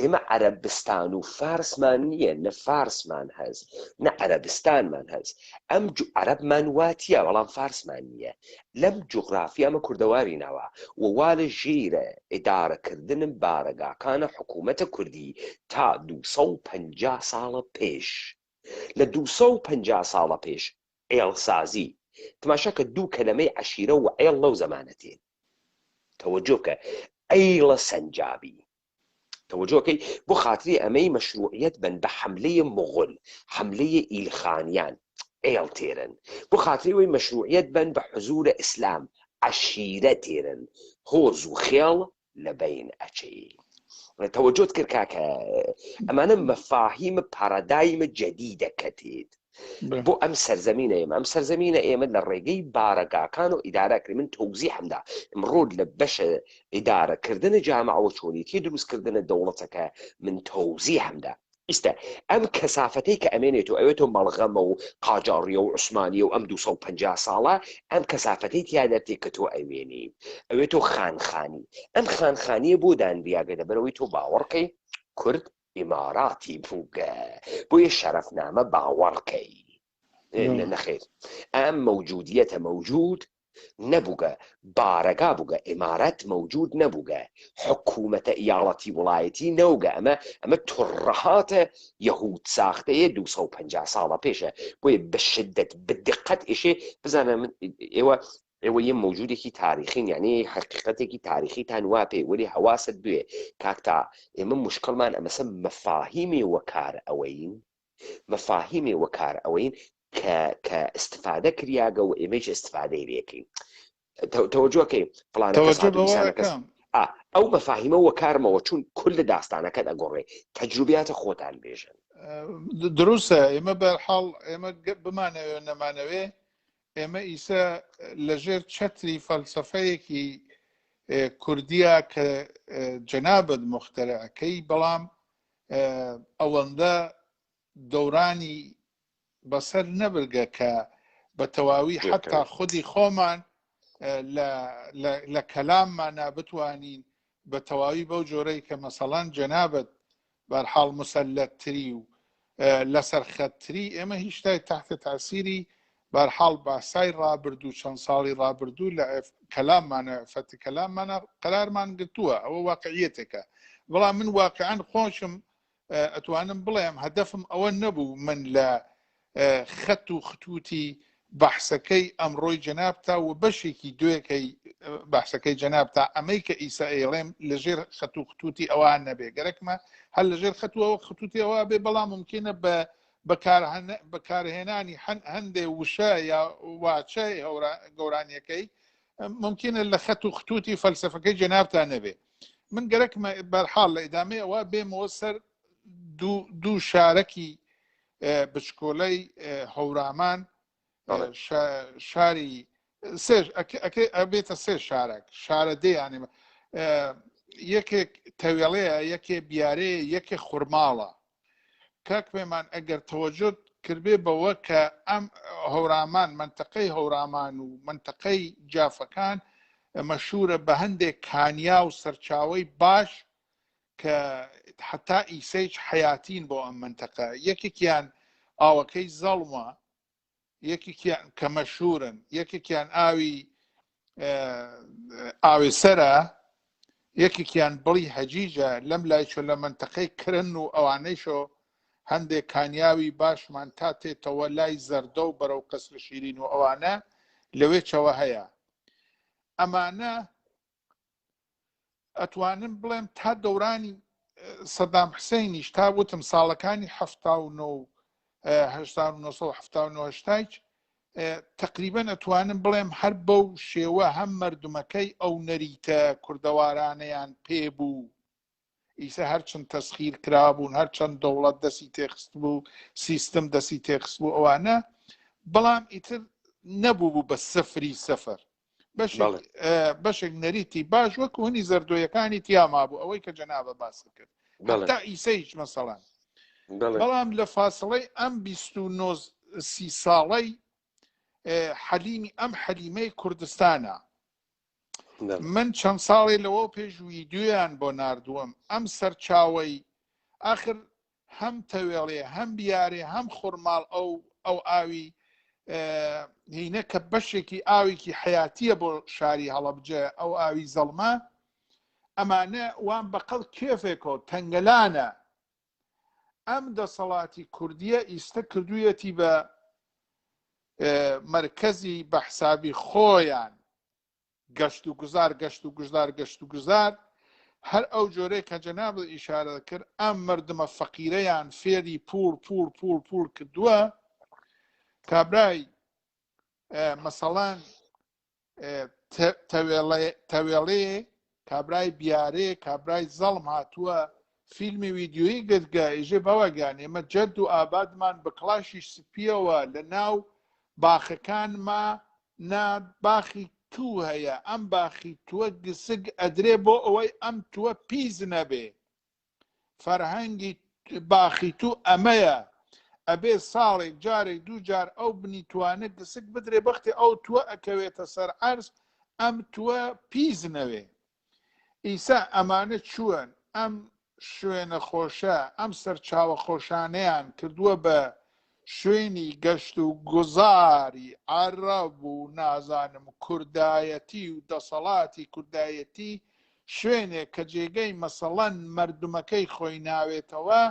اما عربستان وفارس مانية نفارس مان هز نا عربستان مان هز ام عرب مان واتيا والله فارس مانية لم جغرافيا ما كردواري نوا ووال جيرة ادارة كردن بارقا كان حكومة كردي تا 250 سالة بيش ل 250 ساڵە پێش ئێڵسازی تماشاکە دوو کەلەمەی عەشیرە و عێڵ لەو زەمانەتێن تەوەجۆ بکە ئەیڵە سەنجابی تەوەجۆکەی بۆ خاتری ئەمەی مەشروعیەت بن بە حملەیە مغول حملەیە ئیلخانیان ئێڵ تێرن بۆ خاتری وەی مەشروعیەت بن بە حزورە ئیسلام عەشیرە تێرن هۆز و خێڵ لە بین ئەچێ توجهت كركاكا أمانة مفاهيم بارادايم جديدة كتيد بو أم سرزمينة إيما للرقي بارقا كانوا إدارة من توزيح همدا مرود لبش إدارة كردن جامعة وشوني تدرس كردن دولتك من توزيح همدا استا ام كثافتيك امينيتو ايوتو ملغمه وقاجاريه وعثمانيه وام 250 ساله ام كثافتي تيادرتي كتو اميني ايوتو خانخاني ام خانخاني بودان بياغدا برويتو باوركي كرد اماراتي بوغا بوي شرفنامه باوركي نخير ام موجوديته موجود نبوغا بارقا بوغا امارات موجود نبوغا حكومة ايالتي ولايتي نوغا اما ترهات يهود ساخته 250 سالة بيشا بوي بشدة بالدقة اشي بزانا من ايوه يم موجودة كي تاريخين يعني حقيقة كي تاريخي تانوابي ولي حواست بيه كاكتا من مشكل مان اما سم مفاهيمي وكار اوين كاستفادة كرياغا وإيميج استفادة ليكي توجهك فلانة كساد أو مفاهيمه وكارمه وشون كل داستانه كده أقولي تجربيات خوتان بيجن دروسة إما بالحال إما بمعنى نمانوي إما إيسا لجير تشتري فلسفة كي كردية كجناب المخترع كي بلام أولندا دوراني بەسەر نەبرگە کە بە تەواوی حتا خودی خۆمان لە کەلاممانە بتوانین بە تەواوی بەو جۆرەی کە مەسەڵەن جەنابەت بەرحاڵ مسەلەتتری و لەسەر خەتتری ئێمە هیچ شتای تحتە تاسیری بەرحاڵ باسای ڕابردوو چەند ساڵی ڕابردوو لە کەلاممانە فەتی کەلاممانە قەرارمان گرتووە ئەوە واقعیەتێکە بەڵام من واقعان خۆشم ئەتوانم بڵێم هەدەفم ئەوە نەبوو من لە خەت و خطوتی بەحسەکەی ئەمڕۆی جەنابتا و بەشێکی دوێکەی بەحسەکەی جەنابتا ئەمەی کە ئیسا ئێڵێم لەژێر خەت و خطوتی ئەوان نەبێ گەرەکمە هەر لەژێر خەتوەوە خطوتی ئەوە بێ بەڵام ممکنە بەکارهێنانی هەندێ وشە یا واچە گەورانیەکەی ممکنە لە خەت و خطوتی فەلسفەکەی جەنابتا نەبێ من گەرەکمە بەرحاڵ لە ئیدامەی ئەوە بێمەوە سەر دوو شارەکی بچکۆلەی هەورامان شاری ئەبێتە سێ شارێک شارە دەیانێ یەکێک تەوێڵەیە یەکێ بیارەیە یەکێ خوڕماڵە کاک پێمان ئەگەر تەوەجۆت کردبێ بەوە کە ئەم هەورامان منتەقەی هەورامان و منتەقەی جافەکان مەشهورە بە هەندێک کانیا و سەرچاوی باش کە حتا ئیسەیج حیاتین بۆ ئەم منتەقە یەکێکیان ئاوەکەی زەڵمە یەکێکیان کە مەشهورن یەکێکیان ئاوی سەرە یەکێکیان بڵی هەجیجە لەم لای چۆ لە منتەقەی کرن و ئەوانەیشۆ هەندێک کانیاوی باشمان تا تێتەوە لای زەردە و بەرەو قەسر شیرین و ئەوانە لەوێ چەوە هەیە ئەمانە ئەتوانم بڵێم تا دەورانی سەدام حسەینیش تا وتم ساڵەکانی 1970 تقریبەن ئەتوانم بڵێم هەر بەو شێوە هەم مردمەکەی ئەو نەریتە کوردەوارانەیان پێبوو ئیسە هەرچەند تەسخیر کرابوون هەرچەند دەوڵەت دەستی تێخست بوو سیستم دەستی تێخست بوو ئەوانە بەڵام ئیتر نەبوو بە سەفری سەفەر بەشێک نەریتی باش وەکو هەنی زەردۆیەکانی تیاما بوو ئەوەی کە جەنابە باسی کرد تا ئیسەیش مەسەڵەن بەڵام لە فاسڵەی ئەم 29 ساڵەی حەلیمی ئەم حەلیمەی کوردستانە من چەند ساڵی لەوە پێش ویددیویان بۆ ناردووەم ئەم سەرچاوەی ئاخر هەم تەوێڵێ هەم بیارێ هەم خوڕماڵ ئەو ئاوی هینە کە بەشێکی ئاوێکی حیاتیە بۆ شاری هەڵەبجە ئەو ئاوی زەڵمە ئەمانە وان بەقەڵ کێفێکەوە تەنگەلانە ئەم دەسەڵاتی کوردیە ئیستە کردوویەتی بە مرکزی بە حسابی خۆیان گەشت و گوزار هەر ئەو جۆرەی کە جەنابە ئیشارە کرد ئەم مردمە فەقیرەیان فێری پوڵ کردووە کابرای مەسەڵەن تەوێڵێ کابرای بیارێ کابرای زەڵم هاتووە فیلمی ویددیۆیی گرگە ئێژێ بەوەگەیان ئێمە جەد و ئابادمان بە کڵاشی سپیەوە لە ناو باخەکانما باخی تو هەیە ئەم باخی تووە گسگ ئەدرێ بۆ ئەوەی ئەم تووە پیز نەبێ فەرهەنگی باخی تو ئەمەیە ئەبێ ساڵێک جارێک دوو جار ئەو بنی توانێت گسک بدرێ بەختی ئەو تووە ئەکەوێتە سەر عەرز ئەم تووە پیز نەوێ ئیسا ئەمانە چووەن ئەم شوێنە خۆشە ئەم سەرچاوە خۆشانەیان کردووە بە شوێنی گەشت و گوزاری عەرەب و نازانم کوردایەتی و دەسەڵاتی کوردایەتی شوێنێک کە جێگەی مەسەڵەن مردمەکەی خۆی ناوێتەوە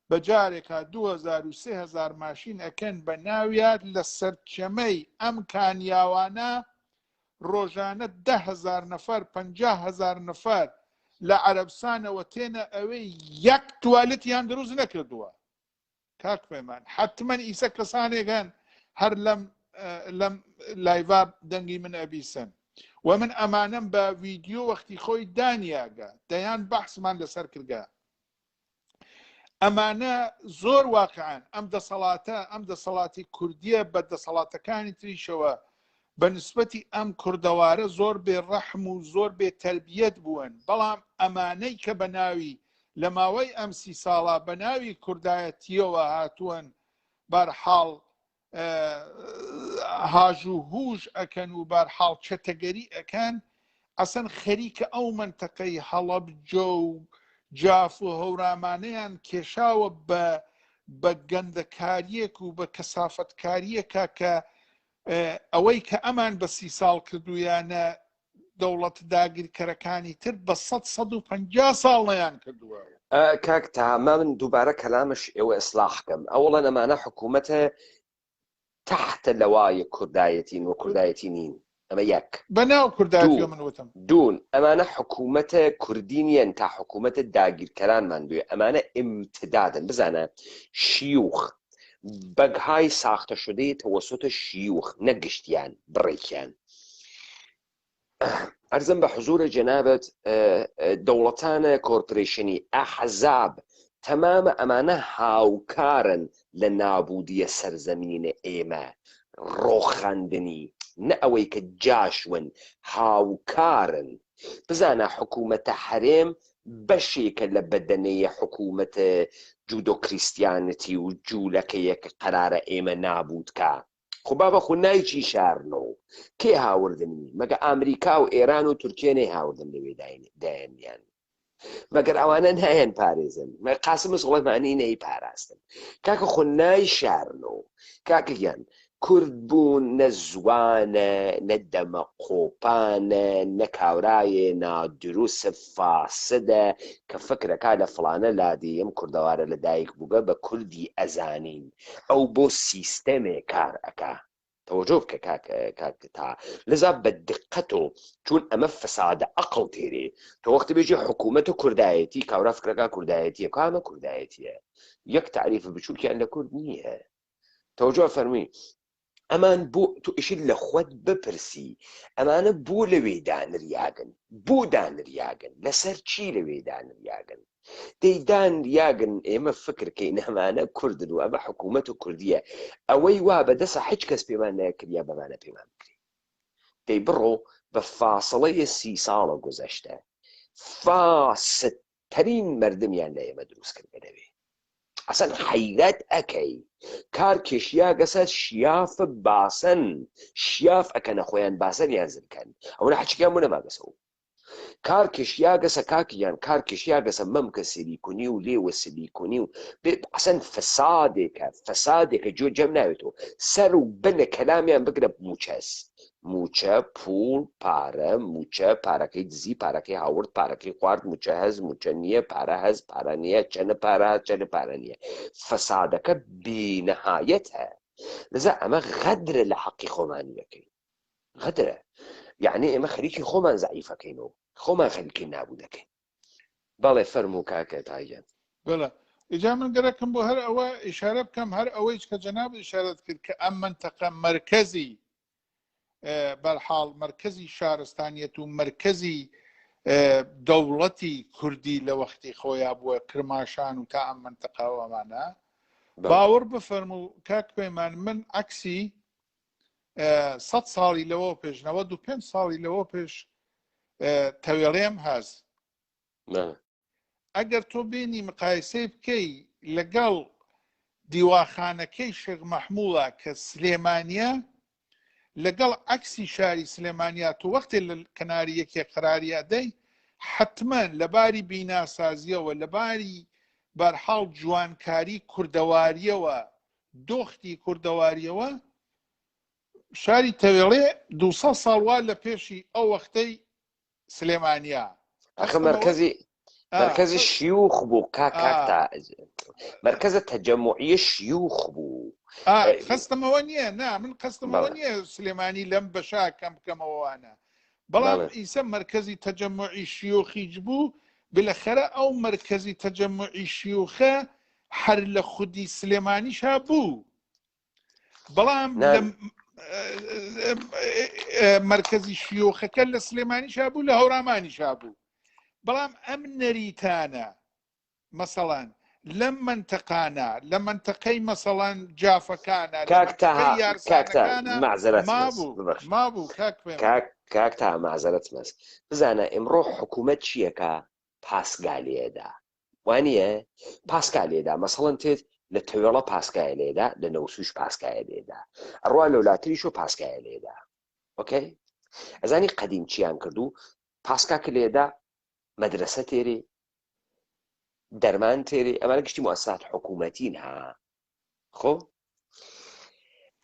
بە جارێکا 2000 ماشین ئەکەن بە ناویات لە سەرچەمەی ئەم کانیاوانە ڕۆژانە 10,000 نەفەر 50,000 نەفەر لە عەرەبستانەوە تێنە ئەوەی یەک توالێتیان دروست نەکردووە کاک پێمان حتمەن ئیسە کەسانێکان هەر لەم لایڤا دەنگی من ئەبیسن و من ئەمانەم بە ڤیدیۆ وەختی خۆی دانیاگە دەیان بەحسمان لەسەر کردگە ئەمانە زۆر واقعان ئەم دەسەڵاتی کوردیە بە دەسەڵاتەکانی تریشەوە بە نسبەتی ئەم کوردەوارە زۆر بێڕەحم و زۆر بێتەربیەت بوون بەڵام ئەمانەی کە بە ناوی لە ماوەی ئەم 30 ساڵە بە ناوی کوردایەتیەوە هاتووەن بەرحاڵ هاژ و هوژ ئەکەن و بەرحاڵ چەتەگەری ئەکەن ئەسەن خەریکە ئەو منتەقەی هەڵەبجە و جاف و هەورامانەیان کێشاوە بە گەندەکاریەک و بە کەسافەتکاریەکە کە ئەوەی کە ئەمان بە 30 ساڵ کردویانە دەوڵەت داگیرکەرەکانی تر بە 150 ساڵیان کردووە. کاک تاما من دووبارە کەلامش ئێوە ئیسلاحکەم ئەوڵەن ئەمانە حکوومەتە تحت لەوایە کوردایەتین و کوردایەتی نین ئەمە یەک بەناو کوردایەتی من وتم دوون ئەمانە حکوومەتە کوردی نیەن تا حکوومەتە داگیرکەرانمان دوێ ئەمانە ئیمتدادن بزانە شیوخ بەگهای ساختە شدەی تەوەسۆتە شیوخ نەگشتیان بڕێکیان ئەرزم بە حزورە جەنابەت دەوڵەتانە کۆرپۆریشنی ئەحزاب تەمامە ئەمانە هاوکارن لە نابودیە سەرزەمینە ئێمە ڕۆخاندنی نە ئەوەی کە جاشون هاوکارن بزانە حکوومەتە حرێم بەشێکە لە بەدەنەیە حکوومەتە جودۆ کریسیانەتی و جوولەکەیە کە قەرارە ئێمە نابودکە خۆ بابە خۆ نایچی شارنەوە کێ هاوردنی مەگە ئەمریکا و ئێران و تورکیە نەی هاوردن لەوێ دایانیان مەگەر ئەوانە نایەن پارێزن قاسم سوڵەمانی نەی پاراستن کاکە خۆ نای شارنەوە کاکە گیان کورد بوون نە زوانە نە دەمە قۆپانە نە کاورایە نادرووسە فاسدە کە فکرەکە لە فڵانە لادی ئەم کوردەوارە لە دایک بووگە بە کوردی ئەزانین ئەو بۆ سیستەمێ کار ئەکا تەوەجۆ بکە کاکە تا لەذا بە دقەتەوە چون ئەمە فەسادە عەقڵ تێرێ تۆ وەختی بێژی حکوومەتە کوردایەتی کاورا فکرەکە کوردایەتیە کامە کوردایەتیە یەک تعریفە بچووکیان لە کورد نییە تەوەجۆ فەرمی ئەمان بۆ تۆ ئیشت لە خۆت بپرسی ئەمانە بۆ لەوێ دانریاگن بۆ دانریاگن لەسەر چی لەوێ دانریاگن دەی دانریاگن ئێمە فکرکەین ئەمانە کوردن و ئەمە حکوومەت و کوردیە ئەوەی وا بەدەسە هیچ کەس پێمان نەکردیا بەمانە پێمان بکری دەی بڕۆ بە فاسڵەیە 30 ساڵە گۆزەشتە فاستترین مردمیان لە ئێمە دروست کرد بەدەوێ ئەسەن حەیرەت ئەەکەی کار کێشیا گەسە شیاف باسن شیاف ئەکەنە خۆیان باسەریان زرکەن ئەوە حچکیان بوو نەماگەسەوە کار کێشیا گەسە کاکیان کار کێشیا گەسە مەمکە سریکونی و لێوە سلیکونی و ئەسەن فەسادێکە جۆ جەم ناوێتەوە سەر و بنە کەلامیان بگرە موچەس موچە پوڵ پارە موچە پارەکەی دزی پارەکەی هاورد پارەکەی خوارد موچە هەز موچە نییە پارە هەز پارە نییە چەنە پارە چەنە پارە نییە فەسادەکە بێنەهایەتە لەذا ئەمە غەدرە لە حەقی خۆمانی دەکەین غەدرە یعنی ئێمە خەریکی خۆمان زەعیفەکەینەوە خۆمان خەریکی نابوو دەکەین بەڵێ فەرموو کاکە تایەن بەڵێ ئیجا من گەرەکەم بۆ هەر ئەوە ئیشارە بکەم هەر ئەوەی کە جەناب ئیشارەت کرد کە ئەم منتەقە مەرکەزی بەرحاڵ مەرکەزی شارستانیەت و مەرکەزی دەوڵەتی کوردی لە وەختی خۆیان بووە کرماشان و تا ئەم منتەقەوەمانە باوەڕ بفەرمو کاک پەیمان من عەکسی 100 ساڵی لەوە پێش 95 ساڵی لەوە پێش تەوێڵێم هەز ئەگەر تۆ بینی مقایسەی بکەی لەگەڵ دیواخانەکەی شێخ مەحموڵە کە سلێمانیە لەگەڵ عەکسی شاری سلێمانیا تۆ وەختێ لە کەناری یەکێک قەراریە دەی حتمەن لەباری بیناسازیەوە لەباری بەرحاڵ جوانکاری کوردەواریەوە دۆختی کوردەواریەوە شاری تەوێڵێ 200 ساڵ وا لە پێشی ئەو وەختەی سلێمانیا ئەخە مرکزی شیوخ بوو کاکتا مرکزە تەجەموعی شیوخ بوو خستمەوە نییە نا من قستمەوە نییە سلێمانی لەم بەشاکەم بکەمەوەوانە بەڵام ئیسە مرکزی تەجەموعی شیوخیج بوو بلەخەرە ئەو مرکزی تەجەموعی شیوخە هەر لە خودی سلێمانیشا بوو بەڵام مرکزی شیوخەکە لە سلێمانیشا بوو لە هەورامانیشا بوو بەڵام ئەم نەریتانە مەسەڵەن لەم منتەقانە لە منتەقەی مەسەڵەن جافەکانە مابوو کاکتا مازەرەت مەست بزانە ئێمڕۆ حکوومەت چیەکە پاسگالێدا وانە پاسکالێدا مەسەڵەن تێت لە تەوێڵە پاسکایە لێدا لە نەوسوش پاسکایە لێدا ئەڕوا لە وڵاتریش و پاسکایە لێدا ئۆکەی ئەزانی قەدیم چیان کردو پاسکاکە لێدا مەدرسە تێرێ دەرمان تێرێ ئەمانە گشتی موسسات حکوومەتین ها خۆ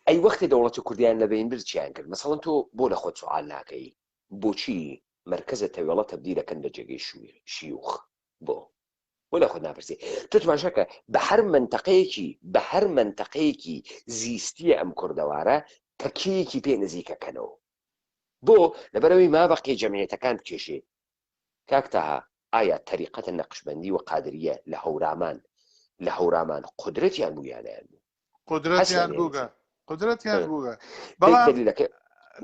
ئەی وەختی دەوڵەتی کوردیان لە بینبر چیان کرد مەسەڵەن تۆ بۆ لە خۆت سوال ناکەی بۆچی مرکزە تەوێڵە تەبدیل دەکەن بە جێگەی شیوخ بۆ ولا خود ناپرسی تو تماشاکە بە هەر منتەقەیەکی زیستیە ئەم کوردەوارە تەکیەکی پێ نزیکەکەنەوە بۆ لەبەرەوەی مابەقی جەمعیەتەکان بکێشێ کاکتەها ئایا تەریقەتە نەقشبەندی و قادریە لە هەورامان قدرەتیان بوویانیان قدرەتیان بووگە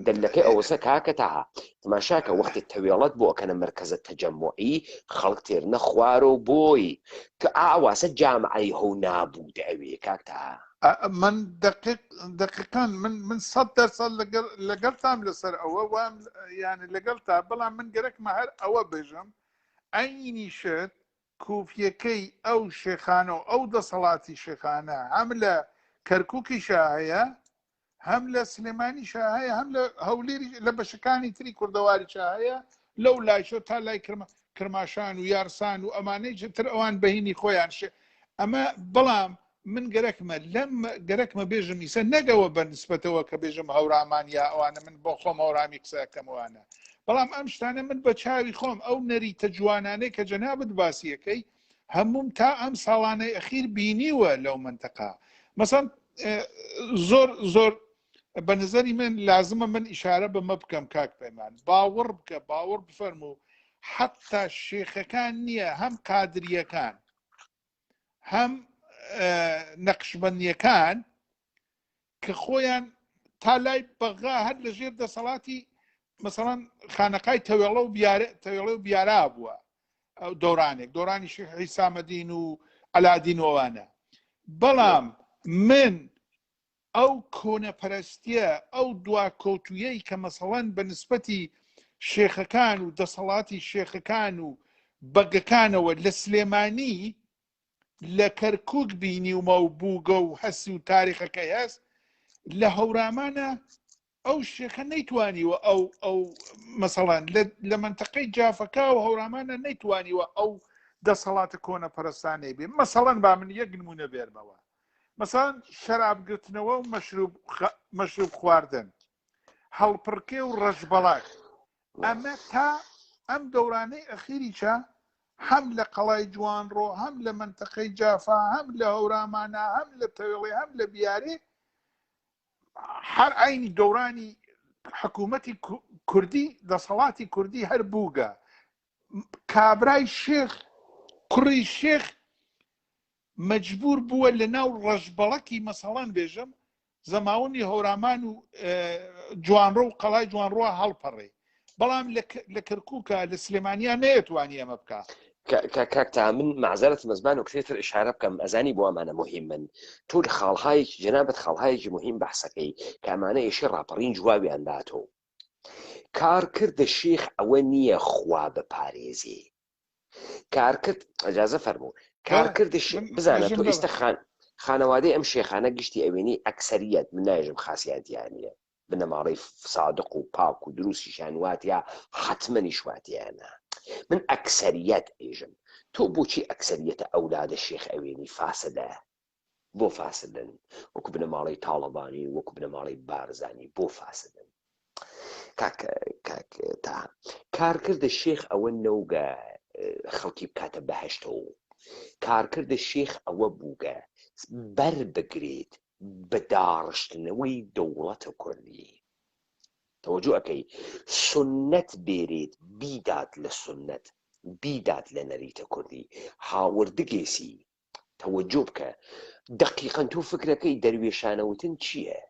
دلەکەی ئەوەسە کاکە تاها تماشاکە وەختی تەوێڵەت بۆ ئەکەنە مرکزە تەجەمعی خەڵک تێرنە خوارە و بۆی کە ئاواسە جامعەی هەو نابوو دەوێ کاکتەها من دقیقان من 100% لەگەڵتان لەسەر ئەوە وام یعنی لەگەڵ تا بەڵام من گەرەکمە هەر ئەوە بێژم ئەینی شت کوفیەکەی ئەو شێخانە و ئەو دەسەڵاتی شێخانە هەم لە کەرکووکی شاهەیە هەم لە سلێمانی شاهەیە هەم لە هەولێری لە بەشەکانی تری کوردەواری شاهەیە لەو لایشۆ تا لای کرماشان و یارسان و ئەمانەی تر ئەوان بەهینی خۆیان ئەمە بەڵام من گەرەکمە بێژم ئیسە نەگەوە بە نسبەتەوە کە بێژم هەورامان یا ئەوانە من بۆ خۆم هەورامی قسەکەمەوانە بەڵام ئەم شتانە من بە چاوی خۆم ئەو نەریتە جوانانەی کە جەنابەت باسیەکەی هەموم تا ئەم ساڵانەی ئەخیر بینیوە لەو منتەقا مەسەڵەن زۆر بە نظری من لازمە من ئیشارە بەمە بکەم کاک پەیمان باوەڕ بکە باوەڕ بفەرموو حەتا شێخەکان نییە هەم قادریەکان هەم نەقشبەندیەکان کە خۆیان تا لای بەغا هەر لە ژێر دەسەڵاتی مەسەڵەن خانەقای تەوێڵە و بیارا بووە ئەو دۆرانی شێخ عیسامەدین و ئەلادینەوەوانە بەڵام من ئەو کۆنەپەرستیە ئەو دواکەوتویەی کە مەسەڵەن بە نسبەتی شێخەکان و دەسەڵاتی شێخەکان و بەگەکانەوە لە سلێمانی لە کەرکووک بینیومە و بووگە و هەسی و تاریخەکەی هەست لە هەورامانە ئەو شێخە نەیتوانیوە ئەو مەسەڵەن لە منتەقەی جافەکە و هەورامانە نەیتوانیوە ئەو دەسەڵاتە کۆنەپەرستانەی بێ مەسەڵەن با من یەک نمونە بێرمەوە مەسەڵەن شەرابگرتنەوە و مەشروب خواردن هەڵپڕکێ و ڕەشبەڵاک ئەمە تا ئەم دەورانەی ئەخیریچە هەم لە قەڵای جوانڕۆ هەم لە منتەقەی جافا هەم لە هەورامانە هەم لە تەوێڵێ هەم لە بیارێ هەر ئاینی دەورانی حکوومەتی کوردی دەسەڵاتی کوردی هەر بووگە کابرای شێخ کوڕی شێخ مەجبور بووە لە ناو ڕەشبەڵەکی مەسەڵەن بێژم زەماوەنی هەورامان و جوانڕۆ و قەڵای جوانڕۆ هەڵپەڕێ بەڵام لە کەرکووکە لە سلێمانیا نەیەتوانی ئەمە بکە کاکتا من معزەرەت مەزبان و کتێتر ئشارە بکەم ئەزانی بۆ ئەمانە مهم من تۆ لە خاڵهایەکی جەنابەت خاڵهایەکی مهم بەحسەکەی کە ئەمانە ئێشی ڕاپەڕین جوابیان داتەوە کارکردە شێخ ئەوە نییە خوا بپارێزێ کارکرد ئەجازە فەرموو کارکردە بزانە تۆ ئێستا خانەوادەی ئەم شێخانە گشتی ئەوێنی ئەکسەریەت من ناژم خاسیاتیانە بنەماڵی صادق و پاک و دروستیشان واتیا حتممەنی شواتیانە من ئەکسەریەت ئێژم تۆ بۆچی ئەکسەریەتە ئەولادە شێخ ئەوێنی فاسدە بۆ فاسدن وەکو بنەماڵی تاڵەبانی وەکو بنەماڵی بارزانی بۆ فاسدن تا کارکردە شێخ ئەوە نەوگە خەڵکی بکاتە بەهەشتەوە کارکردە شێخ ئەوە بووگە بەر بگرێت بە داڕشتنەوەی دەوڵەتە کوردی تەوەجو ئەەکەی سنەت بێرێت بیدات لە سنەت بیدات لە نەریتە کوردی هاوردگێسی تەوەجو بکە دقیقەن تۆ فکرەکەی دەروێشانەوتن چییە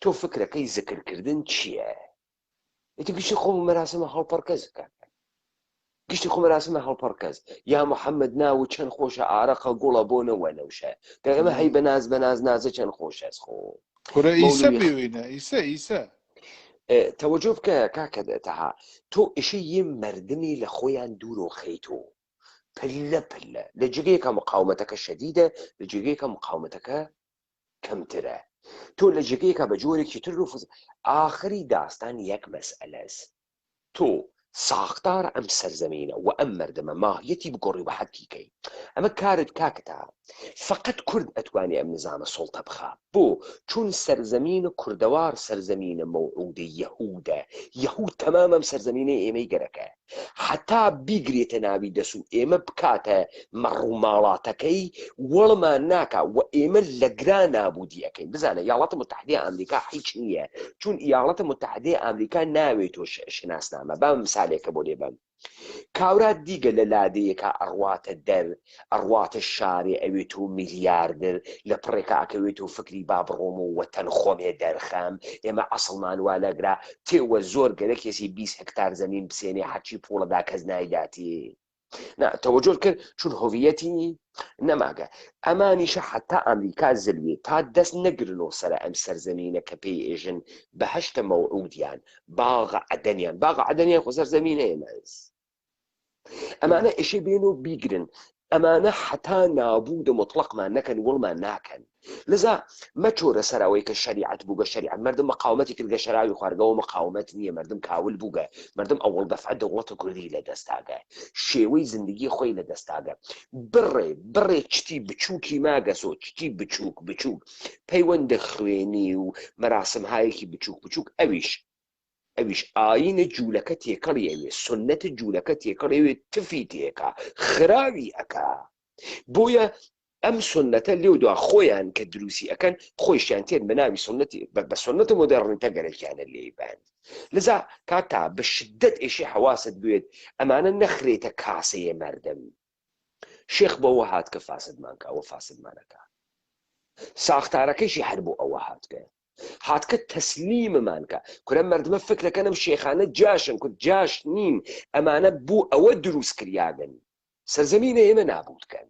تۆ فکرەکەی زکرکردن چییە ئیتر گشتی خۆم مەراسمە هەڵپەڕکەز گشتی خۆ مەراسمە هەڵپەڕکەز یا محەممەد ناو چەند خۆشە ئارەقە گوڵە بۆ نەوە نەوشە دەگەمە هەی بەناز نازە چەند خۆشە خۆ ئیسە تەوەجۆ بکە کاکە تەها تۆ ئیشە یە مەردمی لە خۆیان دوورۆ خەیتۆ پلە پلە لە جگەیەکە مقاومەتەکە شەدیدە لە جگەیەکە مقاومەتەکە کەمترە تۆ لە جگەیەکە بە جۆرێکی تر ڕوفز ئاخری داستان یەک مەسئلەس تۆ ساختار ئەم سەرزەمینە و ئەم مردمە ماهیەتی بگۆڕی بە حەدیکەی ئەمە کارت کاکتا فقط کورد ئەتوانێ ئەم نظامە سڵتە بخا بۆ چون سەرزەمینە کوردەوار سەرزەمینە مەوعودە یەهودە یەهود تەمام ئەم سەرزەمینە ئێمەی گەرەکە حتا بیگرێتە ناوی دەسو ئێمە بکاتە مەڕووماڵاتەکەی وەڵمان ناکا و ئێمە لە گرا نابودی ئەەکەین بزانە یاڵەتە متحدەی ئەمریکا هیچ نییە چون یاڵەتە متحدەی ئەمریکا ناوێت تۆ شناسنامە بام مسالێکە بۆ لێبم کاورات دیگە لە لادەیەکە ئەڕواتە دەر ئەڕواتە شارێ ئەوێت و میلیاردر لە پڕێکە ئەکەوێت و فکری با بڕۆم و وەتەن خۆمێ دەرخەم ئێمە ئەسڵمان وا لەگرا تێوە زۆر گەرە کێسی 20 هەکتار زەمین بسێنێ حەچی پوڵەدا کەس نایداتی تەوەجۆ کرد چون هۆڤیەتی نەماگە ئەمانیشە حتا ئەمریکا زلوێ تا دەست نەگرنەوە سەر ئەم سەرزەمینە کە پێی ئێژن بە هەشتە مەوعودیان باغە عەدەنیان خۆ سەرزەمینە ئێمەز ئەمانە ئێشێ بێن و بیگرن ئەمانە حتا نابوو دە مطلقمان نەکەن وڵمان ناکەن لذا مەچۆرە سەراوەی کە شریعت بووگە شریعت مردم مقاومەتی کردگە شەراوی خواردگەەوە مقاومەت نییە مردم کاول بووگە مردم ئەوڵ دەفعە دەوڵەتە کوردی لە دەستاگە شێوەی زندگی خۆی لە دەستاگە بڕێ چتی بچووکی ماگەسۆ چتی بچووک پەیوەندە خوێنی و مەراسمهایەکی بچووک ئەویش ئاینە جوولەکە تێکەڵی ئەوێ سنەتە جوولەکە تێکەڵێوێ تفی تێکە خراوی ئەکا بۆیە ئەم سنەتە لێودوا خۆیان کە دروستی ئەەکەن خۆیشیان تێن بە ناوی سنەتی بە سنەتە مۆدەڕنتە گەرەکیانە لێبان لذا کاتا بە شدت ئێشی حواست بێت ئەمانە نەخرێتە کاسەیە مردم شێخ بەوە هات کە فاسدمانکە ئەوە فاسدمانەکە ساختارەکەیشی هەر بۆ ئەوە هاتکە هاتکە تەسلیممانکە کورە مردمە فکرەکەنم شێخانە جاشن کورد جاش نین ئەمانە بوو ئەوە دروست کریاگەن سەرزەمینە ئێمە نابودکەن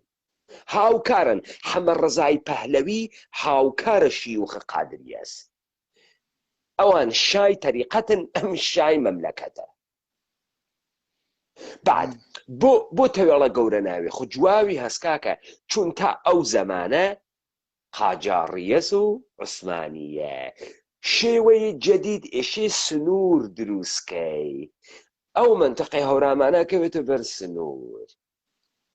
هاوکارن حەمە ڕزای پەهلەوی هاوکارە شیوخە قادریەس ئەوان شای تەریقەتن ئەم شای مەملەکەتە بعد بۆ تەوێڵە گەورە ناوێ خو جواوی هەسکاکە چون تا ئەو زەمانە قاجاڕیەس و عوسمانیە شێوەی جەدید ئێشێ سنوور دروستکەی ئەو منتەقەی هەورامانە کەوێتە بەر سنوور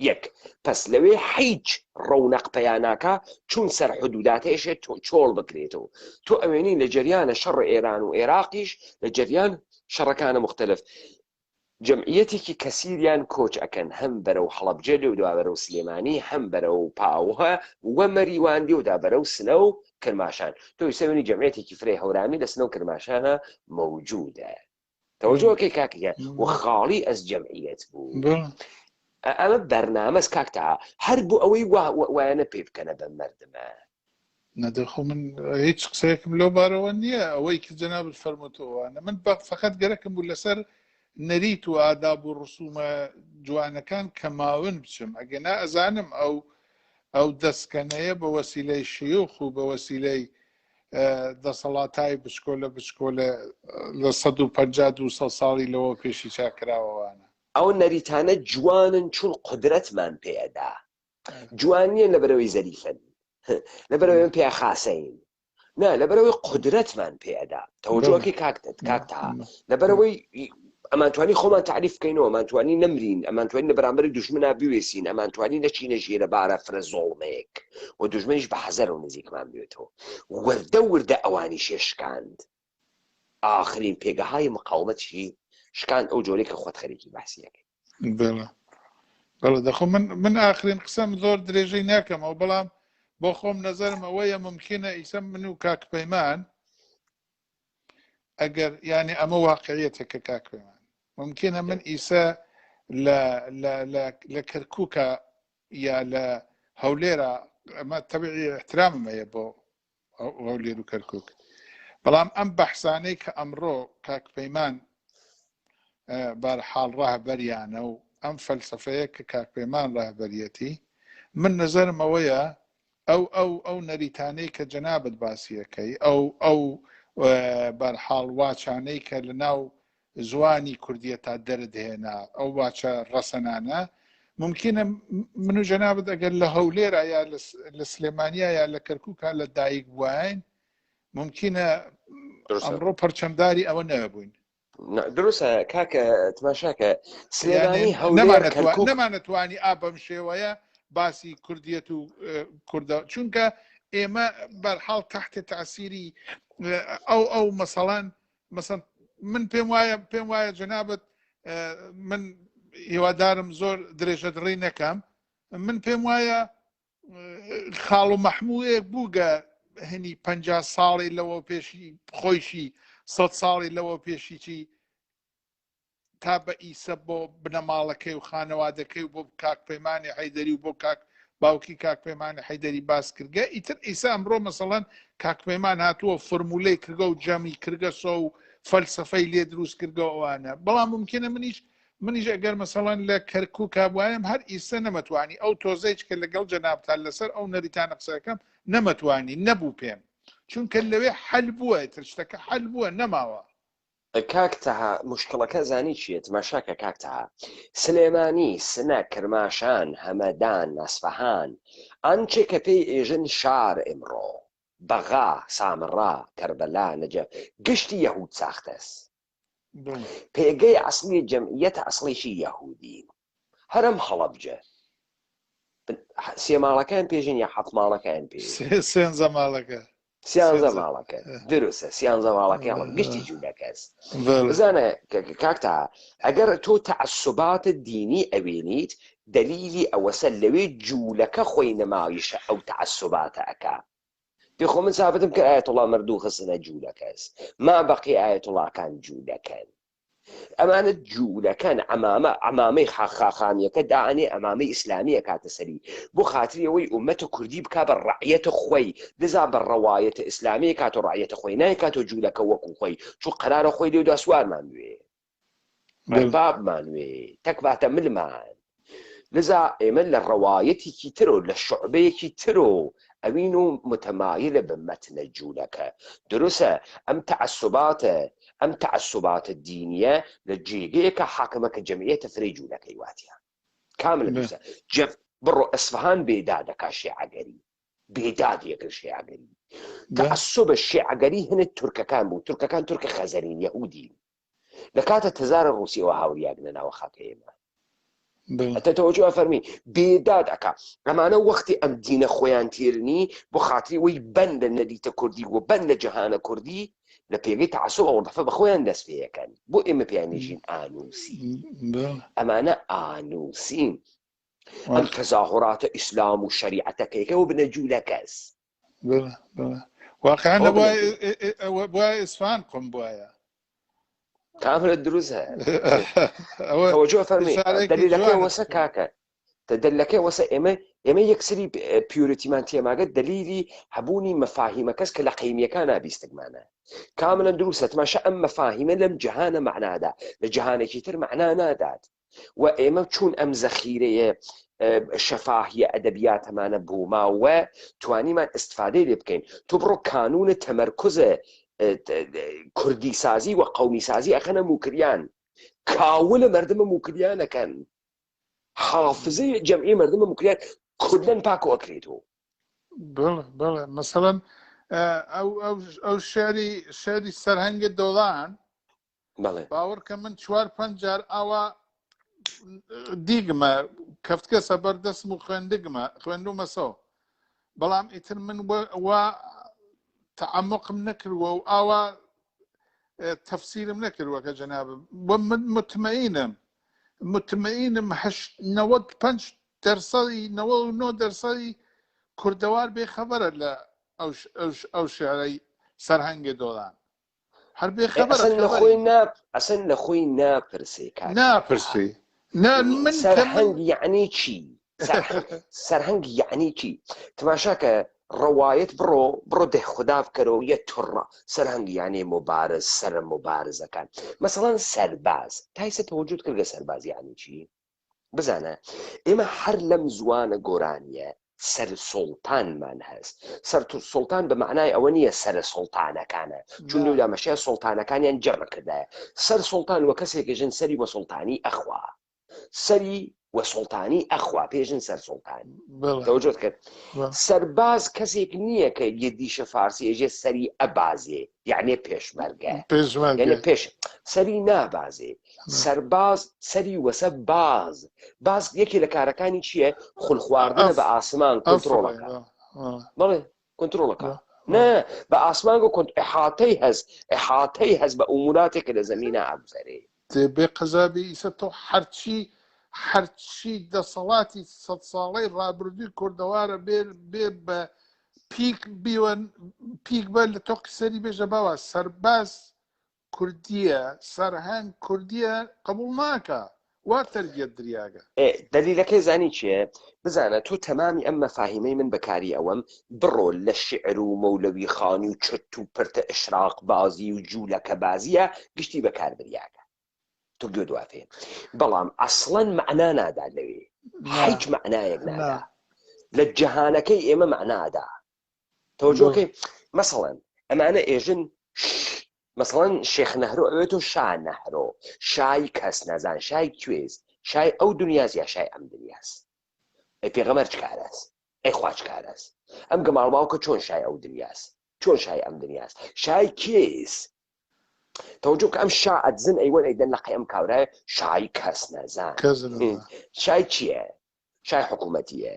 یەک پس لەوێ هیچ ڕەونەق پەیاناکە چون سەر حدوداتە ئێشێ چۆڵ بکرێتەوە تۆ ئەوێنین لە جەریانە شەڕ ئێران و عێراقیش لە جەریان شەڕەکانە مختلف جەمعیەتێکی کەسیریان کۆچ ئەکەن هەم بەرەو حەڵەبجە لێودا بەرەو سلێمانی هەم بەرەو پاوها وە مەریوان لێودا بەرەو سنە و کرماشان تۆی سەوێنی جەمعیەتێکی فرێ هەورامی لە سنە و کرماشانە مەوجودە تەوەجۆکەی کاکە و خاڵی ئەس جەمعیەت بوو ئەمە بەرنامەز کاکتا هەر بوو ئەوەی وایەنە پێ بکەنە بە مردمە نەدەخۆ من هیچ قسەیەکم لەو بارەوە نییە ئەوەی کە جەناب فەرمووتەوەوانە من فقط گەرەکم بوو لەسەر نەریت و ئاداب و ڕسومە جوانەکان کە ماون بچم ئەگەنا ئەزانم ئەو دەستکەنەیە بە وەسیلەی شیوخ و بە وەسیلەی دەسەڵاتای بچکۆلە لە 150 ساڵی لەوە پێشی چاکراوەوانە ئەو نەریتانە جوانن چون قدرەتمان پێدا جوانیە لەبەرەوەی زەریفن لەبەرەوەی پێ خاسەین نا لەبەرەوەی قدرەتمان پێدا تەوەجۆکی کاکتا لەبەرەوەی ئەمانتوانی خۆمان تعریف بکەینەوە ئەمانتوانی نەمرین ئەمانتوانی لە بەرامبەری دوژمنە بوێسین ئەمانتوانی نەچینە ژێرە بارە فرە زۆڵمێک و دوژمنیش بە حەزەر و نزیکمان بێتەوە وردە ئەوانی شێشکاند ئاخرین پێگەهای مقاومەتی شکان ئەو جۆرەی کە خۆت خەریکی باسیەکەی بەڵێ دەخۆ من ئاخرین قسەم زۆر درێژەی ناکەمەوە بەڵام بۆ خۆم نەزەرم ئەوەیە ممکنە ئیسە من و کاکپەیمان ئەگەر یعنی ئەمە واقعیەتێکە کاکپەیمان ممکنە من ئیسە لە کەرکووکە یا لە هەولێرە ئەمە تەبیعی احترامم هەیە بۆ هەولێر و کەرکووک بەڵام ئەم بەحسانەی کە ئەمڕۆ کاکپەیمان بەرحاڵ ڕاهبەریانە و ئەم فەلسەفەیە کە کاکپەیمان ڕاهبەریەتی من نەزەرم ئەوەیە ئەو نەریتانەی کە جەنابەت باسیەکەی ئەو بەرحاڵ واچانەی کە لە ناو زوانی کوردیە تا دەردهێنا ئەو واچە ڕەسەنانە ممکنە من و جەنابەت ئەگەر لە هەولێرە یا لە سلێمانیا یا لە کەرکووکە لە دایک بووین ممکنە ئەمڕۆ پەرچەمداری ئەوە نەبووین دروستە کاکە تماشاکە سلێمانی هەولێر کەرکووک نەمانەتوانی ئا بەم شێوەیە باسی کوردیەت و کوردە چونکە ئێمە بەرحاڵ تحتە تاسیری ئەو مەسەڵەن مەسەڵەن من پێم وایە جەنابەت من هیوادارم زۆر درێژە دڕی نەکەم من پێم وایە خاڵ و مەحموودێک بووگە هەنی 50 ساڵی لەوە پێشی خۆیشی 100 ساڵی لەوە پێشیی تا بە ئیسە بۆ بنەماڵەکەی و خانەوادەکەی و بۆ کاک پەیمانی حەیدەری و بۆ کاک باوکی کاک پەیمانی حەیدەری باس کردگە ئیتر ئیسا ئەمڕۆ مەسەڵەن کاک پەیمان هاتووە فرمولەی کردگە و جەمی کردگەسۆ و فەلسەفەی لێ دروست کردگە ئەوانە بەڵام ممکنە منیش ئەگەر مەسەڵەن لە کەرکووک کابوایم هەر ئیسە نەمەتوانی ئەو تۆزەیچ کە لەگەڵ جەنابتان لەسەر ئەو نەریتانە قسەکەم نەمەتوانی نەبوو پێم چونکە لەوێ حەل بووە تر شتەکە حەل بووە نەماوە کاکتەها مشکڵەکە زانی چیە تماشاکە کاکتەها سلێمانی سنە کرماشان هەمەدان ئەسفەهان ئەنچێ کە پێی ئێژن شار ئێمڕۆ بەغا سامڕا کەربەلا نەجەف گشتی یەهود ساختەس پێگەی ئەسڵی جەمعیەتە ئەسڵیشی یەهودی هەرم هەڵەبجە سێ ماڵەکان پێژین یا حەفت ماڵەکان پێ سێنزە ماڵەکە سیانزە ماڵەکە دروستە سیانزە ماڵەکە گشتی جوولەکەس بزانە کاکتا ئەگەر تۆ تەعەسوباتە دینی ئەوێنیت دەلیلی ئەوەسە لەوێ جوولەکە خۆی نەماویشە ئەو تەعەسوباتە ئەکا پێخۆ من سابتم کە ئایەتوڵا مەردوو خستنە جوولەکەس ما بەقی ئایەتوڵاکان جوولەکەن ئەمانە جوولەکەن ئەمامەی خاخانیەکە داانێ ئەمامەی ئیسلامیە کاتە سەری بۆ خاتری ئەوەی ئومەتە کوردی بک بە ڕعیەتە خۆی لذا بە ڕەوایەتە ئیسلامی کاتۆ ڕعیەتە خۆی نای کاتۆ جوولەکە وەکو خۆی چوو قەرارە خۆی لێدا سوارمان وێ بابمان وێ تەکباتە ملمان لذا ئێمە لە ڕەوایەتێکی ترۆ لە شعبەیەکی ترۆ ئەوین و متەمایلە بە مەتنە جوولەکە دروستە ئەم تەعەسوباتە دینیە لە جێگەیەکە حاکمەکە جەمعیەتە فرەی جوولەکەی واتیان کامل دروستە جەف بڕۆ ئەسفەهان بێدادەکا شیعەگەری بێداد یەکرد شیعەگەری تەعەسوبە شیعەگەری هەنێ تورکەکان بوو تورکەکان تورکە خەزەرین یەهودین لە کاتە تەزارە ڕووسیەوە هاوریاگنە ناوە خاکە ئێمە ئەتە تەوەجۆ فەرمی بێداد ئەکا ئەمانە وەختی ئەم دینە خۆیان تێرنی بۆ خاتری وەی بەن لە نەدیتە کوردی و بەن لە جەهانە کوردی لە پێگەی تەعەسوب ئەو دەفە بە خۆیان دەست پێیەکەن بۆ ئێمە پێیانێژین ئانووسی ئەمانە ئانووسین ئەم تەزاهوراتە ئیسلام و شەریعەتەکەیەکە و بنە جوولەکەس واقعا وای ئیسفان قم بواە کاملە دروستە تەوەجۆ فەرمی دەلیلەکەی وەسە کاکە دەلیلەکەی وەسە ئێمە یەکسری پیورەتیمان تێماگە دەلیلی هەبوونی مەفاهیمە کەس کە لە قەیمیەکان نابیستگمانە کاملە دروستە تماشا ئەم مەفاهیمە لەم جەهانە معنادا لە جەهانێکی تر معنا نادات و ئێمە چوون ئەم زەخیرەیە شەفاهیە ئەدەبیاتەمانە بووماوە توانیمان ئستفادەی لێ بکەین تۆ بڕۆ کانونە تەمەرکوزە کوردی سازی و قومی سازی ئەخەنە موکریان کاولە مردمە موکریانەکەن حافزەی جەمعی مردمە موکریان کوردن پاکۆ ئەکرێتەوە بڵێ مەسەڵەن ئەو شێری سەرهەنگە دۆڵان باوەڕ کە من 4-5 جار ئاوا دیگمە کەفتکە سەبەردەستم و خوێندومەسەوە بەڵام ئیتر من وا تعمقم نەکردووە و ئاوا تەفسیرم نەکردووە کە جەنابم بۆ من مطمئینم 95% کوردەوار بێخەبەرە لە ئەو شێعرەی سەرهەنگە دۆڵان هەر بێخەبەرە ئەسەن لە خۆی ناپرسێ ناپرسی سەرهەنگ یعنی چی سەرهەنگ یعنی چی تماشاکە ڕەوایەت بڕۆ دەخدا بکەرەوە یە توڕە سەرهەنگ یعنی مبارز سەر مبارزەکان مەسەڵەن سەرباز تایسە تەوەجود کردگە سەرباز یعنی چی بزانە ئێمە هەر لەم زوانە گۆرانیە سەر سوڵتانمان هەست سەر سوڵتان بە معنای ئەوە نییە سەر سوڵتانەکانە چون لەولا مەشەیە سوڵتانەکانیان جەمع کردایە سەر سوڵتان وە کەسێکە ژن سەری بە سوڵتانی ئەخوا سەری وە سوڵتانی ئەخوا پێژن سەر سوڵتان بەڵێ تەوەجۆت کرد بەڵێ. سەرباز کەسێک نییە کە یەدیشە فارسی ئێژێ سەری ئەبازێ یعنی پێشمەرگە پێشمەرگە یعنی پێش سەری نابازێ سەرباز سەری وەسە باز یەکی لە کارەکانی چییە خولخواردنە بە ئاسمان کۆنتڕۆڵەکە بەڵێ کۆنتڕۆڵەکە نه بە ئاسمان ئحاتەی هەز بە ئوموراتێکە لە زەمینە ئابزەرێ بێ قەزابی ئیسە تۆ هەرچی دەسەڵاتی 100 ساڵەی ڕابردووی کوردەوارە بێ بە پیک بە لە تۆ قسەری بێژە باوە سەرباز کوردیە سەرهەنگ کوردیە قبول ناکە وا تەربیەت دریاگە دلیلەکەی زانی چیە بزانە تۆ تەمامی ئەم مەفاهیمەی من بەکاری ئەوەم بڕۆ لە شعر و مەولەوی خانی و چرت و پرتە ئشراق بازی و جوولەکە بازیە گشتی بەکار بریاگە تۆ گوێ دواتێ بەڵام ئەسڵەن مەعنا نادا لەوێ هیچ مەعنایەک نادا لە جەهانەکەی ئێمە مەعنادا تەوەجۆکەی مەسەڵەن ئەمانە ئێژن مثلا شێخ نەهرۆ ئەوێت و شا نەهرۆ شای کەس نەزان شای کوێز شای ئەو دنیاز یا شای ئەم دنیاز ئەی پێغەمبەر چ کارەس ئەی خوا چ کارەس ئەم گەماڵماوکە چۆن شای ئەو دنیاز چۆن شای ئەم دنیاز شای کێز تەوەجۆ کە ئەم شا ئەدزن ئەیوەن ئەیدەن لە قەیم کاورایە شای کەس نەزان شای چییە شای حکوومەتیە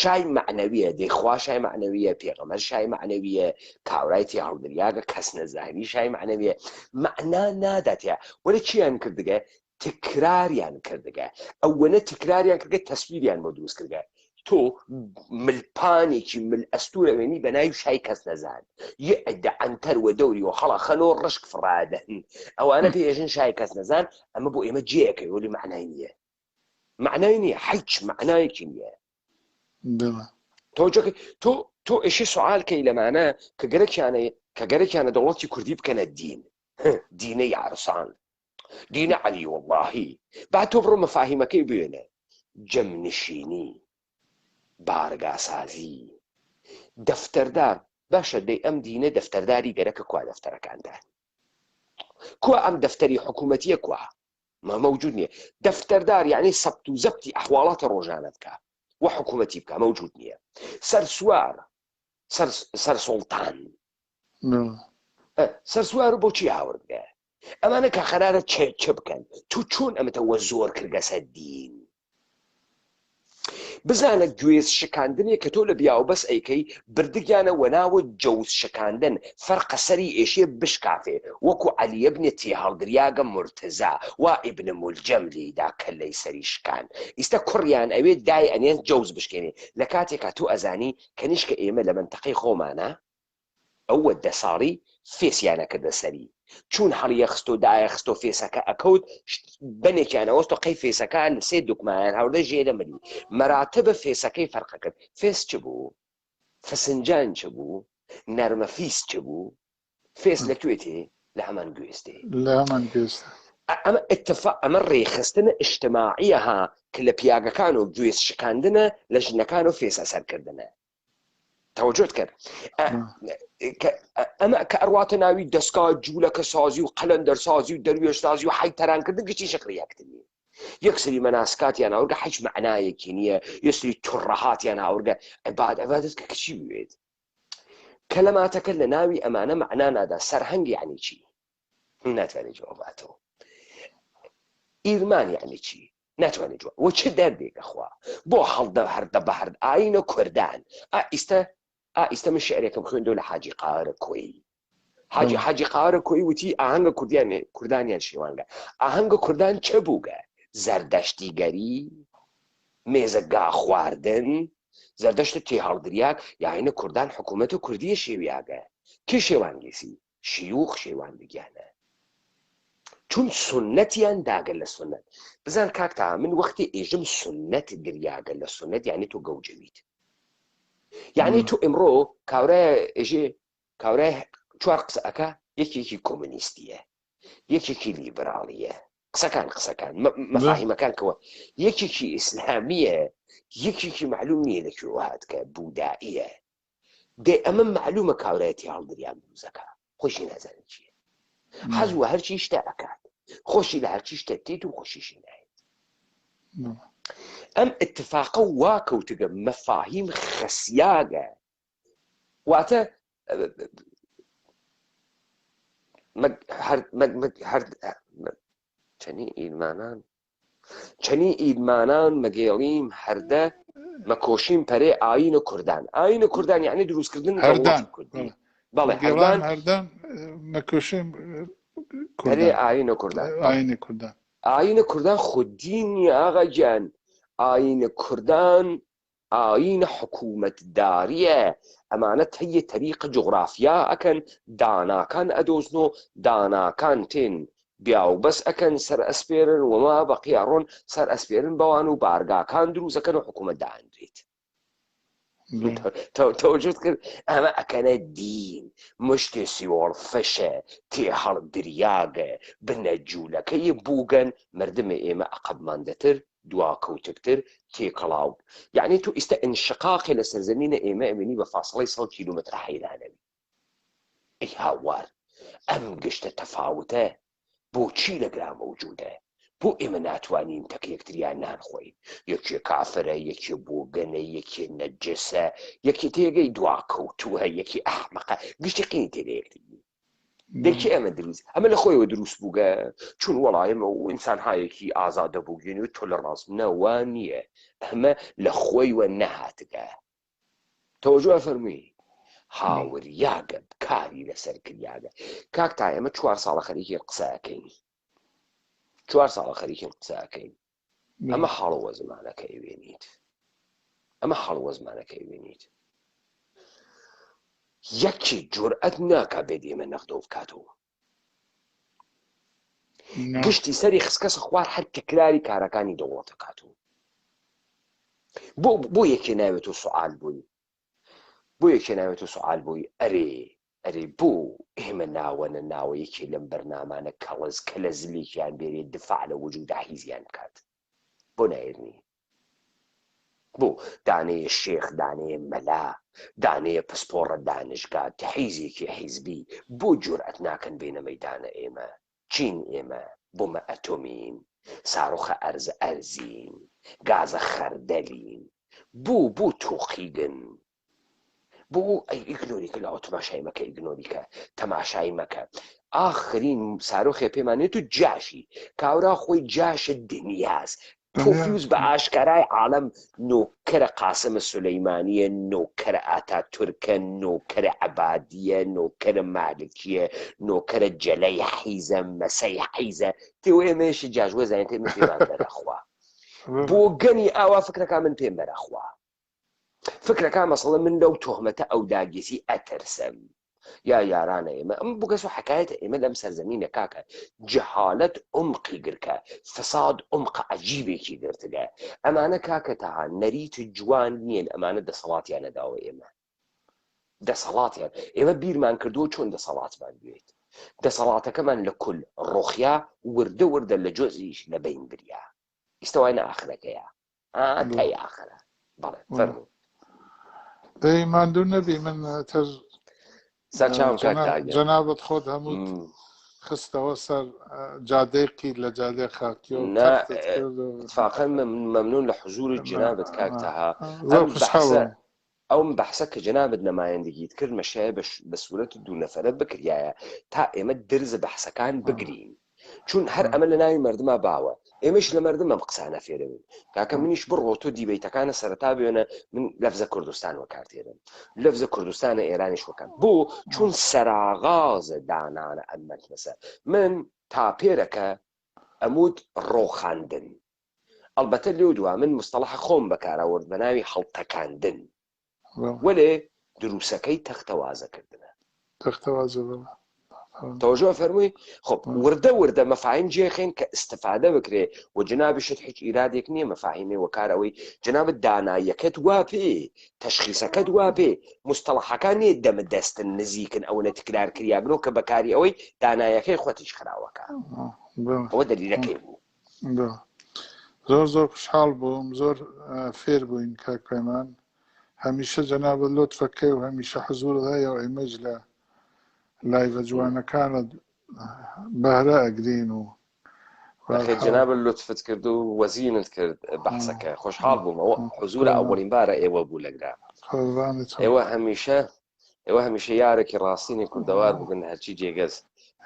شای معنەویە دەیخوا شای معنەویە پێغەمبەر شای معنەویە کاورای تێهەڵدریاگە کەس نەزانی شای معنەویە مەعنا ناداتە وەرە چیان کردگە تکراریان کردگە ئەوەنە تکراریان کردگە تەسویریان بۆ دروست کردگە تۆ ملپانێکی مل ئەستورەوێنی بە ناوی شای کەس نەزان یە ئەدە ئەنتەر وە دەوری و خەڵە خەنۆ ڕشک فڕادەن ئەوانە پێژن شای کەس نەزان ئەمە بۆ ئێمە جێەکەی وەلی معنای نییە معنای نییە هیچ معنایەکی نییە تۆ ئێشی سوالکەی لەمانە کە گەرەکیانە دەوڵەتی کوردی بکەنە دینەی عرسان دینە عەلی وەڵڵاهی با تۆ بڕۆ مەفاهیمەکەی بێنە جەمنشینی بارگاسازی دەفتەردار باشە دەی ئەم دینە دەفتەرداری گەرەکە کوا دەفتەرەکاندان کوا ئەم دەفتەری حکوومەتیە کوا مەوجود نییە دەفتەردار یعنی سەبت و زەبتی ئەحواڵاتە ڕۆژانە بکە وحكومتي بكا موجود نية سرسوار سلطان سرسوار بوشي هاورد بكا اما انا كخرارة تشبكن تو چون اما توزور كرقاس الدين بزانە گوێز شکاندنێ کە تۆ لە بیاو بەس ئەیکەی بردگیانە وەناوە جەوز شکاندن فەرقە سەری ئێشێ بشکافێ وەکو عەلی بنێ تێهەڵدریاگە مرتزا وا ئیبن مولجەم لێیدا کەلەی سەری شکان ئیستا کوڕیان ئەوێ دای ئەنێن جەوز بشکێنێ لە کاتێکا تۆ ئەزانی کەنیشکە ئێمە لە منتەقەی خۆمانە ئەو وەدە ساڵی فێسیانە کردە سەری چون هەڵیە خستۆ دایە خستۆ فێسەکە ئەکەوت بنێکیانەوەستۆ قەی فێسەکە لە سێ دوکمایان هەوردە ژێرە ملی مەراتبە فێسەکەی فەرقە کرد فێس چ بوو فسنجان چ بوو نەرمە فیس چ بوو فێس لەکوێتێ لە هەمان گوێستێ ئەمە اتفاق ئەمە ڕێخستنە ئیجتیماعیە ها کە لە پیاگەکان و گوێز شکاندنە لە ژنەکان و فێسە سەرکردنە توجهت کرد ئەمە کە ئەڕواتە ناوی دەستگا جوولەکە سازی و قەلەندەر سازی و دەروێش سازی و حیتەرانکردن گشتی شەکڵی یەکترنی یەکسری مەناسکاتیان هاورگە هیچ معنایەکی نییە یەسری توڕەهاتیان هاورگە عیبادەت کە کچی بوێت کەلەماتەکە لە ناوی ئەمانە مەعنا نادا سەرهەنگ یعنی چی ناتوانێت جواباتەوە ئیرمان یعنی چی ناتوانێت جواب وە چه دەردێکە خوا بۆ هەڵدە هەردە بە هەرد ئاینە کوردان ئیستا من شعرێکم خوێندۆ لە حاجی قاڕە کۆی حاجی قاڕە کۆی وتی ئاهەنگە کوردانیان شێوانگە ئاهەنگە کوردان چه بووگە زەردەشتیگەری مێزەگا خواردن زەردەشتە تێهەڵدریاک یاینە کوردان حکوومەت و کوردیە شێویاگە کێ شێوانگێسی شیوخ شێوان بگیانە چون سنەتیان داگەل لە سنەت بزان کاکتا من وەختی ئێژم سنەت دریاگە لە سنەت یعنی تۆ گەوجەویت یعنی تۆ ئەمڕۆ کاورای ئێژێ کاورای چوار قسە ئەکا یەکێکی کۆمونیستیە یەکێکی لیبراڵیە قسەکان مەفاهیمەکان کەوە یەکێکی ئیسلامیە یەکێکی معلوم نییە لەکوێوە هاتکە بوودائیە دێ ئەمە معلومە کاورایەتی هەڵدریان دروزەکە خۆشی نازانێت چییە حەز وە هەرچی شتە ئەکات خۆشی لە هەرچی شتە تێت و خۆشیشی نایێت ئەم اتفاقە وا کەوتگە مەفاهیم خەسیاگە واتە چەنی ئیدمانان مەگێڵیم هەردە مەکۆشیم پەرێ ئاینە کوردان ئاینە کوردان یعنی دروستکردن کوردی بەڵێ هەردان مەکۆشیم پەرێ ئاینە کوردان ئاینە کوردان خوددینی ئاغا گیان ئاینە کوردان ئاینە حکوومەتداریە ئەمانە تەیە تەریقە جوغرافیا ئەکەن داناکان ئەدۆزن و داناکان تێن بیاوبەس ئەکەن سەر ئەسپێرن وما بەقییا ڕۆن سەر ئەسپێرن بەوان و بارگاکان دروست ئەکەن و حکوومەت داهەندرێت تەوەجود کرد ئەمە ئەکەنە دین مشتێ سیۆڵ فەشە تێ هەڵ دریاگە بنە جوولەکەی بووگەن مردمە ئێمە عەقەبماندەتر دواکەوتکتر تێکەڵاو یعنی تو ئیستا ئینشقاقی لە سەرزەمینە ئێمە ئەمێنی بە فاصلەی 100 کیلومتر حەیرانەوی ئەی هاوار ئەم گشتە تەفاوتە بۆچی لەگرا مەوجودە بۆ ئێمە ناتوانین تەکە یەکتریان نانخۆین یەکێ کافرە یەکێ بۆگەنە یەکێ نەجەسە یەکی تێگەی دواکەوتووە یەکی ئەحمەقە گشتی قینی تێگە یەکتری دەکی ئەمە دروست ئەمە لە خۆیەوە دروست بووگە چون وەڵایەمە و ئینسان هایەکی ئازادە بووگەنی و تۆ لە ڕاست نەوە نییە ئەمە لە خۆیوە نەهاتگە تەوەجوە فەرمووی هاوریاگە کاری لەسەر کریاگە کاک تا ئێمە 4 ساڵە خەریکی قسەکەین 4 ساڵە خەریکی قسەکەین ئەمە هەڵوە زمانەکەی وێنیت ئەمە هەڵوە زمانەکەی وێنیت یەکی جورئەت ناکا بێت ئێمە نەخدۆ بکاتەوە گشتی سەری خسکەسە خوار هەر تکراری کارەکانی دەوڵەتە کاتەوە بۆ یەکێ ناوێت و سوعال بووی بۆ یەکێ ناوێت و سوعال بووی ئەرێ بۆ ئێمە ناوەنە ناوەیەکی لەم بەرنامانە کەڵز کە لە زلێکیان بێرێت دفاع لە وجودا حیزیان بکات بۆ نایرنی بۆ دانەیە شێخ دانەیە مەلا دانەیە پسپۆڕە دانشگا حیزێکی حیزبی بۆ جورئەت ناکەن بینە مەیدانە ئێمە چین ئێمە بۆمە ئەتۆمین ساڕۆخە ئەرز ئەرزین گازە خەردەلین بۆ تۆقیگن بۆ ئەی ئیگنۆریکە لەوە تەماشای مەکە ئیگنۆریکە تەماشای مەکە ئاخرین ساڕۆخێ پێمانێت و جاشی کاورا خۆی جاشە دنیاز تۆفیوز بە ئاشکارای عالەم نۆکەرە قاسمە سولەیمانیە نۆکەرە ئاتا تورکە نۆکەرە عەبادیە نۆکەرە مالکیە نۆکەرە جەلەی حیزە مەسەی حیزە تێوە ئێمەیەشی جاژوە زانێت ئێمە پێمان بەرەخوا بۆ گەنی ئاوا فکرەکە من پێم بەرەخوا فکرەکە مەسەڵە من لەو تۆهمەتە ئەو داگیسی ئەتەرسم یا یارانە ئێمە ئەم بگەس و حکایەتە ئێمە لەم سەرزەمینە کاکە جەهالەت عومقی گرکە فساد عومق عەجیبێکی گرتگە ئەمانە کاکە تەها نەریت جوان نییەن ئەمانە دەسەڵاتیان نەداوە ئێمە دەسەڵاتیان ئێمە بیرمان کردووە چۆن دەسەڵاتمان بێت دەسەڵاتەکەمان لە کول ڕۆخیا وردە وردە لە جۆزیش لە بین بریا ئیستەوای نەئاخرەکەیە تای ئاخرە بەڵێ فەرموو دەی ماندوو نەبی من تر سەرچاوم جەنابەت خۆت هەمووت خستەوە سەر جادەیەکی لە جادەی خاکیۆ اتفاقا مەمنون لە حزوری جنابەت کاک تەها ئەوم بەحسە کە جنابەت نەمایەندگیت کرد مەشایە بە سوورەت دوو نەفەرە بکریایە تا ئێمە درزە بەحسەکان بگرین چون هەر ئەمە لە ناوی مردمە باوە ئێمەش لە مردم ئەم قسانە فێرەوین کاکە منیش بڕۆ تۆ دیبەیتەکانە سەرەتا بێنە من لەفزە کوردستان وەکارتێنم لەفزە کوردستانە ئێرانیش وەکەم بۆ چون سەراغازە دانانە ئەمەت لەسەر من تاپێرەکە ئەمود ڕۆخاندن ئەلبەتە لێو دووە من مستەڵەحە خۆم بەکارەوەرد بە ناوی هەڵتەکاندن وەلێ دروسەکەی تەختەوازەکردنە تەختەوازە تەوەجۆ فەرمووی خۆ وردە مەفاهیم جێخین کە ئستفادە بکرێ و جنابشت هیچ ئیرادێک نییە مەفاهیمێ وەکارەوەی جنابەت دانایەکەت وا پێ تەشخیسەکەت وا پێ مستەڵەحەکان نیە دەمە دەستن نزیکن ئەوە لە تکرار کریاگرۆ کە بەکاری ئەوەی دانایەکەی خۆتیش خراوەکە ئەوە دەلیلەکەی بوو زۆر خوشحاڵ بووم زۆر فێر بووین کاک پەیمان هەمیشە جەنابەت لۆتفەکەی و هەمیشە حزور هەیە و ئێمەش لە لایڤە جوانەکانت بەهرە ئەگرین و بەخێر جەنابە لطفت کرد و وەزینت کرد بەحسەکە خۆشحاڵ بووم ئەوە حوزورە ئەوەڵین بارە ئێوە بوو لەگرا ئێوە هەمیشە یارێکی ڕاستینی کوردەوار بگن هەرچی جێگەز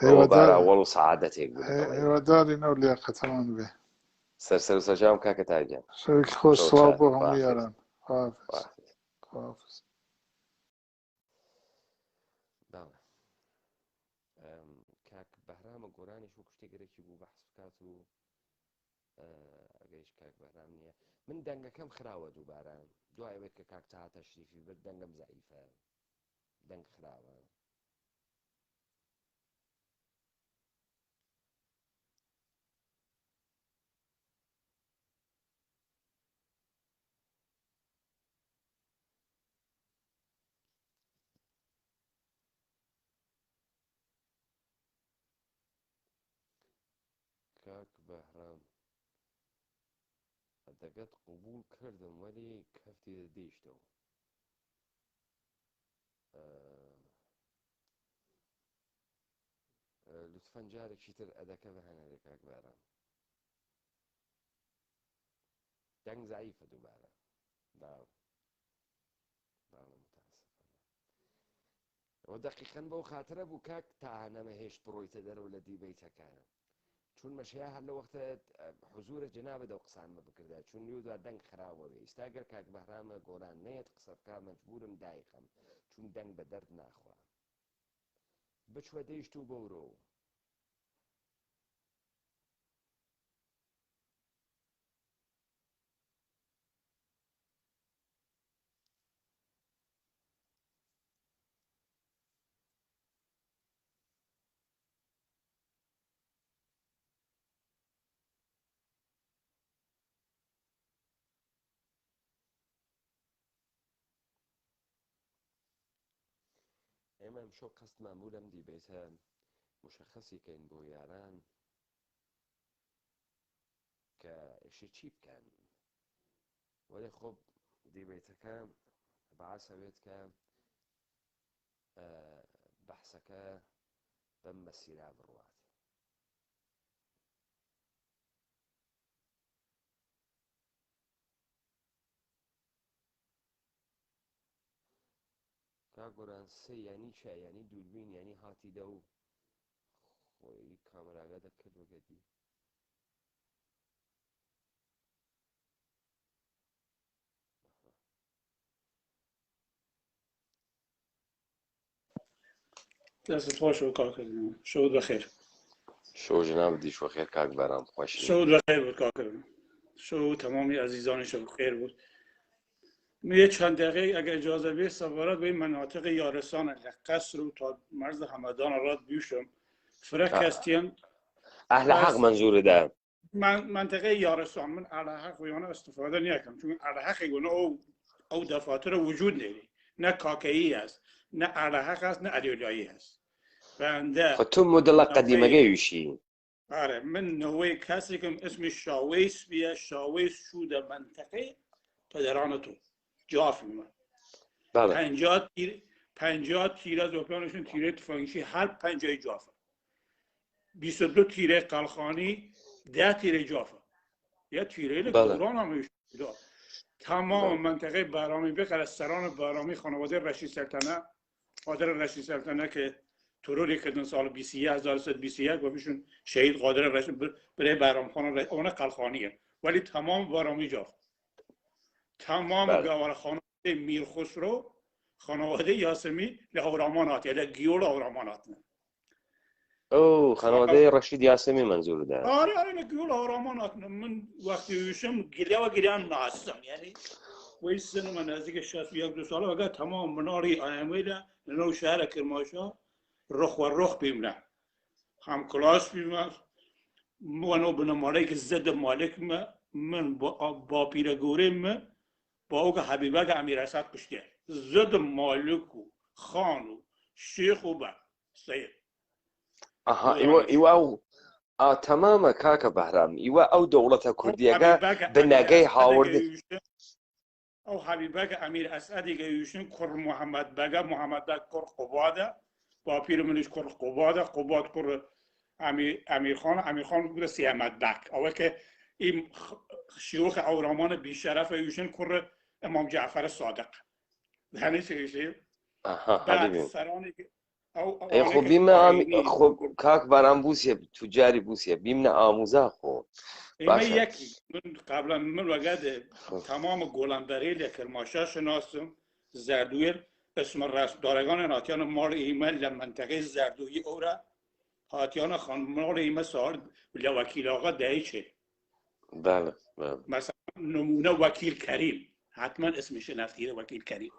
ئەوە باراوەڵ و سەعادەتێک بوو ئێوەدارین ئەو لیاقەتەمان بێ سەرسەر و سەرجام کاکە تاجیان شەوێکی خۆش سڵاو بۆ هەموو یاران کاک بەهرامە گۆرانیش و شتێکێکی بوو بەحس بکات و ئەگەیش کاک بەهرام نییە من دەنگەکەم خراوە دووبارە دوایەوێت کە کاک تاها تەشریفی بێت دەنگم زەعیفە دەنگ خراوە کاک بەهرام دەگەت قبول کردم وەلی کەفتی دەدەیشتەوە لطفەن جارێکی تر ئەدەکە بەهەنەرێ کاک بەهرام دەنگ زەعیفە دووبارە باڵێ متاسفانە ئەوە دەقیقەن بەو خاترە بوو کاک تا نەمەهێشت بڕۆیتە دەرەوە لە دیبەیتەکانە چون مەشەیە هەر لە وەختە حوزورە جەنابە دەو قسانمە بکردە چون نیودوار دەنگ خراوەوێ ئێستا گەر کاک بەهرامە گۆران نەیەت قسە بکا مەجبورم دایخەم چون دەنگ بە دەرد ناخوا بچوە دەیشت و بەورۆ ئێمە ئەمشەو قەستمان بوو لەم دیبێتە مشەخەسیکەین بۆ یاران کە ئێشە چی بکەن وەلی خۆب دیبێتەکە بەعاسەوێت کە بەحسەکە بەم مەسیرا بڕوات کاگۆران سێ یانی چە یانی دووربین یانی هاتی دە و خۆی کامەراگە دەکرد وەگەدی دەستت خۆش و کاکردن شەوت بەخێر شەو جەناب دیش بەخێر کاک بەهرام خۆش شەوت بەخێر بود کاکردن شەو تەمامی عزیزانی شەو بخێر بود یه چند دقیقه اگر اجازه بیست سوارات به این مناطق یارسان لقصر و تا مرز همدان راد بیوشم فرق هستیم اهل حق منظور ده منطقه یارسان من اهل حق ویانه استفاده نیکم چون اهل حق گونه او دفاتر وجود نیری نه کاکایی هست نه اهل حق هست نه علیولایی هست بنده خب تو مدل قدیمه گیوشی آره من نوعی کسی که اسمش شاویس بیه شاویس شو در منطقه پدران تو جاف میمون 50 تیر از اپلانشون تیره تفنگشی هر 50 جافه 22 تیره قلخانی 10 تیره جافه یا تیره دوران هم داد تمام منطقه برامی بغیر از سران برامی خانواده رشید سلطنه قادر رشید سلطنه که تروری کردن سال 21 و بهشون شهید قادر رشید برای برام خانه اون قلخانیه ولی تمام برامی جافه تمام گوار خانواده میرخسرو خانواده یاسمی لهورامانات یعنی گیول هورامانات او خانواده رشید یاسمی منظور ده آره گیول هورامانات من وقتی ویشم گلیان ناستم یعنی ویسن من نزدیک 61 ساله وقت تمام مناری آیمیده لنو شهر کرمانشاه رخ و رخ بیمونه هم کلاس بیمونه منو بنماره که زد مالک من با پیرگوری با او که حبیبه امیر اسد کشته زد مالک و خان و شیخ و با سید ایوا او تمام کاک بهرام ایوا او دولت کردیه به نگه هاورد او حبیبه امیر اسد گیوشن کر محمد بگه کر قباده با پیر منش کر قباد کر امیرخان بود سیامت بک اول که این شیوخ اورامان بیشرف ایشون کر امام جعفر صادق یعنی چیزی بعد سرانی ای خب بیم خب کاک برام بوسیه تجاری بوسیه بیم نه آموزه خب باشه یکی من قبلا من وقت تمام گلندری کرماشا شناسم زردویر اسم رسمدارگان ناتیان مال ایمه لمنطقه زردویی اورا هاتیان خان مال ایمه سال وکیل آقا دهیچه بله مثلا نمونه وکیل کریم حتما اسمش نفتیره وکیل کریم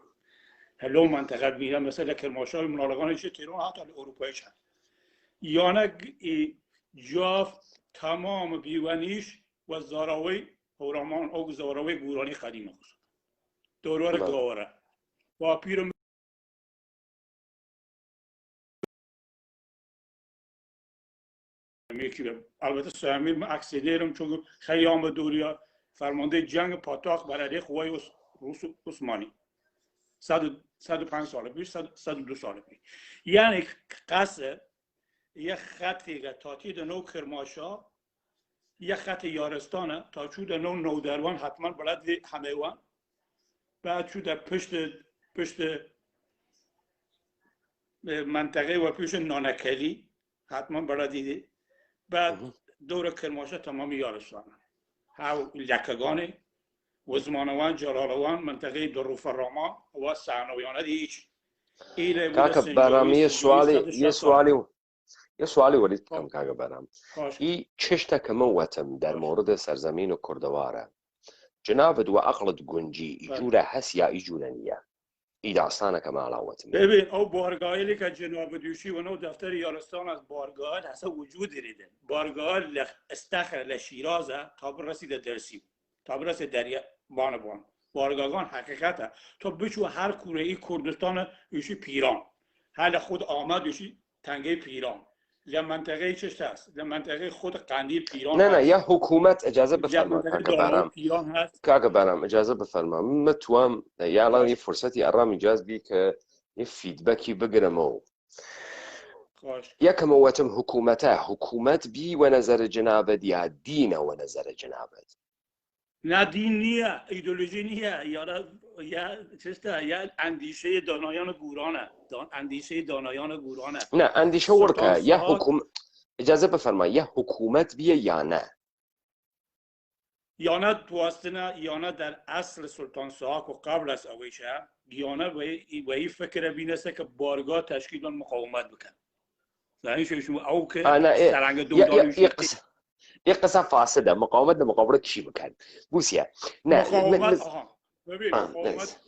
هلو منطقه بیره مثلا کرماشا منالگانش تیرون حتی اروپایش هست یانه جاف تمام بیوانیش و زاراوی هورامان او زاراوی گورانی قدیم خود دورور گواره با پیر البته سامیر من اکسیدرم چون خیام دوریا فرمانده جنگ پاتاق برای قوای روس عثمانی 105 سال پیش 102 سال پیش یعنی قصد یه خطی که تاتی دنو کرماشا یه خط یارستانه تا چود نو نودروان حتما بلد همه وان بعد چود پشت منطقه و پیش نانکلی حتما بلد دیدی بعد دور کرماشا تمامی یارستانه ها لکگانی وزمانوان جلالوان منطقه دروف راما و سعنویانه دیش کاکا برام یه سوالی ولید بکم کاکا برام ای چشتا کموتم در مورد سرزمین و کردواره جنابد و عقلت گنجی ایجوره هست یا ایجوره نیه ای داستانه کمالاوتم ببین او بارگاهی که جناب دوشی و نو دفتر یارستان از بارگاه هست وجود دیده بارگاه استخر لشیرازه تا برسید درسی تا برسید دریا بانبان بارگاهان حقیقته تو بچو هر کوره ای کردستان ایشی پیران حال خود آمد ایشی تنگه پیران لمنطقه چشت هست لمنطقه خود قندیل پیران نه یا حکومت اجازه بفرما کاکا برام اجازه بفرما متوام یا الان یه فرصتی ارام ایجاز بی که یه فیدبکی بگیرم و یکم واتم حکومت بی و نظر جنابت یا دین و نظر جنابت نه دین نیه ایدئولوژی نیه یا چسته یا اندیشه دانایان گورانه اندیشه دانایان گورانه نه اندیشه ورکه یا حکومت اجازه بفرما یا حکومت بیه یا نه یا نه توستنه یا نه در اصل سلطان ساک و قبل از اویشه یا نه و این فکر بینسته که بارگاه تشکیل مقاومت بکن زنی شما او که سرنگ دوندانوشی یه قصه فاسده مقاومت چی بکن بوسیه نه مقاومت ببین مقاومت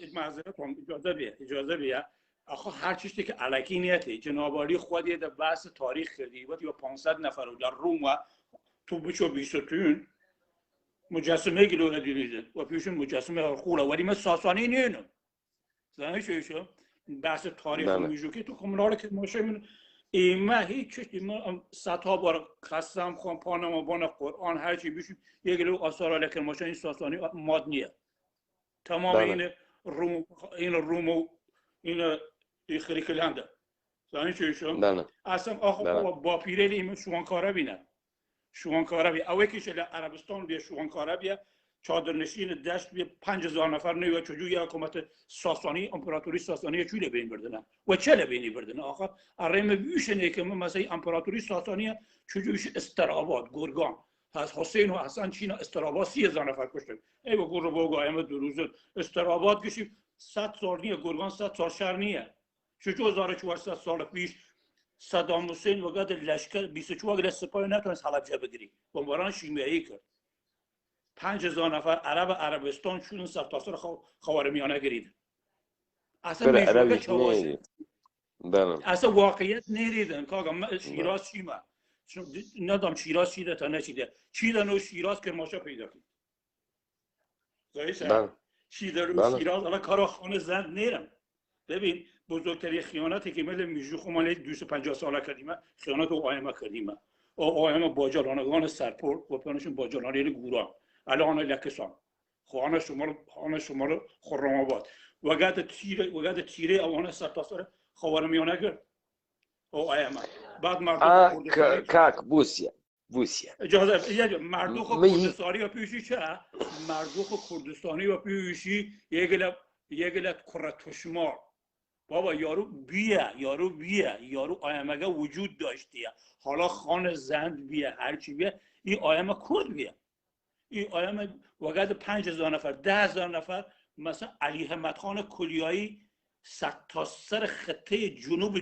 اجازه بیا آخه هر چیزی که الکی نیتی جنابالی خودی در بحث تاریخ کردی و 500 نفر در روم و تو بچو 20 مجسمه گلوله دیدید و پیشون مجسمه خوله ولی من ساسانی نینم زنی شو بحث تاریخ میجو که تو کمونال که ماشه ایما هیچ چیزی ما صدها بار قسم خوام پانم و بان قرآن هر چی بیشون یک گلو آثار لکن ماشه این ساسانی ماد نیه تمام این روم و این خریکلنده زنی چیشون اصلا آخه با پیره ایمه شوانکاره بینه شوانکاره بیا اوه کش عربستان بیا شوانکاره بیا چادرنشین دشت بیا 5000 نفر نیو چجوری یا حکومت ساسانی امپراتوری ساسانی چوله بین بردن و چله بینی بردن آخه ارم بیشنه که مثلا امپراتوری ساسانی چجوریش استراباد گرگان از حسین و حسن چینا استراباد 30000 نفر کشته ای با گور بوگا احمد دروز استراباد کشی 100 سال نیه گرگان 100 سال شهر نیه چجور 1400 سال پیش صدام حسین وقت لشکر 24 گله سپاه نتونست حلب بگیری بمباران شیمیایی کرد 5000 نفر عرب عربستان شدن سرتاسر خاورمیانه گرید اصلا واقعیت نیریدن که شیراز چیمه ندام شیراز چیده تا نچیده چیده نو شیراز کرماشا پیدا کرد چیده رو شیراز الان کارا خانه زند نیرم ببین بزرگترین خیانتی که مل میجو خمالی 250 ساله کردیم خیانت او آیمه کردیم او آیمه باجرانگان سرپور و پنشون باجرانی گوران الان لکسان خانه شما رو خرم آباد وقت تیره اوانه سرتاسر خاورمیانه کرد او آیما بعد مردم کردستانی کاک بوسیه اجازه مردوخ کردستانی و پیوشی چه؟ مردوخ کردستانی و پیوشی یگلت کرتشمار بابا یارو یارو آیمگه وجود داشتیه حالا خان زند بیه هرچی بیه این آیمه کرد بیه این آیمه وقت 5000 نفر 10,000 نفر مثلا علی همت خان کلیایی تا سر خطه جنوب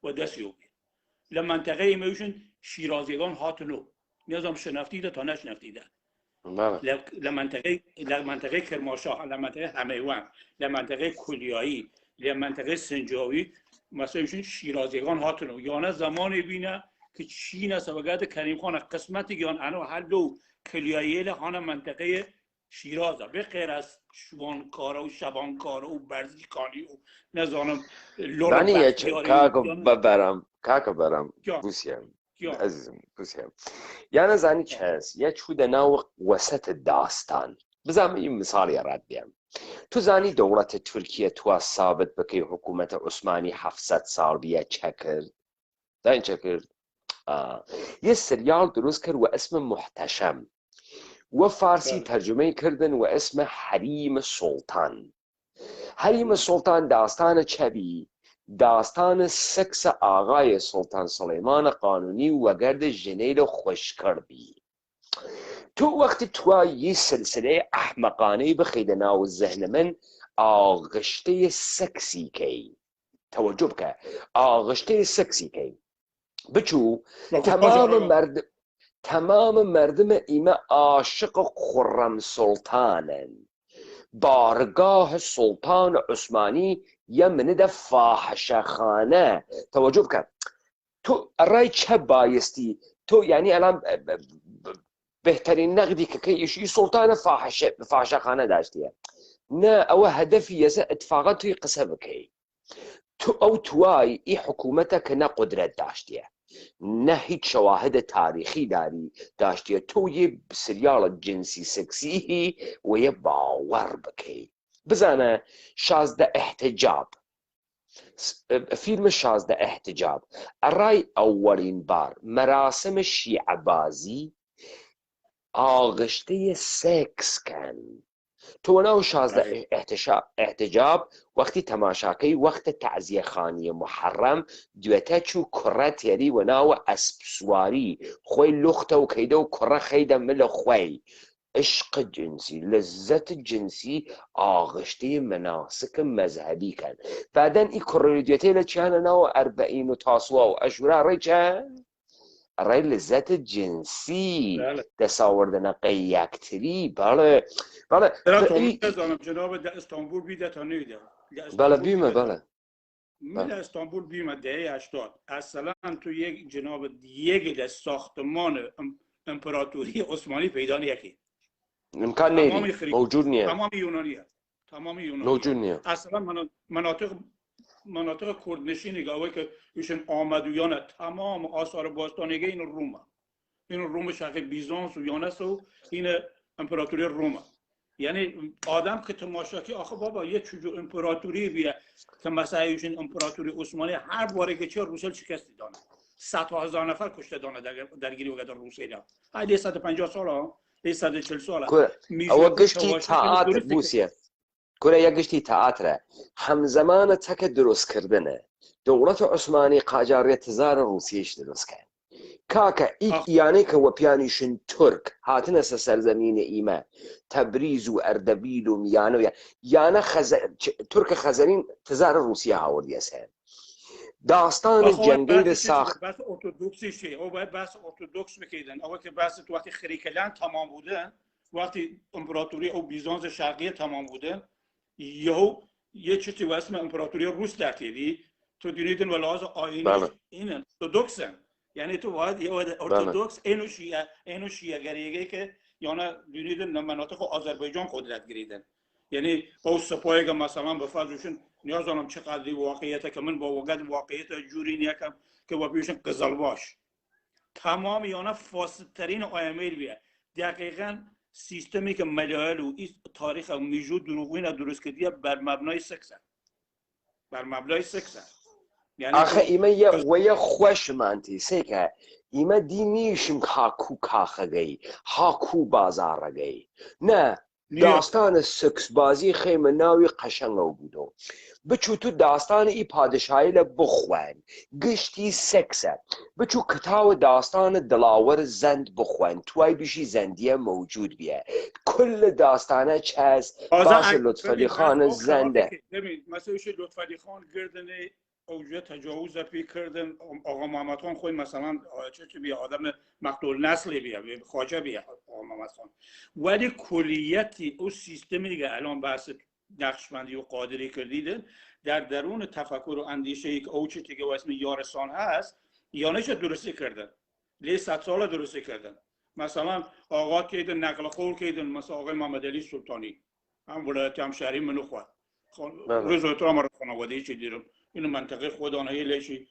و دستیو بیه لمنطقه ایمیوشن شیرازیگان هاتنو نیازم شنفتیده تا نشنفتیده لمنطقه کرماشاه لمنطقه همیوان لمنطقه کلیایی لمنطقه سنجاوی مثلا شیرازیگان هاتنو یانه زمانی بینه که چین است وگرد کریم خان قسمتی گیان انو هر دو کلیایی لحان منطقه شیرازه به غیر از شوانکارا و شبانکارا و برزیکانی و نزانم لولا بختیاری کاکا برم بوسیم عزیزم بوسیم یعنی زنی چه هست یه چود نو وسط داستان بزنم این مثالی رد بیم تو زنی دولت ترکیه تو ثابت بکی حکومت عثمانی 700 سال بیه چه کرد داین چه کرد یه سریال درست کرد و اسم محتشم و فارسی ترجمه کردن و اسم حریم سلطان داستان چبی داستان سکس آقای سلطان سلیمان قانونی و گرد جنیل خوش کردی تو وقتی تو یه سلسله احمقانه بخید ناو ذهن من آغشته سکسی کی توجه بکه آغشته سکسی کی بچو تمام مردم ایمه عاشق خرم سلطانن بارگاه سلطان عثمانی یمنده فاحشه خانه توجه بکن تو رای چه بایستی تو یعنی الان بهترین نقدی که کیشی سلطان فاحشه خانه داشتیه نه او هدفی یزه اتفاقا توی قصه بکی تو توای ای حکومت که نه قدرت داشتیه نه هیچ شواهد تاریخی داشتیه تو یه سریال جنسی سکسی و یه باور بکی بزنه شازده احتجاب فیلم شازده احتجاب ارای اولین بار مراسم شیعه بازی آغشته سکس کن تو ناو شازده احتجاب وقتی تماشاکی وقت تعزیه خانی محرم دویته چو کره تیری و ناو اسب سواری خوی لخته و کیده و کره خیده مل خوی عشق جنسی لذت جنسی آغشته مناسک مذهبی کن بعدن ای کره دویته لچانه ناو 40 و تاسوه و اشوره رای چه؟ رای لذت جنسی دست آوردن قیکتری بله جناب در استانبول بیده تا نیده بله بیمه بله من استانبول بیمه دهه 80 اصلا تو یک ساختمان امپراتوری عثمانی پیدا نیکی امکان نیست موجود نیست تمام یونانیه موجود نیست اصلا مناطق کردنشینی گاوی که ایشون آمدویان تمام آثار باستانیگه این روم شرق بیزانس و یونس و این امپراتوری روم یعنی آدم که تماشاکی آخه بابا یه چجور امپراتوری بیه که مثلا ایشون امپراتوری عثمانی هر باره که چه روسیل شکستی دانه 100,000 نفر کشته دانه درگیری وقت روسیل های 150 سال ها 140 سال او گشتی تئاتر بوسیه کره یا گشتی تئاتر همزمان تک درست کردنه دولت عثمانی قاجاریت زار روسیش درست کرد کاکا یعنی که و پیانیشن ترک هاتن سرزمین ایمه تبریز و اردبیل و میانو یعنی ترک خزرین تزار روسیه هاوردی هستن داستان جنگی ساخت بس ارتودکسی شی او باید بس ارتودکس بکیدن او که بس تو وقتی خریکلند تمام بوده وقتی امپراتوری او بیزانس شرقی تمام بوده یه چیزی و اسم امپراتوری روس درتیدی تو دیدین و لحاظ آینی این ارتودکسن یعنی تو باید یه ارتودکس اینو شیعه گریگه که یعنی دیدین مناطق آذربایجان قدرت گریدن یعنی او سپاهی که مثلا به فرضشون نیاز دارم چقدر واقعیته که من با وقت واقعیت جوری نیکم که با پیشون قزلباش تمام یعنی فاسدترین آیمیل بیه دقیقاً سیستمی که ملاحل و تاریخ میجود دروغین درست کردیه بر مبنای سکس آخه ئیمە وەیە خۆشمانتی سێکە ئیمە دینیشم هاکوو کاخەگەی هاکوو بازاڕەگەی نە داستانە سکس بازی خێمە ناوی قەشەنگە بوودەوە بچوو تو داستانە ئی پادشایی لە بخوێن گشتی سکسە بچوو کتاوە داستانە دڵاوەر زەند بخوێن توای بشی زەندیە مەوجود بیە کل داستانە چەس باشە لطفەلی خانە زەندە مەسەویشی لطفەلی خان گردنێ اوجه تجاوز پی کردن آقا محمد خان خوی مثلا چه بیا آدم مقتول نسلی بیا خواجه بیا آقا محمد خان ولی کلیتی او سیستمی که الان بحث نقشبندی و قادری کردیدن در درون تفکر و اندیشه ای که او چه که اسم یارسان هست یانش درستی کردن لی 100 سال درستی کردن مثلا آقا کیدن نقل قول کیدن مثلا آقای محمد علی سلطانی هم ولایت همشهری منو خواهد روز احترام را خانواده چی دیرم اینو منطقه خودانهی لیشی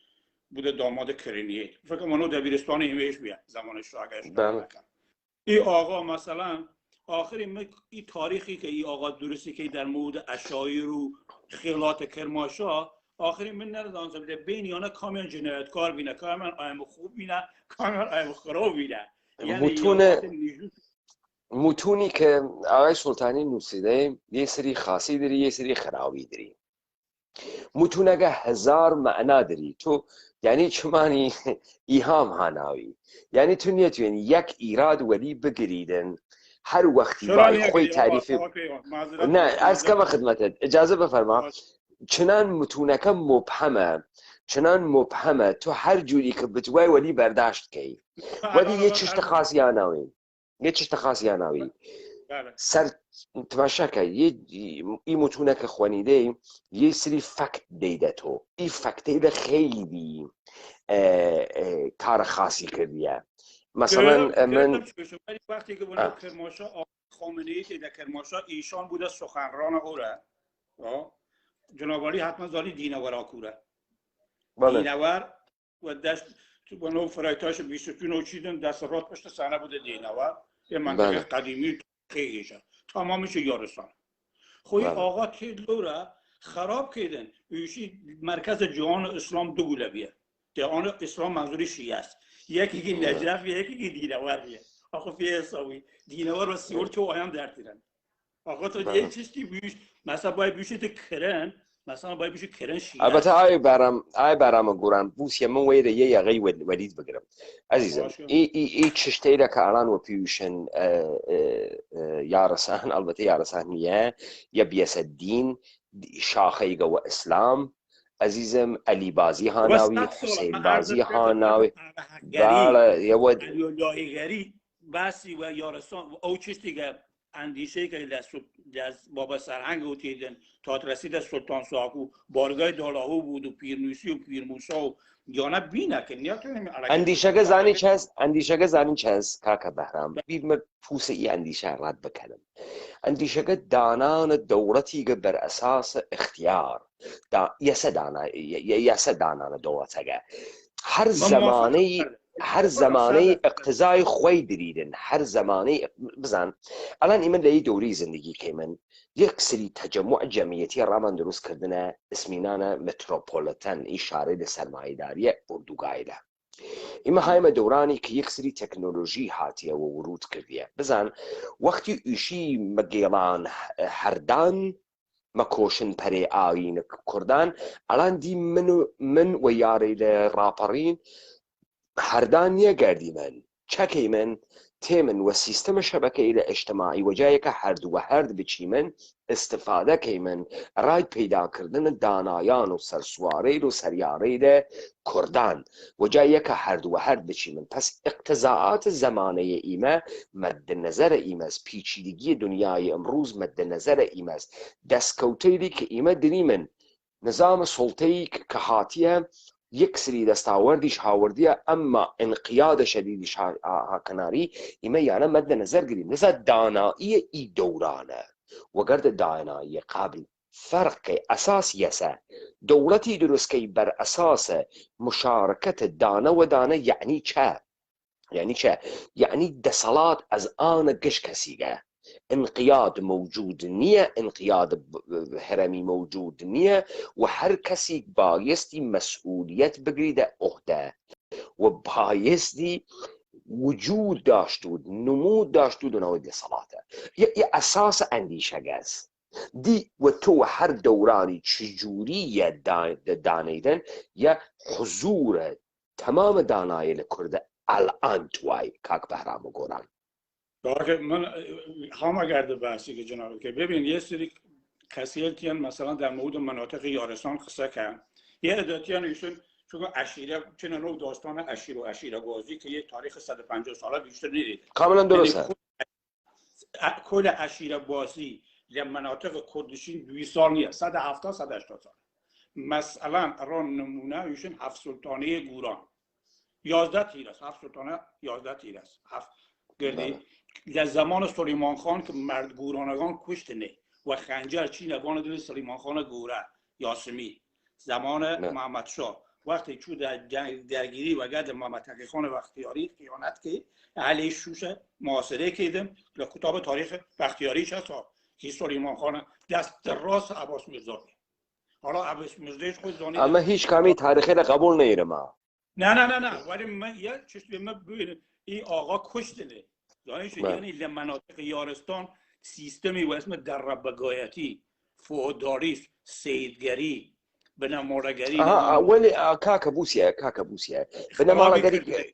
بوده داماد کرینیه فکر منو دبیرستان ایمیش بیاد زمانش رو اگرش نکنم این آقا مثلا آخری این تاریخی که این آقا درستی که در مورد اشایر و خیلات کرماشا آخری من ندانم بده بین یانا کامیان جنایتکار بینه کامیان آیم خوب بینه کامیان آیم خراب بینه متونی که آقای سلطانی نووسیده یه سری خاصی داری یه سری خرابی داری متون اگه 1000 معنا داری تو یعنی چمانی ایهام هاناوی یعنی تو نیتوین یک ایراد ولی بگریدن هر وقتی باید خوی تعریف نه از کم خدمتت اجازه بفرما چنان متونکه مبهمه تو هر جوری که بتوای ولی برداشت کی ولی یه چشت خاصی هاناوی سر تماشا که این متونه که خوانیده یه سری فکت دیده تو این فکت خیلی کار خاصی کردیه مثلا من وقتی که بنا کرماشا خامنه‌ای که در کرماشا ایشان بوده سخنران اوره جنابالی حتما زالی دینور آکوره دینور و دست تو بنا فرایتاش 23 چیدن دست رات پشت صحنه بوده دینور یه منطقه قدیمی خیلیشه تمامش یارستان خوی آقا تیدلو خراب کردن ایشی مرکز جهان اسلام دو گولبیه جهان اسلام منظوری شیعه است یکی که نجف یکی که دینور بیه آقا فی حسابی دینور و سیور چه آیم در تیرن آقا تو یه چیزی بیش مثلا باید بیشه تو کرن مثلا باید بیشه کرن شیعه البته آی برام گوران بوس من ویره یه غی ولید بگیرم عزیزم ای چشتی را که الان و پیوشن یارسان البته یارسان نیه یا بیاس الدین شاخه و اسلام عزیزم علی بازی هاناوی حسین بازی هاناوی بله یه ود علی‌اللهی‌گری بسی و یارسان او چیزی که اندیشه که دست بابا سرهنگ و تیدن تا رسید از سلطان ساکو بارگاه دالاهو بود و پیرنوسی و پیرموسا و یانا بینه که نیاتونیم اندیشه زانی چهز کاکا بهرام بیدم پوس ای اندیشه رد بکنم اندیشه دانان دولتی که بر اساس اختیار یسه دانان دولتگه هر زمانه اقتضای خوی دریدن هر زمانه بزن الان ایمن لی دوری زندگی که من یک سری تجمع جمعیتی رامان درست کردنه اسمینانه متروپولیتن ای شارع سرمایه‌داری اردوگایله ایمه هایم دورانی که یک سری تکنولوژی هاتیه و ورود کردیه بزن وقتی ایشی مگیلان هردان مکوشن پره آین کردن الان دی من و یاری راپرین هردان نیه گردی من چکی من تیمن و سیستم شبکه اجتماعی و جایی که هرد بچی من استفاده که من رای پیدا کردن دانایان و سرسواری و سریاری ده کردن و جایی که هرد بچی من پس اقتضاعات زمانه ایمه مد نظر ایمه است پیچیدگی دنیای امروز مد نظر ایمه است دستکوتیدی که ایمه دنی من نظام سلطه‌ای که هاتیه یک سری دستاوردیش هاوردیه اما انقیاد شدیدش هاکناری ایمه یعنی مد نظر گریم نظر دانایی ای دورانه وگرد دانایی قابل فرق اساس یسه دولتی درست که بر اساس مشارکت دانه و دانه یعنی چه؟ یعنی دسالات از آن گش کسیگه انقیاد موجود نییە، انقیاد هەرەمی موجود نییە و هەر کەسێک بایستی مەسئولیت بگریدە عهدە و بایستی وجود داشتود نمود داشتود لەنەوەی دەسەڵاتە. یە ئەساسە ئەندیشەگەز دی و تۆ هەر دەورانی چجووریە دانەیدن یا حضورە تەمامە دانایە لە کوردە الان توای کاک بەهرام و گۆران. من هماگرده بحثی که جناب که ببین یه سری کسیلتیان مثلا در مورد مناطق یارستان قصه کردن، یه عدتیان ایشون چون عشیره چون نوع داستان عشیر و عشیره گازی که یه تاریخ 150 ساله بیشتر ندید. کاملا درسته. کل عشیره بازی در مناطق کردشین 200 سال نیست، 170 180 سال. مثلا ران نمونه ایشون هفت سلطانه گوران 11 تیر است، هفت سلطانه 11 تیر است. گردی در زمان سلیمان خان که مرد گورانگان کشت نه و خنجر چی نبان دل سلیمان خان گوره یاسمی زمان محمد شاه وقتی چو در درگیری و گرد محمد تقی خان بختیاری خیانت که علیه شوشه محاصره کردم که کتاب تاریخ بختیاریش هست که سلیمان خان دست راست عباس میرزا. حالا عباس میرزایش خود زانید اما هیچ کمی تاریخی را قبول نیرم. نه ولی من یه چشم من ببینم این آقا کشته نه یعنی لمناطق یارستان سیستمی و اسم دربگایتی، فوداریسم، سیدگری، بنمارگری ولی کاکا بوسیه بنمارگری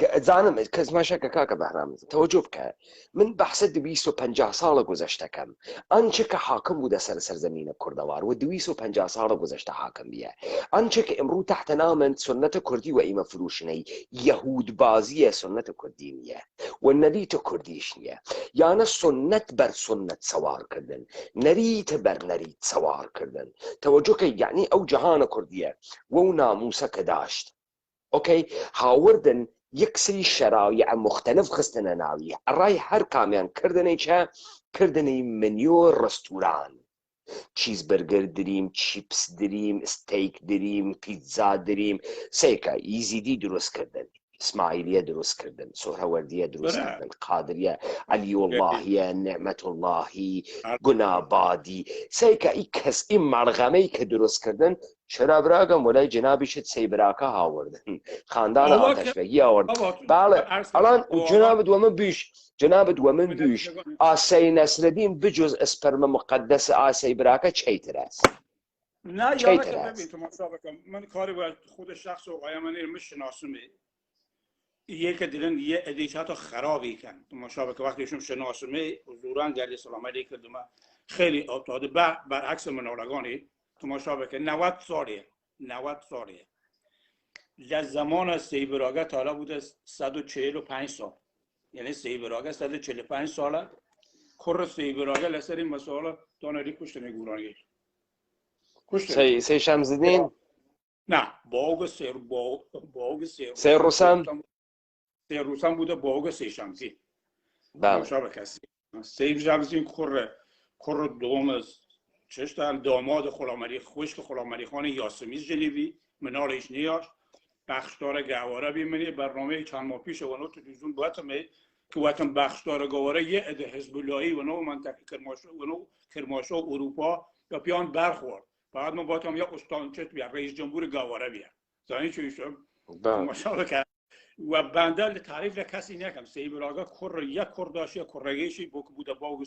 زانم کەس ماشەکە کاکە بەهرام تەوەجۆ بکە من بەحسە 250 ساڵە گۆزەشتەکەم ئەنچە کە حاکم بوو دەسەر سەرزەمینە کوردەوار و 250 ساڵە گۆزەشتە حاکم بیە ئەنچە کە ئەمڕوو تحتە نامن سنەتە کوردی و ئیمە فروشنەی یەهود بازیە سنەتە کوردی نییە و نەریتە کوردیش نییە یانە سنەت بەر سنەت سەوارکردن نەریتە بەر نەریت سەوارکردن تەوەجۆ کە یعنی ئەو جەهانە کوردیە و ناموسە کە داشت ئۆکەی هاوردن یک سری شرایع مختلف خستنە ناوی ڕای هەر کامیان کردنەی منیۆ ڕستوران چیزبەرگەر دریم چیپس دریم ستیک دریم پیتزا دریم سیکە ئیزیدی دروستکردن اسماعیلیە دروستکردن سۆهەوەردیە دروستکردن قادریە عەلیوڵڵاهیە نێعمەتوڵڵاهی گونابادی سیکە ئی کەس ئی مەرغەمەی کە دروستکردن چرا براگەم وەلای جنابیشت سەیبراکە هاوردن خاندانە ئاتەشبەگی هاوردن باڵێ ئەڵان جنابت وەمن دویش ئاسەی نەسرەدین بجوز ئەسپەرمە مقدس ئاسەی براکە چیتر است نه یادم ببین تو مسابقه من کاری باید خود شخص و قایمانی رو شناسمه یک دیدن یه ادیشات خرابی کن تو مسابقه وقتیشون شناسمه حضوران گردی سلام علیکم خیلی افتاده برعکس منارگانی تو مسابقه 90 سالیه در زمان سیبراگه تا بوده 145 سال یعنی سیبراگه 145 ساله کور سیبراگه لسر این مسائل دانری کشتن گورانی کشتن سی شمزدین نه باوگ سیر روسان بوده باوگ سی شمزی مسابقه سی شمزین کور دوم از چشتن داماد خلامری خوشک خلامری خان یاسمیز جلیوی منارش نیاش بخشدار گواره بیمنی برنامه چند ماه پیش و نو تلویزیون باتمه که وقتم بخشدار گواره یه عده حزب اللهی و نو منطقه کرماشو اروپا یا پیان برخورد بعد ما باتم یا استانچت بیا رئیس جمهور گواره بیا زانی چه ایشون مشابه و بنده تعریف کسی نکم سیبراگا کور یک کرداشی یا کرگیشی بوده باوگ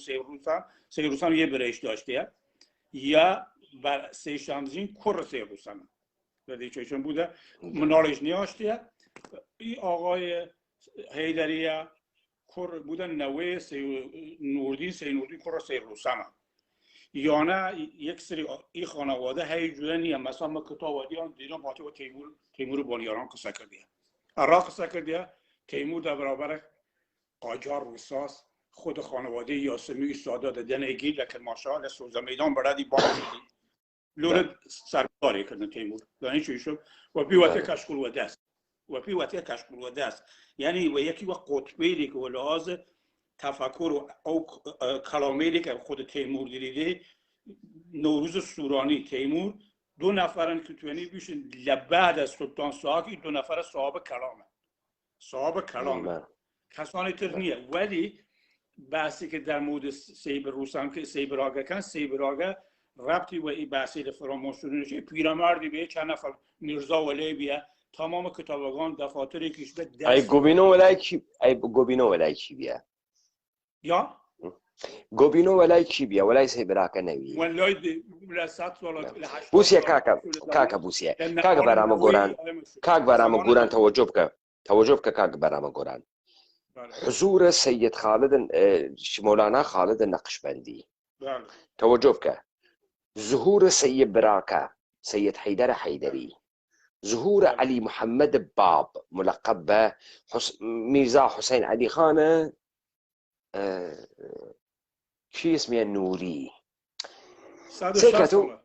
سیروسان یه برایش داشته یا بر سی شمزین کور سیروسان بدی چون بوده منارش نیاشته این آقای حیدریه کور بوده نوه سی نوردین کور سیروسان یا نه یک سری این خانواده هیجوده نیم مثلا ما کتاب دیدم باتی و تیمور بانیاران قصه کردیم عراق قصه کردیم تیمور در برابر قاجار روساس خود خانواده یاسمی سادات دنگی لکن ماشاءالله سوزا میدان برادی بان شدی لور سرکاری کردن تیمور دانی چی شد و بیوته کشکول و دست یعنی و یکی و قطبی که لحاظ تفکر او کلامی که خود تیمور دیده نوروز سورانی تیمور 2 نفرن که توانی بیشن لبعد از سلطان ساکی 2 نفر صاحب کلامه کسانی تر نیه ولی بحثی که در مورد سیب روسان که سیب راگه کن سیب راگه ربطی و این بحثی فراموش شده پیرمردی به چند نفر میرزا ولی بیا تمام کتابگان دفاتری کش به دست ای گوبینو ولی کی بیا یا گوبینو ولی کی بیا ولی سیب راگه نوی ولی لسات ولا بوسیه کاکا بوسیه کاکا برام گوران توجه بك كاك برام گوران حضور سيد خالد مولانا خالد النقشبندي توجه بك ظهور سيد براكة سيد حيدر حيدري ظهور علي محمد باب ملقب به ميرزا حسين علي خانه شي اسمه النوري سيكتو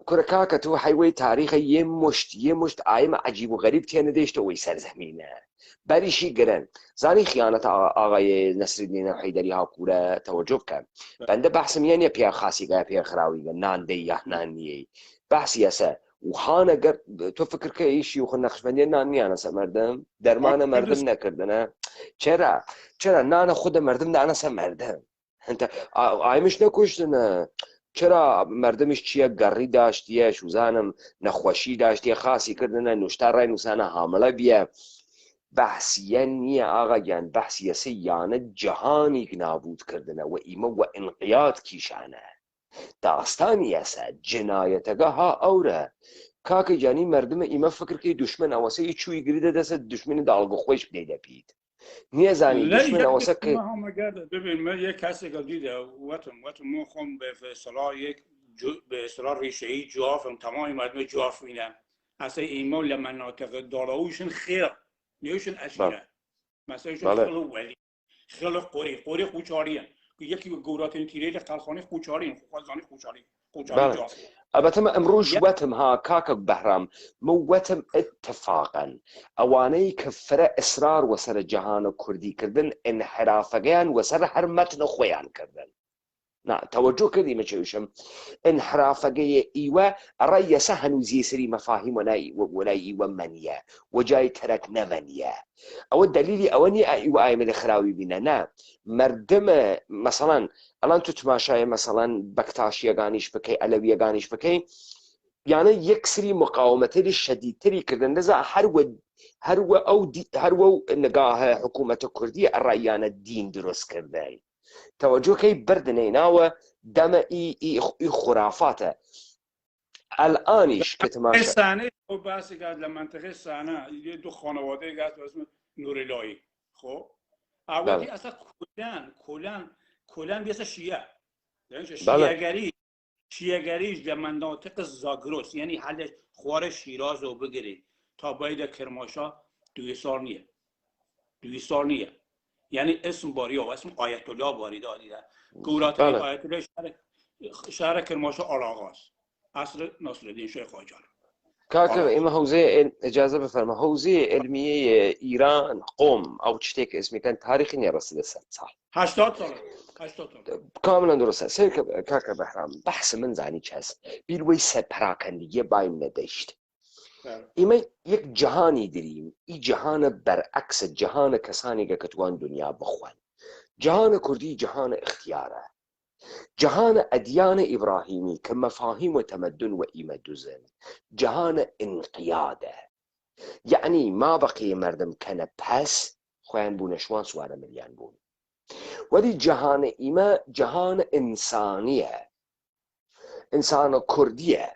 كاكتو حيوي تاريخي يمشت عايم عجيب وغريب كان ديشتو ويسر زمينه بريشي قرن زاني خيانة آغاي نصر الدين حيدري هاكورا توجه بك بنده بحث ميانيا بيا خاصي قايا بيا خراوي نان دي يحنانيي بحث ياسا وخانه قرد تو فكر كايشي وخن نقشبندي ناني انا سمردم درمانه مردم نكردنا چرا نانا خود مردم ده انا سمردم انت عايمش نكشتنا چرا مردمش چیه گری داشتیه شوزانم نخوشی داشتیه خاصی کردنه نوشتر رای نوسانه حامله بیه بحثیه نیه آقا گیان بحثیه سیانه جهانی نابود کردنه و ایمه و انقیاد کیشانه داستانیه سه جنایتگه ها اوره کاکا جانی مردم ایمه فکر که دشمن اواسه ای چوی گریده دست دشمن دالگو خوش بدیده پید نیه زانی دشمن اواسه که ببین من یک کسی که دیده وقتی ما خون به اصطلاح یک به اصطلاح ریشه‌ای جوافم تمام مردم جواف میدن اصلا ایمان لمناطق داراویشون خیر نیوشون اشیره مثلا ایشون خیلی ولی خیلی قوری خوچاریه یکی گورات این تیره قلخانی خوچاری خوزانی خوچاری جواف البته ما امروز وتم ها كاكا بهرام مو وتم اتفاقا اواني كفر اصرار وسر جهان كردي كردن انحرافيان وسر حرمتنا خويان كردن نا توجه كذي ما تشوشم انحرافيه ايوه الرأي سهن زيسري مفاهيم ولا ايوه منيه وجاي ترك نمنيه او الدليل اوني ايوه اي من الخراوي بينا مردم مثلا الان تو تماشای مثلا بکتاش یگانیش بکی علوی یگانیش بکی یعنی یک سری مقاومتی شدیدتری کردن لذا هر و نگاه حکومت کردی الرأیان الدین درست کرده توجه کی بردنه ناوه دم ای خرافاته الانش که تماشا سانه و بحثی که در منطقه سانه یه دو خانواده گفت به اسم نوریلایی خب اولی اصلا کلن بیاسه شیعه شیعه‌گریش در مناطق زاگرس یعنی حل خوار شیراز رو بگیرید تا باید کرماشا 2 سال نیه یعنی اسم باریا و اسم آیت الله باری دادیده گورات آیت الله شهر کرماشا آلاغاست عصر ناصرالدین شاه قاجار كاكا إما هوزي إجازة بفرما هوزي علمية إيران قوم أو تشتيك اسمي كان تاريخي نرسل السنة صح 80 سال كاملا درسته سير كاكا بحرام بحث من زاني چهس بیلوی سپراکندگی بایم نداشت ایمه یک جهانی دریم ای جهان برعکس جهان کسانی که کتوان دنیا بخوان جهان کردی جهان اختیاره جهان ادیان ابراهیمی که مفاهیم و تمدن و ایمه دوزن جهان انقیاده یعنی ما بقیه مردم کنه پس خوان بونشوان سواره ملیان بون ولی جهان ایمه جهان انسانیه انسان کردیه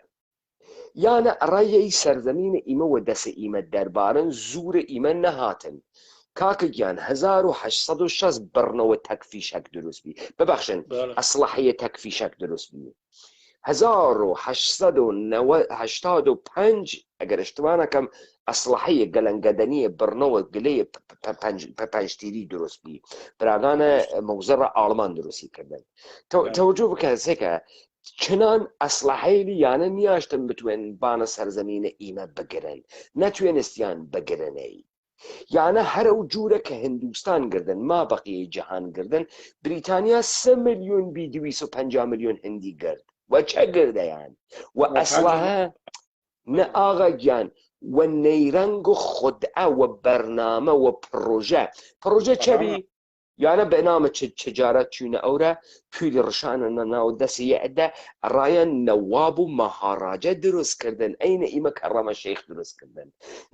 یعنی رای سرزمین ایمه و دست ایمه دربارن زور ایمه نهاتن کاکا گیان 1860 برنو تکفیشک درست بی ببخشن اصلاحی تکفیشک درست بی 1885 اگر اشتباه نکم اصلاحی گلنگدنی برنو گلی پنجتیری درست بی براغان موزر آلمان درستی کردن توجه بکنه که چنان اصلاحی یعنی نیاشتن بتوین بان سرزمین ایمه بگرن نتوینستیان بگرن ای یعنی هر او جوره که هندوستان گردن ما بقیه جهان گردن بریتانیا 3 میلیون بی 250 میلیون هندی گرد و چه گرده یعنی و اصلاحه نه آقا جان و نیرنگ و خدعه و برنامه و پروژه چه بی؟ یانە بەنامە تجارەت چوونە ئەورە پولی ڕشانە ناو دەستی ئەدە ڕایەن نەواب و مەهاڕاجە دروستکردن ئەینە ئیمە کەڕەمە شەیخ دروستکردن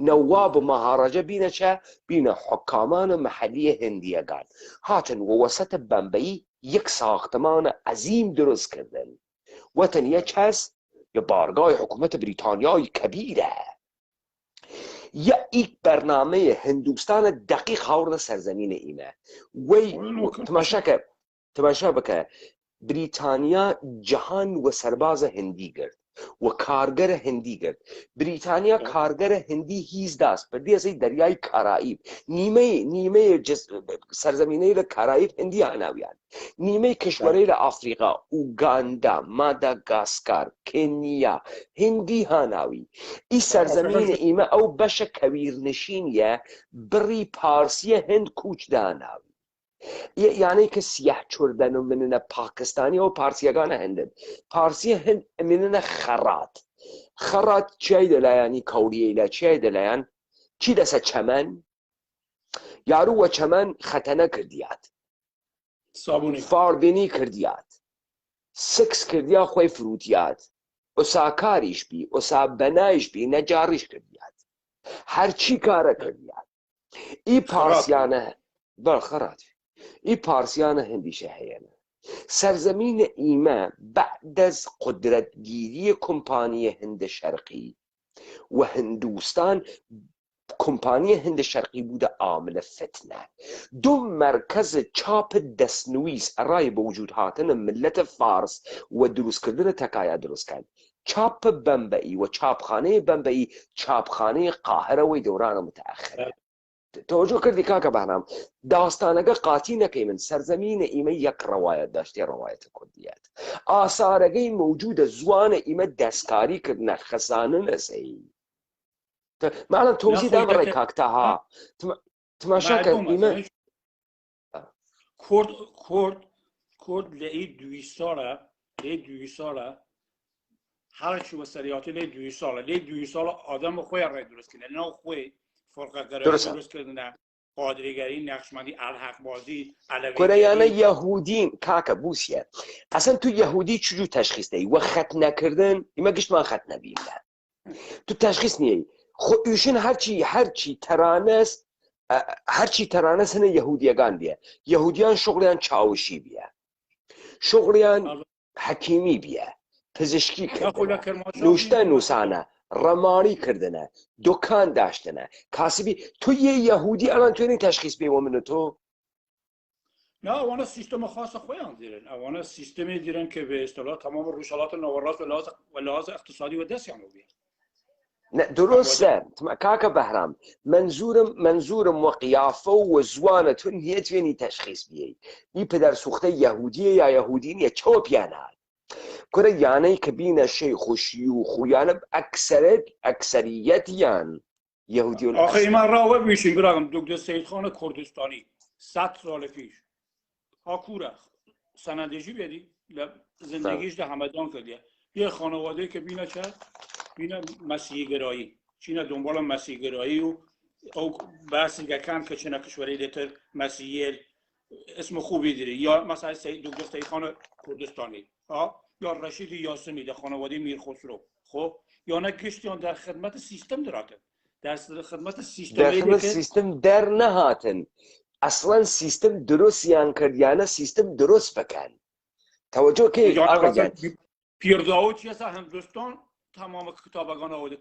نەواب و مەهاڕاجە بینە چە بینە حکامانە مەحەلیە هندیەکان هاتن وەسەتە بەمبەی یەک ساختمانە عەزیم دروستکردن وەتن یەک کەس یە بارگای حکوومەتە بریتانیای کەبیرە یک برنامه هندوستان دقیق هاورده سرزمین ایمه وی تماشا بکه بریتانیا جهان و سرباز هندی گرد و کارگر هندی گرد بریتانیا کارگر هندی هیز داست بردی از دریای کارائیب نیمه سرزمینه لکارائیب هندی هنویان نیمه کشوره لافریقا اوگاندا ماداگاسکار کنیا هندی هنوی ای سرزمین ایمه او بش کویر نشینیه بری پارسی هند کوچ دانوی یعنی که سیاه چردن و منن پاکستانی و پارسیگان هندن پارسی هند منن خرات چی دلایانی کوریه لا چی دلایان چی دست چمن یارو و چمن ختنه کردیات صابونی فاربینی کردیات سکس کردیا خوی فروتیات اساکاریش بی اسابنایش بی نجاریش کردیات هر چی کاره کردیات ای پارسیانه خرات ای پارسیان هندیشه هیانه سرزمین ایمه بعد از قدرتگیری کمپانی هند شرقی و هندوستان کمپانی هند شرقی بوده عامل فتنه دو مرکز چاپ دستنویس رای به وجود هاتن ملت فارس و دروست کردن تکایا درست کرد چاپ بمبئی و چاپخانه بمبئی چاپخانه قاهره و دوران متأخره توجه کردی کاکا بهرام داستانگه قاطی نکی من سرزمین ایمه یک روایت داشتی روایت کردیت آثارگه موجود زوان ایمه دستکاری کردن خسانه نسی معلوم توضیح دام برای کاکتا ها تماشا کرد ایمه کرد لی 2 ساله هر چی وسریاتی لی 2 ساله آدم خوی رای درست کنه نه خوی فرقه درست کردن قادریگری نقشمندی الحق بازی علوی کره یهودین کاکا بوسیه اصلا تو یهودی چجور تشخیص دهی و خط نکردن ایما گشت من خط نبیم تو تشخیص نیه خو ایشون هرچی ترانست هنه یهودیگان بیه یهودیان شغلیان چاوشی بیه شغلیان حکیمی بیه پزشکی کردنه نوشته نوسانه رمانی کردنه دکان داشتنه کاسبی تو یه یهودی الان تو این تشخیص بیومن تو نه اونا سیستم خاص خودم دیرن اونا سیستمی دیرن که به اصطلاح تمام روشالات نوراس و لحاظ اقتصادی و دست یعنی بیه نه درسته کاکا بهرام منظورم و قیافه و زوانتون هیه توینی تشخیص بیه ای پدر سوخته یهودیه یا یهودین یا چوب یا نه کنه یعنی که بین شیخ و شیوخ و یعنی اکثریت یعنی یهودی و آخه ایمان راوه بیشیم براغم دکتر سید خان کردستانی 100 سال پیش هاکوره سندجی بیدی زندگیش ده همدان کردیه یه خانواده که بینه چه؟ بینه مسیحی گرایی چینه دنبال مسیحی گرایی و او بحثی که کم که چینه کشوری دیتر مسیحی اسم خوبی دیره یا مثلا دکتر سید خان کردستانی یا رشید یاسمی در خانواده میرخسرو خب یا نه گشتیان در خدمت سیستم دراتن در خدمت سیستم در نهاتن اصلا سیستم درست یان کرد یا نه سیستم درست بکن توجه که پیر داود چیه هندوستان تمام کتابگان آورده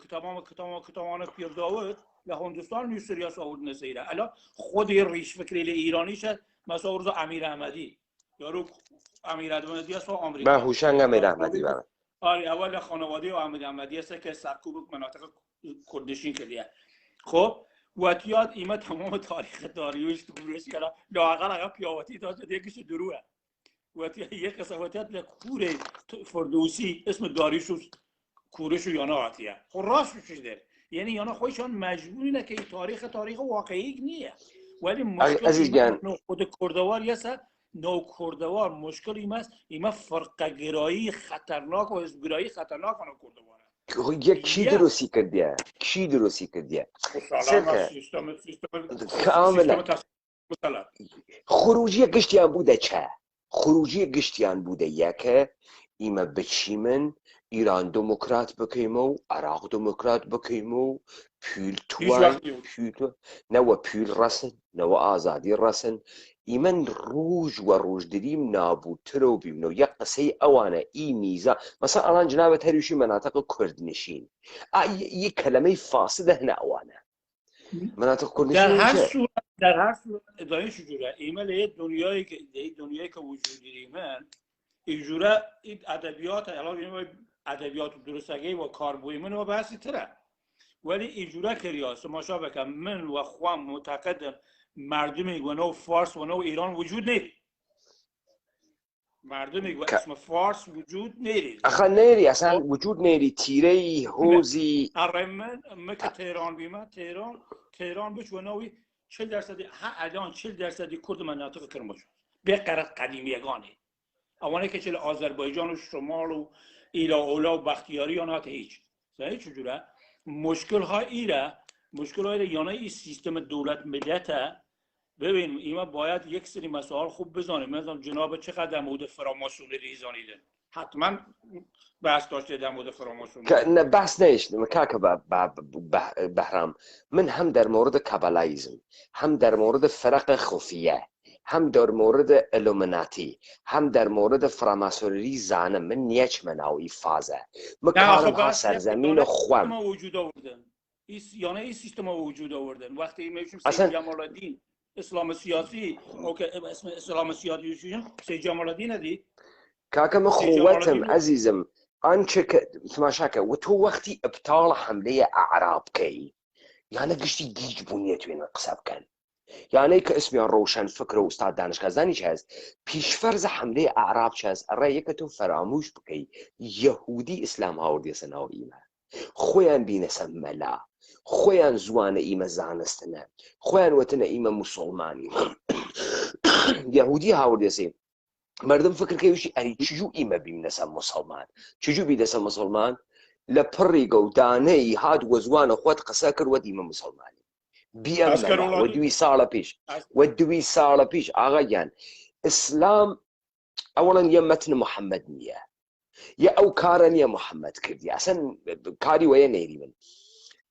کتابان پیر داود له هندوستان نیوسریاس آورد نسیره الان خود ریش فکری ایرانی شد مثلا روز امیر احمدی یارو امیر احمدی است و آمریکا من هوشنگ امیر احمدی بودم اول خانواده امیر احمدی است که سرکوب مناطق کردشین کردیه خب واتیات ایمه تمام تاریخ داریوش تو بروش کرد لااقل اگه پیاواتی داشت یکیش دروه واتیات یک قصواتیات لکور فردوسی اسم داریوش کورش و یانا آتیه خب راست میشه یعنی یانا خودشان مجبوری نه که تاریخ واقعی نیه ولی مشکل خود کردوار یه نو کردوار مشکل ایمه فرقگرایی خطرناک و حزبگرایی خطرناک کنه کردواره کی درستی کردیه؟ کاملا مثلا خروجیە گشتیان بوو دەچە خروجیە گشتیان بوو یەکە ئیمە بچیمن ئیران دموکرات بکەیمە و عراق دموکرات بکەیمە و پول توای نەوە پول ڕەسن نەوە ئازادی ڕەسن ئیمەن ڕوژ وە ڕۆژدریم نابووترە و بیبنەوە یەک قسەی ئەوانە ئی میزە مەسەڵەن ئەڵان جنابەت هەریشی مەناتەقە کوردنشین یەک کەلەمەی فاسدە هەنە ئەوانە مناطق کوردنشین در هر صورت ادعای شجوره ایمه لیه دنیایی که وجودی ایمن ایجوره این ادبیات الان ادبیات درستگی و کاربوی من و بحثی تره ولی ایجوره کریاست ماشا بکن من و خوام معتقدم مردمی و نو فارس و نو ایران وجود نیست مردمی و اسم فارس وجود نیست اخوان نیری اصلا وجود نیری تیره حوزی اره من که تهران بیمه تهران بش و نوی 40% الان 40% کرد مناطق کرماش به قرار قدیمیگانه اوانه که چه آذربایجان و شمال و ایلا اولا و بختیاری یا نه هیچ صحیح چجوره مشکل ها ایره یعنی این سیستم دولت ملیته ببین اینا باید یک سری مسائل خوب بزنیم مثلا جناب چقدر در مورد فراماسونری زانیده حتما بحث داشته در مورد فراماسونری نه بحث نیست مکاک بهرام من هم در مورد کابالایزم هم در مورد فرق خفیه هم در مورد الومناتی هم در مورد فراماسونری زانم من نیچ مناوی فازه مکارم ها سرزمین خوام وجود آوردن یعنی این سیستم وجود آوردن وقتی میشیم سید جمال الدین اسلام سیاسی اسم اسلام سیاسی سید جمال الدین ندی كاكا خواتم عزيزم أنشك تماشاك وتو وقتي ابطال حملية أعراب كي يعني قشتي جيج بنيت وين القصاب كان يعني كاسمي روشن فكرة وأستاذ دانش كازاني شاز بيش فرز حملية أعراب شاز الرأي كتو فراموش بكي يهودي إسلام هاوردي سناو إيمان خويان بين سملا خويان زوان إيما زانستنا خويان وتنا إيما مسلماني يهودي هاوردي سي مردم فکر کوي اری چجو ایمه بیم نسا مسلمان چجو بی دسا مسلمان لپری گودانه هاد وزوان خود قصه کر ود ایمه مسلمانی بیم ملا و دوی سال پیش آقا جان اسلام اولا یه متن محمد نیه یا او کارن یا محمد کردی اصلا کاری ویا نیری من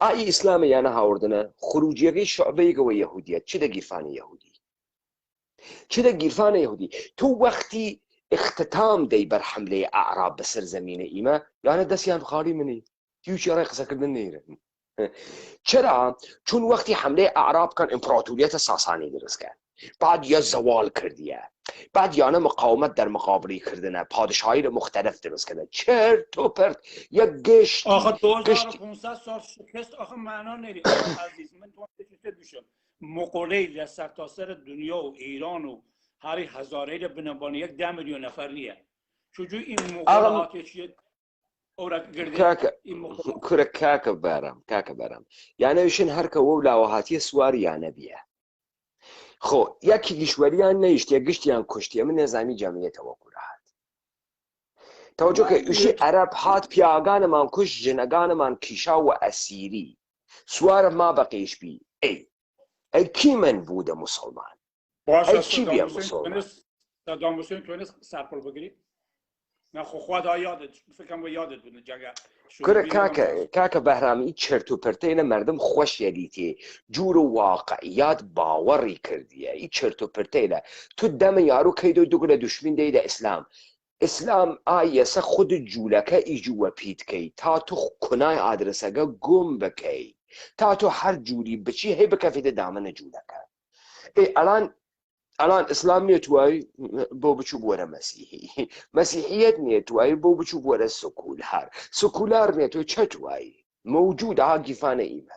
آئی اسلام یعنی هاوردنه خروجیه شعبه و یهودیت چه ده گیرفان یهودی كده جيرفان يهودي تو وقتي اختتام دي بر حملة أعراب بسر زمين إيما يعني دسيان خالي مني تيوشي رايق سكرنا نيرا چرا؟ چون وقتی حمله أعراب كان إمبراطورية الساساني درس كان بعد يا زوال كرديه بعد يعني مقاومت در مقابله کردنه پادشاهی مختلف درست کرده چرت تو پرت یک گشت آخه 2500 سال شکست آخه معنا نری عزیز من تو چه میشم مقوله در سرتاسر دنیا و ایران و هر هزاره بنابراین یک 10 میلیون نفر نیه چجوری این مقولات چیه اورک گرده كره كاكا بارم يعني وشن هركا ولا وهاتي سواري يا نبيه خو یکی گشوریان نیشت یا گشتیان کشتی من نظامی جمعیت توقع هات توجه که ایشی عرب هات پیاگان من کش جنگان من کیشا و اسیری سوار ما بقیش بی ای کی من بوده مسلمان ای کی بیا مسلمان صدام حسین تونست سرپل بگیری نه خو خدا یادت فکرم یادت بود جگه كره كاكا بهرامي چرت و پرتين مردم خوش يديتي جور واقعيات باوري كرديه اي چرت و پرتيله تو دم يارو كيدو دوغلا دشمن ديدا اسلام آيسا خود جولكا ايجو بيتكي تا تو كناي ادرسگا گم بكي تا تو هر جوري بچي هي بكفيد دامن جولكا اي الان اسلام نيتواي بو بچو بورا مسيحي مسيحيت نيتواي بو بچو بورا سكولار نيتو چتواي موجود عاقفان ايما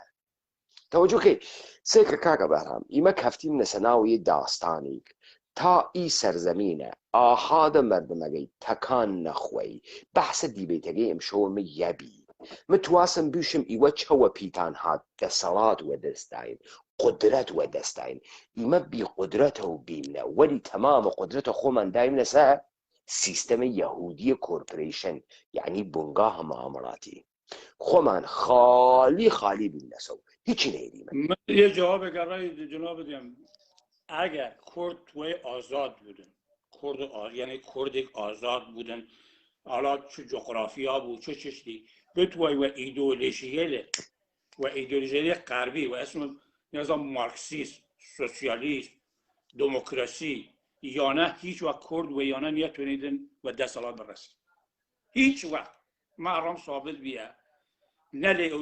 توجه كي سيكا كاكا بهرام ايما كفتين نسناوي داستانيك تا اي سرزمينه آهاد مردمگي تكان نخوي بحث ديبيتگي امشو ميبي متواسم بيشم ايوه چوا بيتان هاد دسالات ودستاين قدرت و دستاين إما بقدرته وبيمنا ولي تمام قدرته خومن دايم نسا سيستم يهودي كوربريشن يعني بنگاه معاملاتي خومن خالي بيمنسو هيچ نيري من یه جواب گرای جناب دیم اگر کرد توی آزاد بودن، یعنی کردێک آزاد بودن، حالا چه جغرافیا بود چه چشتی بتوی و ایدئولوژی غربی و اسم نظام مارکسیست، سوسیالیست، دموکراسی یا نه هیچ وقت کرد و یا نه نیتونیدن و دستالات برسن هیچ وقت معرام ثابت بیا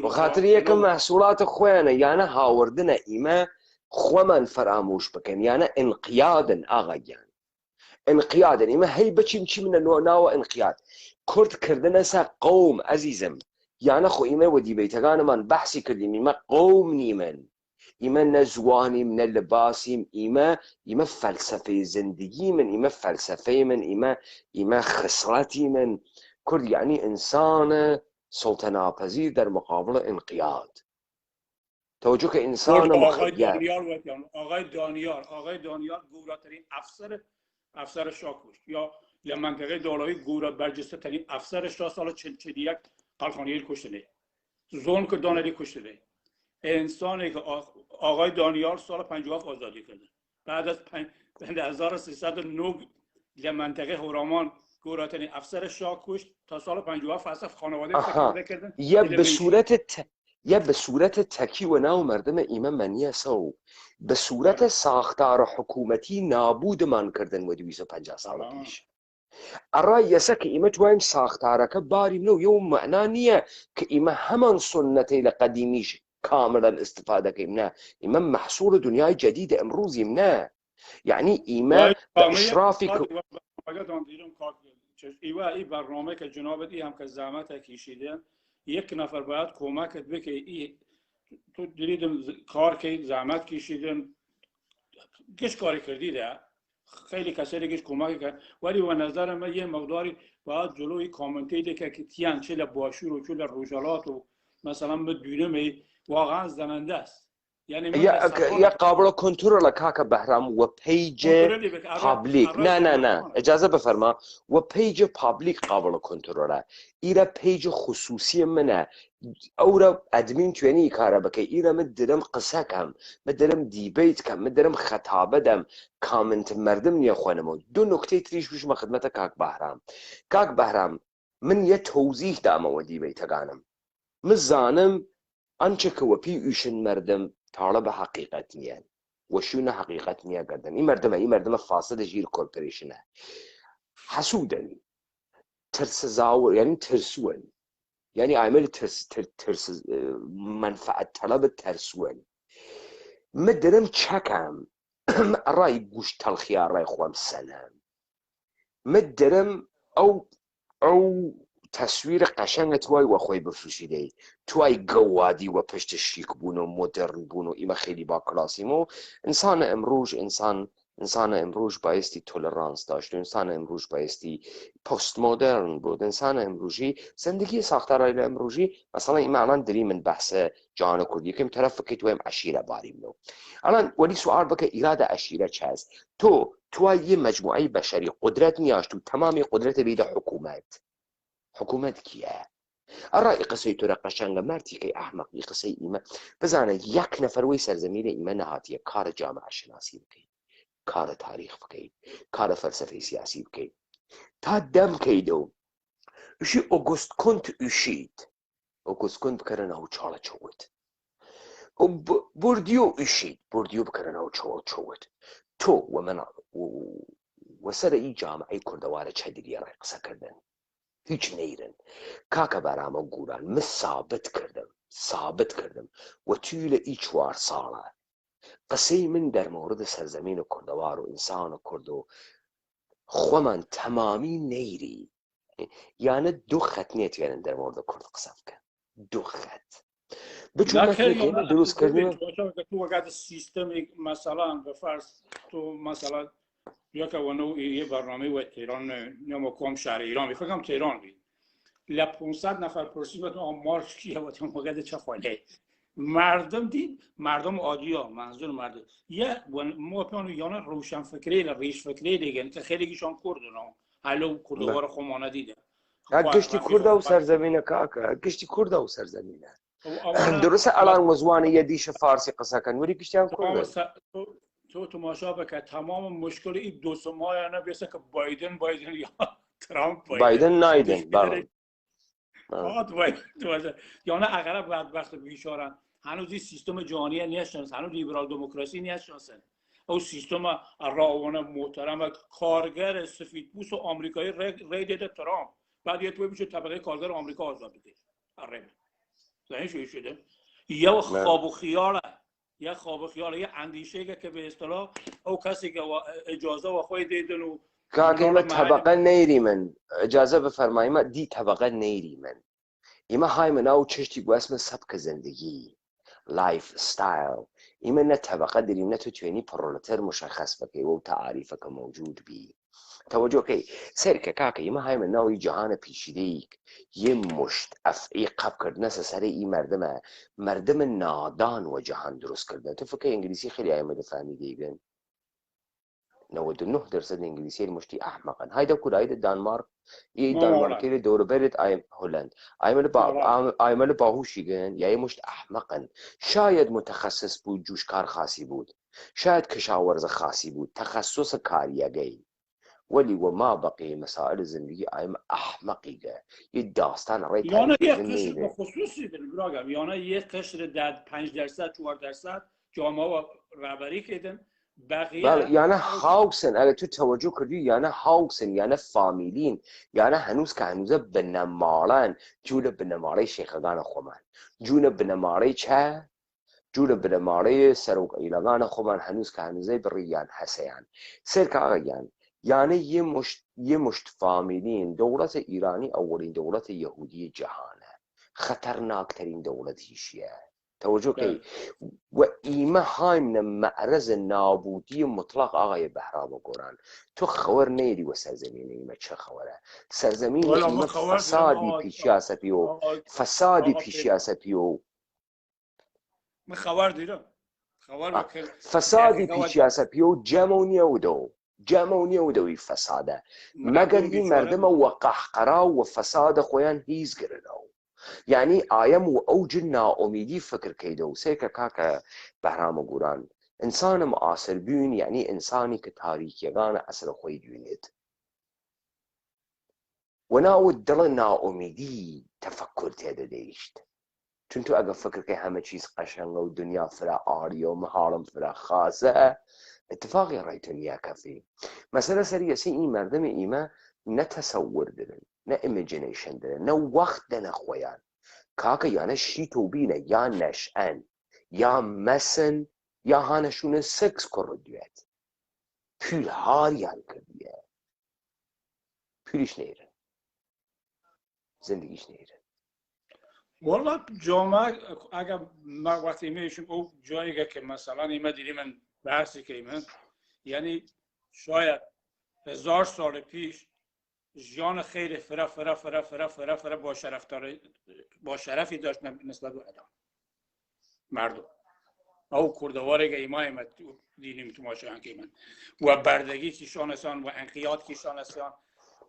بخاطر یەکەم محسوڵاتە خۆیانە یانە هاوردنە ئیمە خۆمان فراموش بکەن یانە ئینقیادن ئاغاگیان ئینقیادن ئیمە هەی بچین چی منە ناوە ئینقیاد کوردکردنە سا قەوم ئەزیزم یانە خۆ ئیمە وە دیبەیتەکانمان بەحسی کردیم ئیمە قەوم نیمن ئیمە نە زوانیم نە لەباسیم ئیمە فەلسەفەی زندگی من ئیمە فەلسەفەی من ئیمە خسڵەتی من کورد یعنی ئینسانە سلطة ناپذیر در مقابل انقیاد توجه که انسان آقای دانیار گوراترین افسر شاه کشت یا منطقه دالاوی گورا برجسته ترین افسر شاه سال 41 قلخانیل کشته زون که دانری کشته انسانی که آقای دانیار سال 57 آزادی کرده بعد از 1309 لمنطقه هورامان گوراترین افسر شاه کشت تا سال 57 اصلا خانواده فکر کردن یا به صورت تکی و ناو مردم ایمه منیه سو به صورت ساختار حکومتی نابود من کردن و 250 سال پیش ارای یسا که ایمه تویم ساختاره که باریم نو یوم معنا نیه که ایمه همان سنتی لقدیمیش کاملا استفاده کنیم نه ایمه محصول دنیای جدید امروزیم نه یعنی ایمه به اشرافی که این برنامه که جنابت هم که زحمت کشیدن یک نفر باید کمکت بکنه تو دیدم کار که زحمت کشیدن کش کاری کردیده خیلی کسایی کش کمک کرد ولی و نظر من یه مقداری باید جلوی کامنتی که تیان چه لباشور و چه لروجالات و مثلا بدونه واقعا زننده است یا قابل کنترل کاکا بهرام و پیج پابلیک نه اجازه بفرما و پیج پابلیک قابل کنترله ایره پیج خصوصی منه اورا ادمین توینی کاره بکه ایره من درم قصه کم من درم دیبیت کم من درم خطابه دم کامنت مردم نیا خوانمو دو نکته تریش بشم ما خدمت کاک بهرام من یه توضیح دام و دیبیت گانم مزانم آنچه که وپی ایشن مردم طالب حقیقت نیان وشونه حقیقت نیا کردن این مردم فاسد جیل کورپوریشنه حسودن ترس زاور یعنی ترسون یعنی عامل ترس منفعت طلب ترسون مدرم چکم رای گوش تلخیار رای خوام سلام مدرم او تصویر قشنگ توی و خوی بفرشیده توی گوادی و پشت شیک بون و مدرن بون و ایمه خیلی با کلاسیمو انسان امروز بایستی تولرانس داشت انسان امروز بایستی پست مدرن بود انسان امروزی زندگی ساختارای امروزی مثلا این الان داری من بحث جهان کردی که طرف که تویم عشیره باریم نو الان ولی سوال بکه ایراد عشیره چه است تو یه مجموعه بشری قدرت نیاش تو تمامی قدرت بید حکومت کیه؟ الرأي قصي ترى قشنگ مرتي كي أحمق قصي إيمة بزانا يك نفر وي سرزمين إيمة نهاتية كار جامعة شناسي بكي كار تاريخ بكي كار فلسفة سياسي بكي تا دم كيدو اشي أغسط كنت اشيد أغسط كنت بكرنا هو چالا چوت برديو اشيد برديو بكرنا هو چالا چوت تو ومن وسر اي جامعة كردوارة چهدرية رأي قصة كردن هیچ نیرن کاکا برام گوران من ثابت کردم و طول ای 4 ساله قصه من در مورد سرزمین کردوار و انسان کرد و خومن تمامی نیری یعنی 2 خط نیتوانن در مورد کرد قصه کن 2 خط بچون که درست کردیم تو وقت سیستم مثلا به فرض تو مثلا یا که ونو یه برنامه و تهران نمکم شهر ایران میفهمم تهران بید ل 500 نفر پرسید تو آمارش کیه و تو وقت چه خاله مردم دید مردم عادی ها منظور مردم یه ما پیانو یانا روشن فکری ریش فکری دیگه که خیلی گیشان کردن حالا کردوار خمانه دیده گشتی کرد و سرزمینه کاکا گشتی کرد و سرزمینه درسته الان مزوانه یه دیش فارسی قصه کن ولی گشتی هم کرد تو تماشا بکن تمام مشکل این 2 ماه نه بیسته که بایدن یا ترامپ بایدن نایدن بله یا نه اغلب بدبخت بیچارن هنوز این سیستم جهانی نیستن، هنوز لیبرال دموکراسی نیستن. او سیستم راون محترم کارگر سفیدپوست و آمریکایی ریدد ترامپ بعد یه توی میشه طبقه کارگر آمریکا آزاد بده. آره زنی شده یا خواب و خیاله یه اندیشه که به اصطلاح او کسی که اجازه و خواهی دیدن و کاکه طبقه نیری من اجازه بفرماییم دی طبقه نیری من ایما های من او چشتی گو اسم سبک زندگی لایف ستایل ایما نه طبقه داریم نه تو توینی پرولتر مشخص بکی و تعریفه که موجود بی توجه که سر که کاکه ایما های من نوعی جهان پیشیده یه مشت افعی قب کرد نسه سر ای مردم نادان و جهان درست کرده. تو فکر انگلیسی خیلی آیمه فهمیده ایگن 99% انگلیسی المشتي احمقا هيدا كل هيدا الدنمارك دنماركي دور برد هولند ايمل باهوشی گن یا مشت احمقا شاید متخصص بود جوشکار خاصی بود شاید کشاورز خاصی بود تخصص کاریگی ولی و ما بقی مسائل زندگی ایم احمقیه یه داستان رای یعنی یه قشر به خصوصی دارم یعنی یه قشر در 5% 4% جامعه رهبری کردن بله یعنی هاوسن اگه تو توجه کردی یعنی هاوسن یعنی فامیلین یعنی هنوز که هنوزه بنمارن جون بنماره شیخگان خومن جون بنماره چه؟ جون بنماره سروک ایلگان خومن هنوز که هنوزه بریان حسیان سر که آقایان یعنی یه مشت فامیلین دولت ایرانی اولین دولت یهودی جهانه خطرناکترین دولت هیشیه توجه که و ایمه های من معرض نابودی مطلق آقای بهرام گوران تو خبر نیدی و سرزمین ایمه چه خبره سرزمین ایمه فسادی پیشیاستی و من خبر دیدم فسادی پیشیاستی و جمعونی و دوی فساده مگر این مردم و قهقرا و فساد خویان هیز گردو یعنی آیم و اوج ناامیدی فکر کیده و سیکه کاکا بهرام گوران انسان معاصر بیون یعنی انسانی که تاریکیگان اثر خوی بیونید و ناو دل ناامیدی تفکر تیده دیشت چون تو اگه فکر که همه چیز قشنگ و دنیا فرا آری و محارم فرا خاصه اتفاقی رایتون یا کفی مثلا سریعسی این مردم ایمه نه تصور دارن نه ایمیجینیشن دارن نه وقت دارن خویان کاکا یعنی شی توبینه یا نشن یا مسن یا هانشون سکس کردویت پول هاریان کردیه پولش نیره زندگیش نیره والا جامعه اگر ما وقتی میشیم او جایی که مثلا ایمه دیدیم من بحثی که ایمه یعنی شاید 1000 سال پیش جان خیلی فرا با شرفی داشت نسبت به ادم مردم او کردواره که ایمه دیدیم تو ماشان که ایمه و بردگی کشانستان و انقیاد کشانستان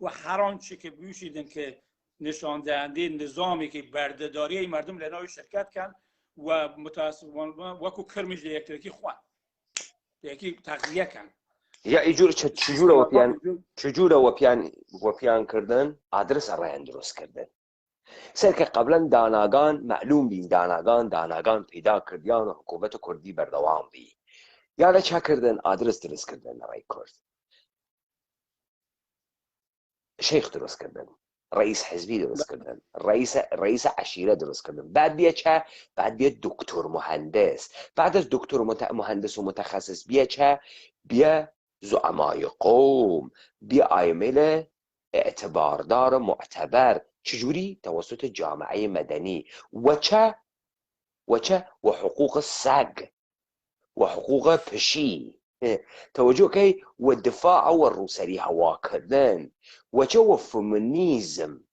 و هر آنچه که بیوشیدن که نشان دهنده نظامی که بردهداری این مردم لنای شرکت کن و متاسفانه وکو کرمش لیکتریکی خوان یکی تغذیه کن یا ایجور چجور وپیان کردن آدرس رایان درست کردن سر که قبلا داناگان معلوم بین داناگان پیدا کردیان و حکومت کردی بردوام بی یاده چه کردن آدرس درست کردن رای کرد شیخ درست کردن رئیس حزبی درست کردن رئیس عشیره درست کردن بعد بیا چه بعد بیا دکتر مهندس بعد از دکتر مهندس و متخصص بیا چه بیا زعمای قوم بیا عامل اعتباردار معتبر چجوری توسط جامعه مدنی و حقوق سگ و حقوق پشی توجه کی و دفاع و روسری هوا کردن و فمینیزم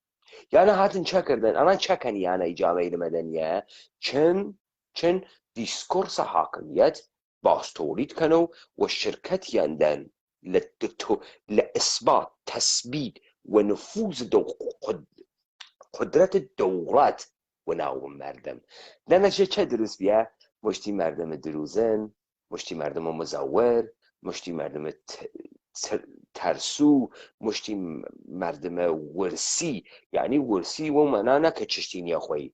یعنی هاتن چه کردن الان چه کنی یعنی جامعه مدنیه چن دیسکورس حاکمیت باز تولید کنو و شرکت یندن لإثبات تثبیت و نفوذ قدرت دولت و ناو مردم دنچه چه درست بیه مشتی مردم دروزن مشتی مردم مزور، مشتی مردم ترسو، مشتی مردم ورسی. یعنی ورسی و منا نکه چشتینی خوی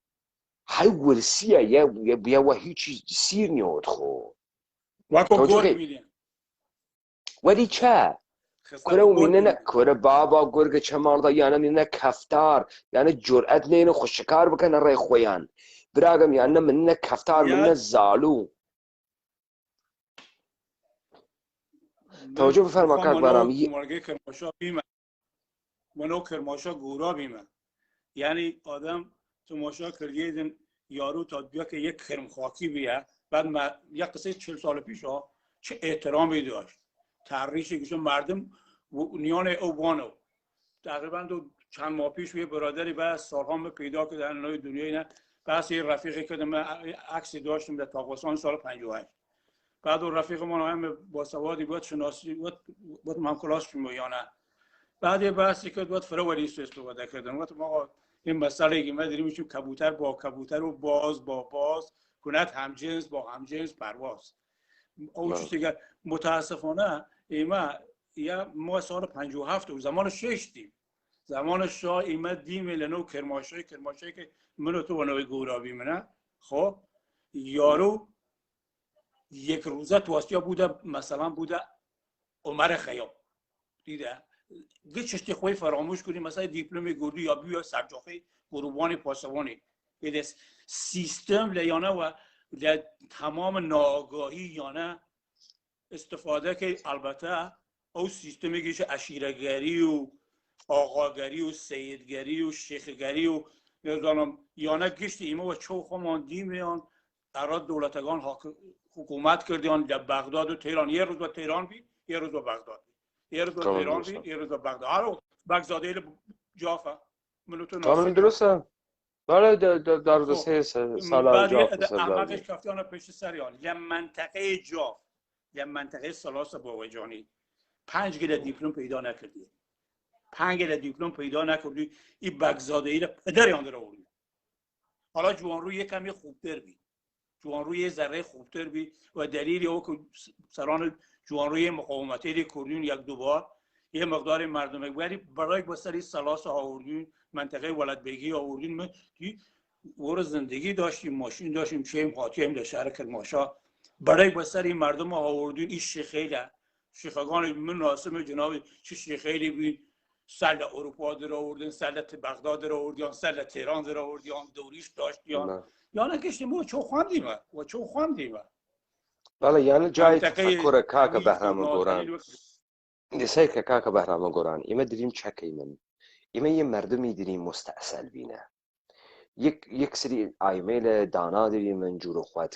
های ورسیه یا و هیچی سیر نیود خو وکو گرگ بینیم ولی چه؟ کره و مینه نه کره بابا گرگ چه مالدا یعنی مینه کفتار یعنی جرأت نینه خوشکار بکنه رای خویان براغم یعنی منه کفتار منه زالو. توجه بفرما کاک بارام مرگه کرماشا بیمه منو کرماشا گورا بیمه یعنی آدم تماشا کردیدن یارو تا بیا که یک کرم خاکی بیه بعد یک قصه 40 سال پیش ها چه احترامی داشت تحریشی که مردم نیان او بانو تقریبا دو چند ماه پیش یه برادری بعد سالها پیدا که در نوع دنیای نه بحث یه رفیقی که من عکسی داشتم در تابستان سال 58 بعد اون رفیق ما هم با سوادی بود شناسی بود من کلاس شدیم یا نه بعد یه بحثی که بود فروری سو استفاده کردن وقت ما این مسئله که ما داریم میشیم کبوتر با کبوتر و باز با باز کند همجنس با همجنس پرواز اون چیزی که متاسفانه ما سال 57 و زمان 6 دیم زمان شاه ایمد دیم لنو کرماشای که منو تو ونوی گورابی منه خب یارو یک روزه تو آسیا بوده مثلا بوده عمر خیام دیده دیگه چشتی خوی فراموش کنیم مثلا دیپلم گردو یا بیا سرجاخه گروبان پاسوانی یه سیستم لیانه و تمام ناآگاهی یانه استفاده که البته او سیستمی که عشیرگری و آقاگری و سیدگری و شیخگری و نظام یانه گشت ایما و چوخمان دیمیان اراد دولتگان حکومت کردیان در بغداد و تهران یه روز با تهران بی یه روز با بغداد یه روز با تهران بی یه روز با بغداد هر بغزاده جافا منوتو کامل درسته بله در روز 3 سال جاف احمقش کفتیان پشت سریان یه منطقه جاف یه منطقه سلاس باوجانی 5 گله دیپلم پیدا نکردی 5 گله دیپلم پیدا نکردی این بغزاده ای پدر آن رو آوردی حالا جوانرو یه کمی خوبتر بی جوانرو یه ذره خوبتر بی و دلیلی او که سران جوانروی مقاومتی کردین یک دو بار یه مقدار مردم ولی برای بسری سلاس آوردین منطقه ولدبگی آوردین من ور زندگی داشتیم ماشین داشتیم چیم حاکم در شهر کرماشا برای بسری مردم آوردین این شیخیله شیخگان مناسب جناب چه شیخیلی بین سل اروپا در آوردن سل بغداد در آوردن سل تهران در آوردن دوریش داشتیان یا نکشتیم و چو خواندیم بله یعنی جای تفکر کاک بهرام گوران دیسای که کاک بهرام گوران ایمه دریم چکی من ایمه یه مردمی دریم مستاصل بینه یک سری ایمیل دانا دریم من جور خود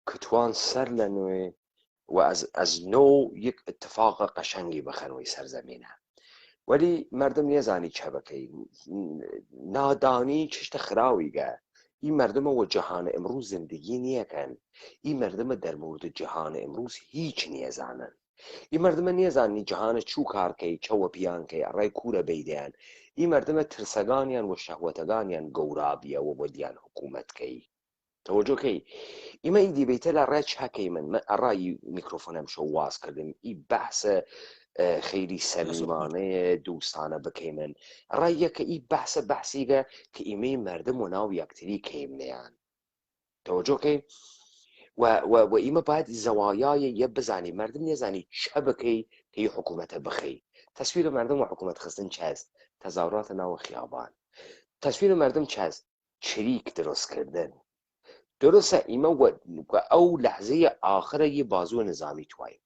کتوان سر لنوی و از نو یک اتفاق قشنگی بخنوی سرزمینه ولی مردم نیزانی چه بکی نادانی چشت خراویگه این مردم و جهان امروز زندگی نیه کن این مردم در مورد جهان امروز هیچ نیزانن این مردم نیزانی جهان چو کار که چو و پیان که رای کوره بیدین این مردم ترسگانیان و شهوتگانیان گورابیه و بودیان حکومت که توجه که ایما این دیبیته لرای چه که من رای میکروفونم شو واز کردم این بحث خیلی صمیمانه دوستانه بکیمن رایه که این بحثیگه که ایمه مردم و ناو یکتری کیم نیان توجه که و ایمه باید زوایای یه بزنی مردم نیزانی چه بکی که یه حکومت بخی تصویر مردم و حکومت خستن چه است تظاهرات ناو خیابان تصویر مردم چه است چریک درست کردن درسته ایمه و او لحظه آخر یه بازو نظامی توی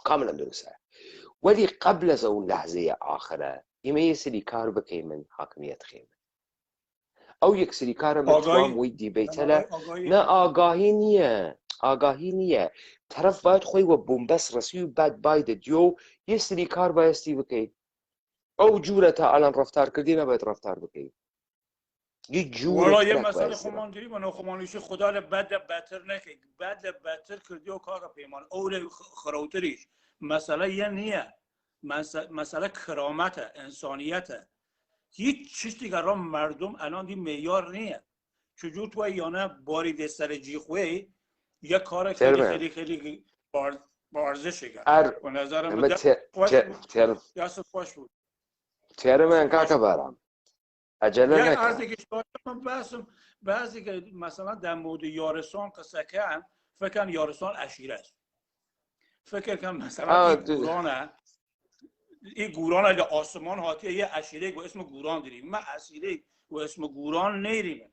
کاملا درسته ولی قبل از اون لحظه آخره ایمه یه سری کار بکی من حاکمیت خیمه او یک سری کار متوام وی دیبیتله نه آگاهی نیه طرف باید خوی و بومبس رسی و بعد باید دیو یه سری کار بایستی بکی او جوره تا الان رفتار کردی نباید رفتار بکی یه جوره والا یه مسئله خمان داری منو خمانیشی خدا بد بتر نکه بد بتر کردی و کار پیمان اول خروتریش مسئله یه نیه مسئله کرامت انسانیت هیچ چیز دیگر را مردم الان دی معیار نیه چجور تو یانه باری دستر جیخوی یک کار خیلی خیلی بارزشه کرد به نظرم خوش بود. تیرمن کاکا بارم عجله یک نکن. عرضی که شما بحثم بعضی که مثلا در مورد یارستان قصه کن فکر کن یارستان عشیره است. فکر کن مثلا این گوران اگه آسمان هاتیه یه عشیره با اسم گوران داریم. من عشیره با اسم گوران نیریم.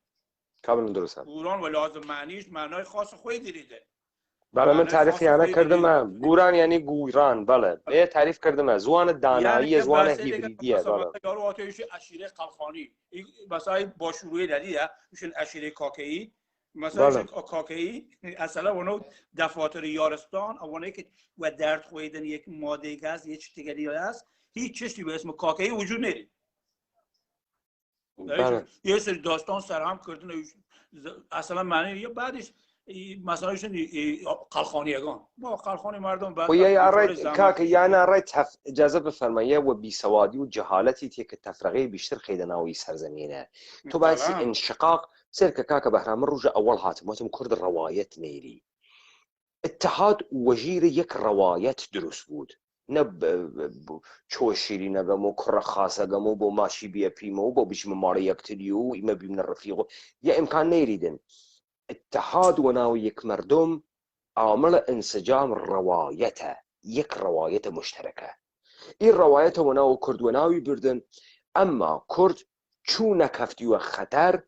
کاملا درسته. گوران و لازم معنیش معنای خاص خودی داریده. بله من تعریف یعنی کردم. گوران یعنی گوران. بله یه تعریف کردم. زوان دانایی یعنی زوان هیبریدیه. مثلا یارو آتیش عشیره قلخانی مثلا با شروع دلیه میشن عشیره کاکایی مثلا کاکایی اصلا اونو دفاتر یارستان اونایی که و درد خویدن یک ماده گاز یه چیز دیگه هست هیچ چیزی به اسم کاکایی وجود نداره. یه سری داستان سرهم کردن اصلا معنی یا بعدش مثلا قلخانیگان با قلخانی مردم بعد کاک یعنی رای اجازه بفرمایید و بیسوادی و جهالتی که تفرقه بیشتر خیدناوی سرزمینه تو باید انشقاق سرك كاكا بهرام الرجع أول هاتماتهم كرد الرواية نيري اتحاد وجير يك رواية دروس بود نب چوشيري نبمو كرة خاصة قمو بو ماشي بيا بيمو بو بيش مماري يكتليو إما بي من الرفيق يا إمكان نيريدن اتحاد وناو يك مردم عامل انسجام روايته يك رواية مشتركة إيه رواية وناو كرد وناوي بردن أما كرد چو نكفتي وخطر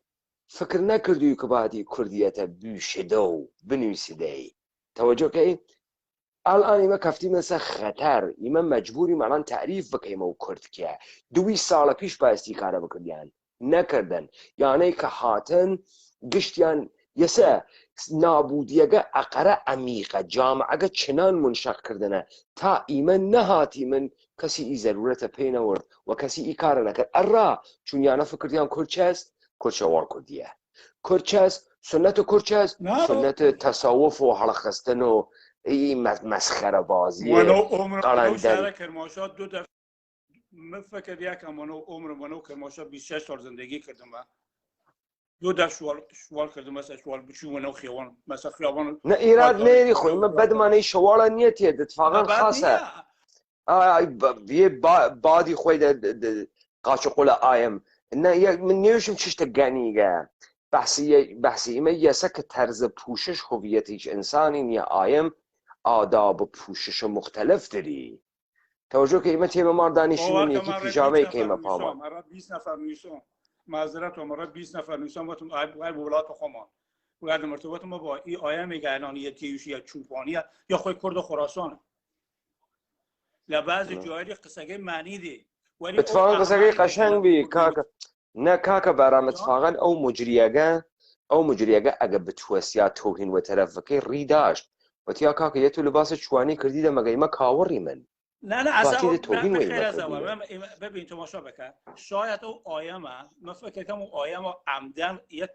فکر نکردی که بعدی کردیت بیشده و بنویسیده توجه که الان ایما کفتی مثل خطر ایما مجبوری الان تعریف بکنیم و کرد که 2 سال پیش بایستی کاره بکردیان نکردن یعنی که هاتن گشتیان یسه نابودیگه اقره عمیقه جامعه چنان منشق کردنه تا ایما نهاتی من کسی ای ضرورت پی نورد و کسی ای کاره نکرد ارا چون یعنی فکردیان کرد چه است؟ کرچوار کردیه کرچاس سنت کرچاس سنت تصوف و حلقستن و این مسخره بازی قلندری کرماشا 2 دفعه مفکر یکم منو کرماشا 26 سال زندگی کردم 2 دفعه شوال کردم مثلا شوال بچو منو خیابان مثلا خیابان نه ایراد نیری خوی من بد معنی شوال نیتی اتفاقا خاصه یه بادی خوی قاچقول آیم نه من نیوشم چیش تگانیگه بحثی ایمه یسه که طرز پوشش هویت هیچ انسانی یا آیم آداب پوشش مختلف داری توجه که ایمه تیمه ماردانیشون یکی پیجامه که ایمه پاما مرد 20 نفر میشون معذرت و مرد 20 نفر میشون و تو ولایت خمان باید مرتبط ما با این آیم گعنانیتی یا چوپانی یا خوی کرد و خراسان لبعض جایی قصه معنی دی اتفاقا قصه قشنگ بی کاکا نه کاکا برام اتفاقا او مجریگه اگه بتوسیا توهین و طرفکی ری داشت و تیا کاکا یه تو لباس چوانی کردی ده مگه ایما کاوری من نه اصلا توهین و ایما ببین تماشا بکن شاید او آیمه من فکر کنم او آیمه عمدن یه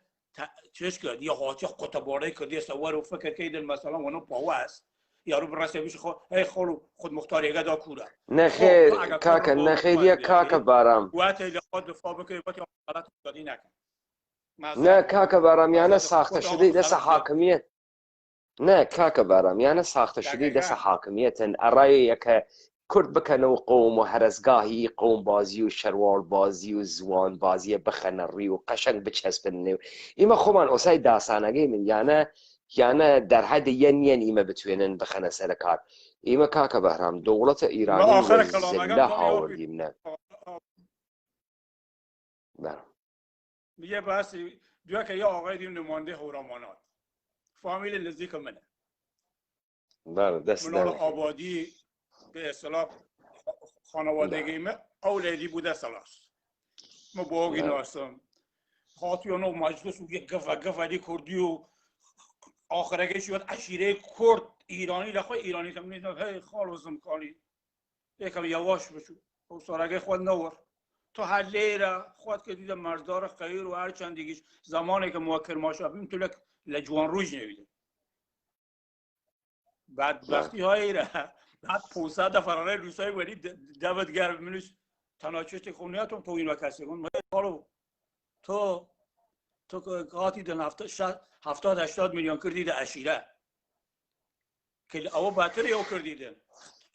چیز کرد یا هاتی قطباره کردی سوار و فکر که مثلا اونو پاوه است یارو براسه بیش خود مختاریگه دا کوره نخیر کاکا نخیر کاکا بارم وقتی خود دفاع بکنی وقتی غلط کردی نکن نه کاکا بارم یعنی ساخته شده دست حاکمیت نه کاکا بارم یعنی ساخته شده دست حاکمیت ارای یک کرد بکنه و قوم و هرزگاهی قوم بازی و شروال بازی و زوان بازی بخنری و قشنگ بچسبنه ایما خوبان اوسای داستانگی من یعنی در حد ین ایمه بتوینن بخنه سر کار ایمه کاکا بهرام دولت ایرانی و زله هاوردیم نه میگه بحثی دویا که یه آقای دیم نمانده هورامانات فامیل نزدیک منه منال آبادی به اصطلاح خانوادگی من اولیدی بوده سلاس ما باقی ناستم خاطیانو مجلس و یک گفدی کردی و آخرگه شد عشیره کرد ایرانی لخواه ایرانی تمنید هی خالوزم کانی یکم یواش بشو و سارگه خود نور تو حلیره خود که دیدم مرزدار خیر و هر چند دیگیش زمانی که موکر ما شابیم تو لجوان روش نویده بعد وقتی هایی را بعد 500 فرانه روسای ولی دوت گرم منوش تناچشت خونیاتون تو این و کسی کن تو قاطی دن 70-80 میلیون کردی ده عشیره که او باتری او کردیدن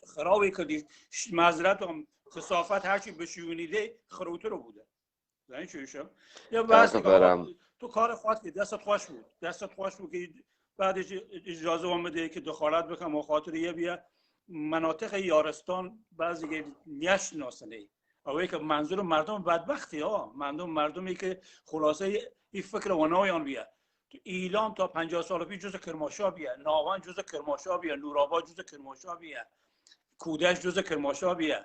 خرابی کردی معذرت هم کثافت هرچی بشونیده خروتر رو بوده زنی چیشم یا بس تو کار خواهد که دستت خوش بود که بعدش اجازه آمده که دخالت بکنم و خاطر یه بیا مناطق یارستان بعضی نشناسنه اوی که منظور مردم بدبختی ها مردمی که خلاصه این فکر ونایان بیا تو ایلام تا 50 سال پیش جز کرمانشاه بیا ناوان جز کرمانشاه بیا نورآباد جز کرمانشاه بیا کودش جز کرمانشاه بیا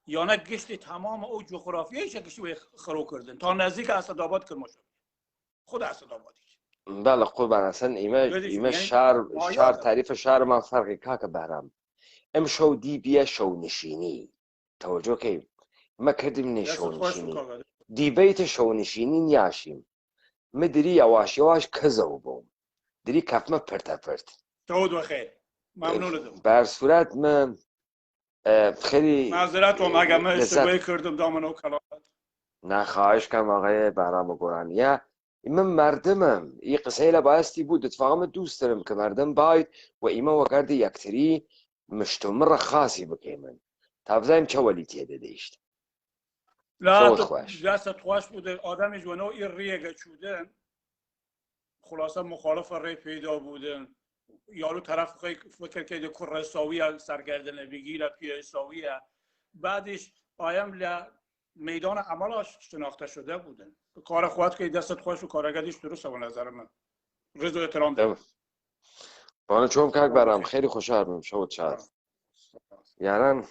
یا نه گشت تمام او جغرافیایش کشی خرو کردن تا نزدیک اسدآباد کرمانشاه خود اسدآبادی بله قربان اصلا ایمه شهر تعریف شهر من فرقی که برم ام شو دی بیا شو نشینی توجه که ما کردیم نشو نشینی دی بیت شو نشینی نیاشیم مدری یواش کزو بوم دری کفمه پرت تعود و خیر ممنونم بر صورت من خیلی معذرت و اگه من اشتباهی کردم دامنو کلامت نه خواهش کنم آقای بهرام گورانیه من مردمم این قصه لباستی بود اتفاقا دوست دارم که مردم باید و ایما وگرد یکتری مشتمر خاصی بکیمن تابزایم چه ولی تیده دیشت لا دستت خوش بوده آدم جوانو این ریگه چودن خلاصه مخالف ری پیدا بودن یارو طرف فکر که کره ساویه سرگردنه بگیره پیه ساویه بعدش آیم میدان عملاش شناخته شده بودن کار خودت که دستت خوش و کارگردیش درسته به نظر من رضا احترام دارم بانه چون که برم خیلی خوشحال بودم شد یاران